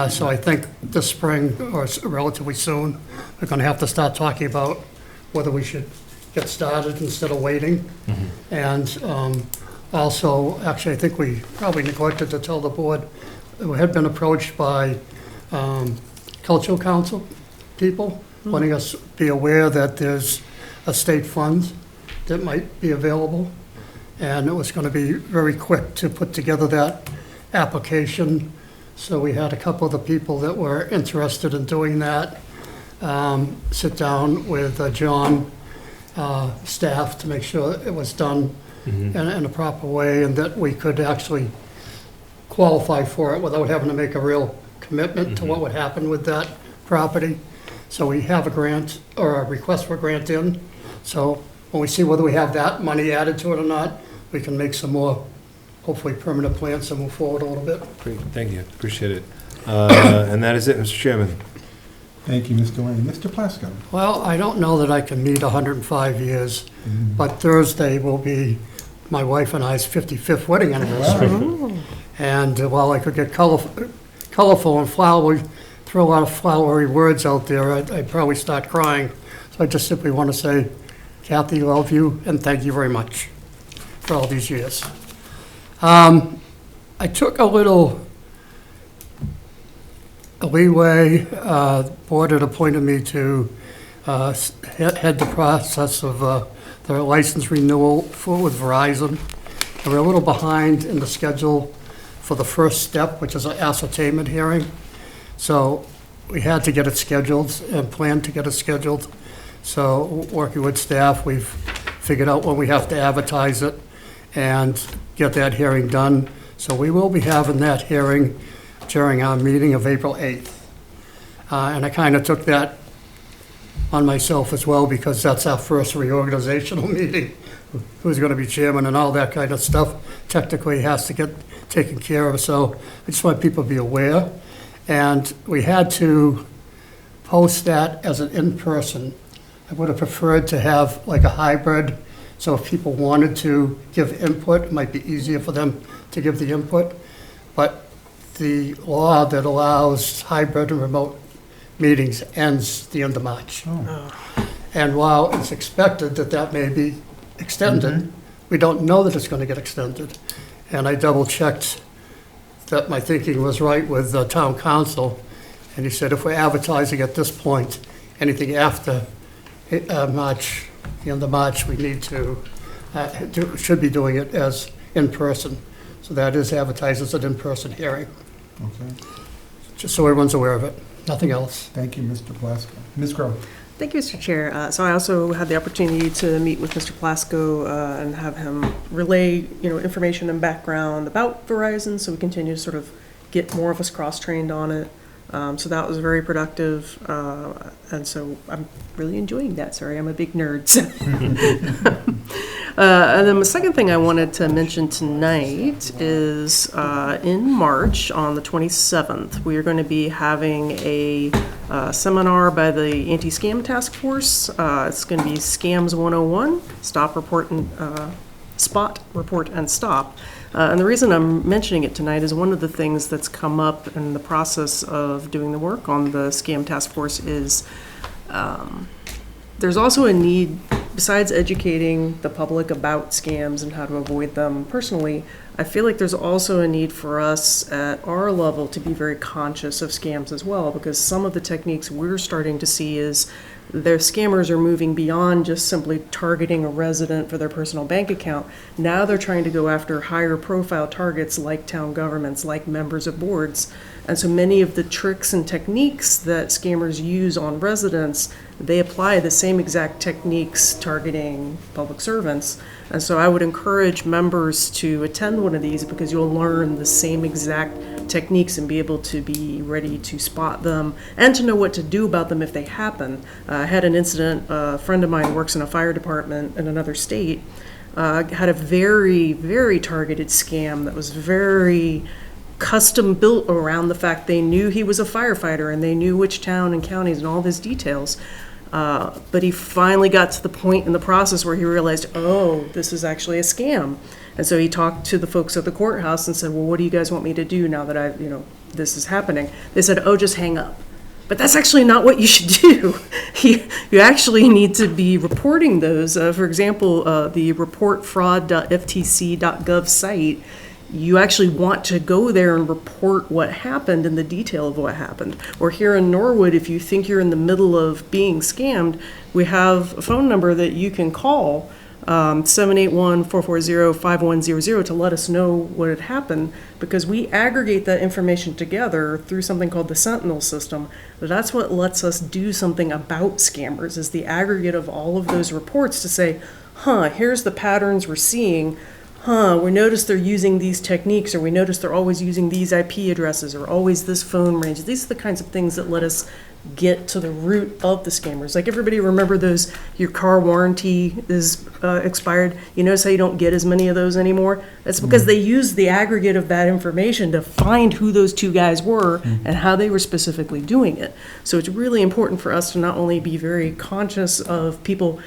So I think this spring, or relatively soon, we're going to have to start talking about whether we should get started instead of waiting. And also, actually, I think we probably neglected to tell the board, we had been approached by Cultural Council people, wanting us to be aware that there's a state fund that might be available. and it was going to be very quick to put together that application. So we had a couple of the people that were interested in doing that sit down with John, staff, to make sure it was done in a proper way, and that we could actually qualify for it without having to make a real commitment to what would happen with that property. So we have a grant, or a request for a grant in. So when we see whether we have that money added to it or not, we can make some more, hopefully, permanent plans and move forward a little bit. Great, thank you, appreciate it. And that is it, Mr. Chairman. Thank you, Mr. Lane. Mr. Plasko? Well, I don't know that I can meet 105 years, but Thursday will be my wife and I's 55th wedding anniversary. And while I could get colorful and flowery, throw a lot of flowery words out there, I'd probably start crying. So I just simply want to say, Kathy, love you, and thank you very much for all these years. I took a little leeway. Board had appointed me to head the process of the license renewal with Verizon. And we're a little behind in the schedule for the first step, which is an ascertainment hearing. So we had to get it scheduled and planned to get it scheduled. So working with staff, we've figured out when we have to advertise it and get that hearing done. So we will be having that hearing during our meeting of April 8th. And I kind of took that on myself as well, because that's our first reorganizational meeting. Who's going to be chairman and all that kind of stuff technically has to get taken care of. So I just want people to be aware. And we had to post that as an in-person. I would have preferred to have like a hybrid, so if people wanted to give input, it might be easier for them to give the input. But the law that allows hybrid and remote meetings ends the end of March. And while it's expected that that may be extended, we don't know that it's going to get extended. And I double-checked that my thinking was right with the town council, and he said if we're advertising at this point, anything after March, the end of March, we need to, should be doing it as in-person. So that is advertised as an in-person hearing, Okay. just so everyone's aware of it. Nothing else. Thank you, Mr. Plasko. Ms. Grove? Thank you, Mr. Chair. So I also had the opportunity to meet with Mr. Plasko and have him relay, information and background about Verizon, so we continue to sort of get more of us cross-trained on it. So that was very productive, and so I'm really enjoying that. Sorry, I'm a big nerd. And then the second thing I wanted to mention tonight is in March, on the 27th, we are going to be having a seminar by the Anti-Scam Task Force. It's going to be Scams 101, Spot, Report, and Stop. And the reason I'm mentioning it tonight is one of the things that's come up in the process of doing the work on the Scam Task Force is there's also a need, besides educating the public about scams and how to avoid them personally, I feel like there's also a need for us at our level to be very conscious of scams as well, because some of the techniques we're starting to see is their scammers are moving beyond just simply targeting a resident for their personal bank account. Now they're trying to go after higher profile targets like town governments, like members of boards. And so many of the tricks and techniques that scammers use on residents, they apply the same exact techniques targeting public servants. And so I would encourage members to attend one of these, because you'll learn the same exact techniques and be able to be ready to spot them and to know what to do about them if they happen. I had an incident, a friend of mine who works in a fire department in another state, had a very, very targeted scam that was very custom built around the fact they knew he was a firefighter and they knew which town and counties and all these details. But he finally got to the point in the process where he realized, oh, this is actually a scam. And so he talked to the folks at the courthouse and said, well, what do you guys want me to do now that this is happening? They said, oh, just hang up. But that's actually not what you should do. You actually need to be reporting those. For example, the reportfraud.ftc.gov site, you actually want to go there and report what happened and the detail of what happened. Or here in Norwood, if you think you're in the middle of being scammed, we have a phone number that you can call 781-440-5100 to let us know what had happened, because we aggregate that information together through something called the Sentinel system. That's what lets us do something about scammers, is the aggregate of all of those reports to say, here's the patterns we're seeing. We notice they're using these techniques, or we notice they're always using these IP addresses, or always this phone range. These are the kinds of things that let us get to the root of the scammers. Like, everybody remember those, your car warranty is expired. You notice how you don't get as many of those anymore? That's because they used the aggregate of that information to find who those two guys were and how they were specifically doing it. So it's really important for us to not only be very conscious of people,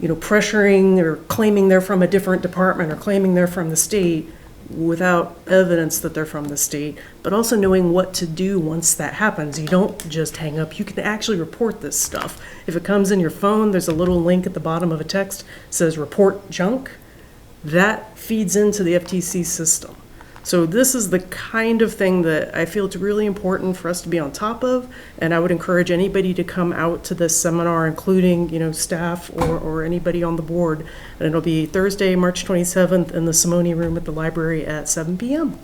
pressuring or claiming they're from a different department or claiming they're from the state without evidence that they're from the state, but also knowing what to do once that happens. You don't just hang up. You can actually report this stuff. If it comes in your phone, there's a little link at the bottom of a text that says report junk. That feeds into the FTC system. So this is the kind of thing that I feel it's really important for us to be on top of, and I would encourage anybody to come out to this seminar, including, staff or anybody on the board. And it'll be Thursday, March 27th in the Simone Room at the library at 7 p.m.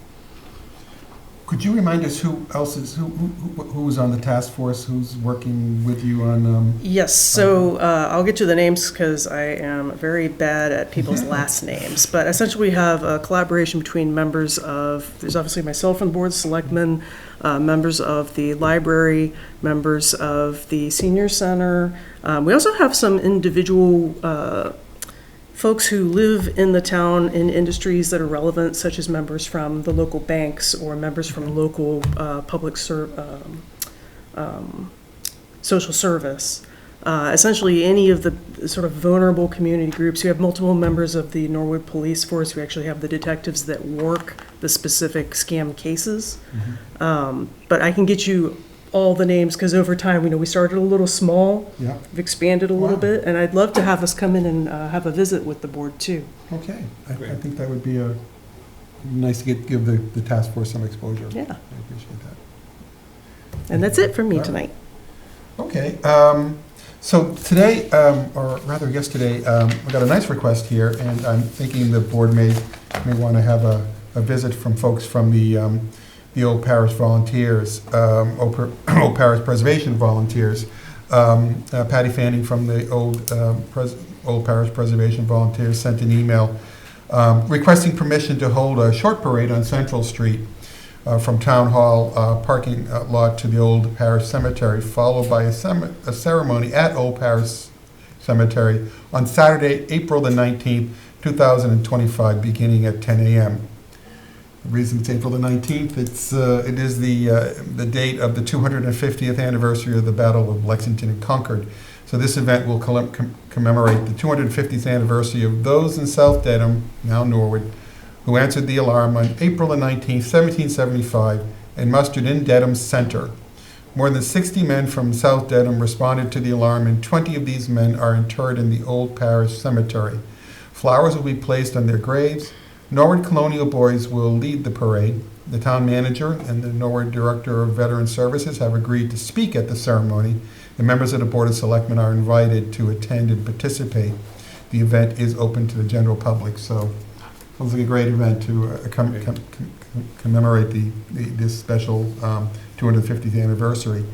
Could you remind us who else is, who's on the task force, who's working with you on? Yes, so I'll get you the names because I am very bad at people's last names. But essentially we have a collaboration between members of, there's obviously myself on the board, Selectmen, members of the library, members of the senior center. We also have some individual folks who live in the town in industries that are relevant, such as members from the local banks or members from local public social service. Essentially, any of the sort of vulnerable community groups. We have multiple members of the Norwood Police Force. We actually have the detectives that work the specific scam cases. But I can get you all the names, because over time, we started a little small. Yeah. We've expanded a little Wow. bit, and I'd love to have us come in and have a visit with the board too. Okay, I think that would be nice to give the task force some exposure. Yeah. I appreciate that. And that's it from me tonight. Okay, so today, or rather yesterday, we got a nice request here, and I'm thinking the board may want to have a visit from folks from the Old Parish Volunteers, Old Parish Preservation Volunteers. Patty Fanning from the Old Parish Preservation Volunteers sent an email requesting permission to hold a short parade on Central Street from Town Hall parking lot to the Old Parish Cemetery, followed by a ceremony at Old Parish Cemetery on Saturday, April the 19th, 2025, beginning at 10 a.m. The reason it's April the 19th, it is the date of the 250th anniversary of the Battle of Lexington and Concord. So this event will commemorate the 250th anniversary of those in South Dedham, now Norwood, who answered the alarm on April the 19th, 1775, and mustered in Dedham's center. More than 60 men from South Dedham responded to the alarm, and 20 of these men are interred in the Old Parish Cemetery. Flowers will be placed on their graves. Norwood Colonial Boys will lead the parade. The town manager and the Norwood Director of Veteran Services have agreed to speak at the ceremony. The members of the Board of Selectmen are invited to attend and participate. The event is open to the general public, so it looks like a great event to commemorate this special 250th anniversary.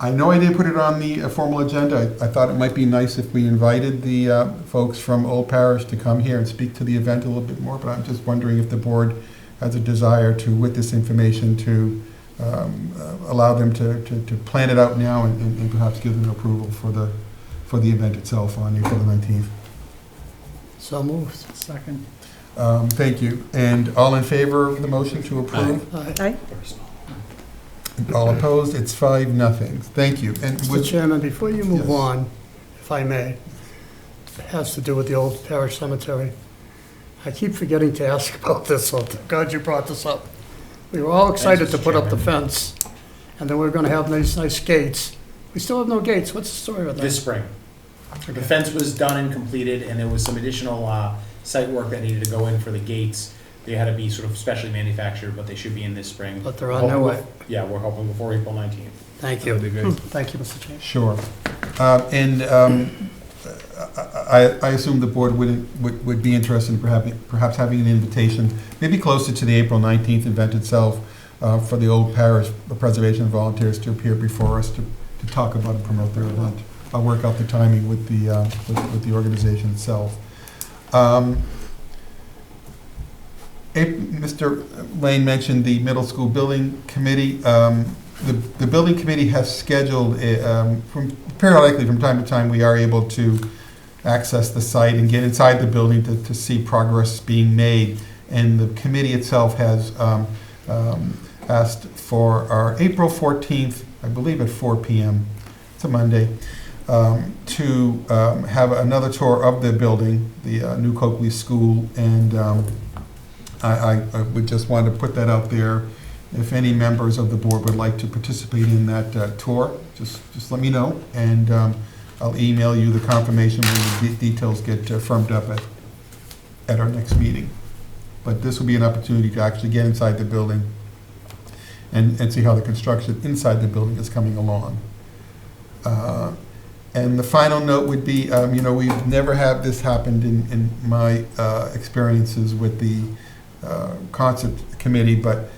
I know I didn't put it on the formal agenda. I thought it might be nice if we invited the folks from Old Parish to come here and speak to the event a little bit more, but I'm just wondering if the board has a desire to, with this information, to allow them to plan it out now and perhaps give them approval for the event itself on April the 19th. So moved. Second. Thank you. And all in favor of the motion to approve? Aye. All opposed? It's 5-0. Thank you. And Mr. Chairman, before you move Yes. on, if I may, it has to do with the Old Parish Cemetery. I keep forgetting to ask about this, so thank God you brought this up. We were all excited to put up the fence, and then we were gonna have nice gates. We still have no gates. What's the story with that? This spring. The fence was done and completed, and there was some additional site work that needed to go in for the gates. They had to be sort of specially manufactured, but they should be in this spring. But they're on their way. Yeah, we're hoping before April 19th. Thank you. That'd be great. Thank you, Mr. Chairman. Sure. I assume the board would be interested in perhaps having an invitation, maybe closer to the April 19th event itself, for the Old Parish Preservation Volunteers to appear before us to talk about and promote their event. I'll work out the timing with the organization itself. Mr. Lane mentioned the middle school building committee. The building committee has scheduled, periodically from time to time, we are able to access the site and get inside the building to see progress being made. And the committee itself has asked for our April 14th, I believe at 4 p.m., it's a Monday, to have another tour of the building, the New Coakley School, and I would just want to put that out there. If any members of the board would like to participate in that tour, just let me know, and I'll email you the confirmation when the details get firmed up at our next meeting. But this will be an opportunity to actually get inside the building and see how the construction inside the building is coming along. And the final note would be, we've never had this happened in my experiences with the concert committee, but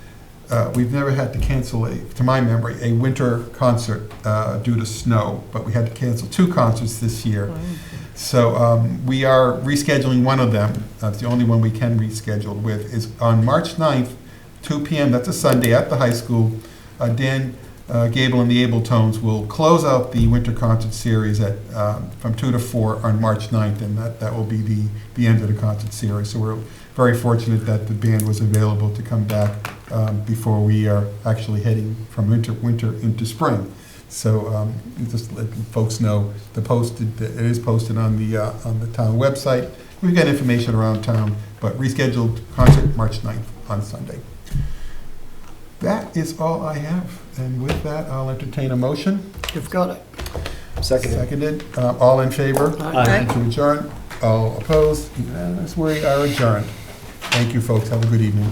we've never had to cancel, to my memory, a winter concert due to snow, but we had to cancel 2 concerts this year. Wow. So we are rescheduling one of them. It's the only one we can reschedule with, is on March 9th, 2 p.m., that's a Sunday, at the high school. Dan Gable and the Abletones will close out the winter concert series at from 2 to 4 on March 9th, and that will be the end of the concert series. So we're very fortunate that the band was available to come back before we are actually heading from winter into spring. So just let folks know, it is posted on the town website. We've got information around town, but rescheduled concert March 9th on Sunday. That is all I have, and with that, I'll entertain a motion. You've got it. Seconded. All in favor? Aye. To adjourn? All opposed? Unanimous. We are adjourned. Thank you, folks. Have a good evening.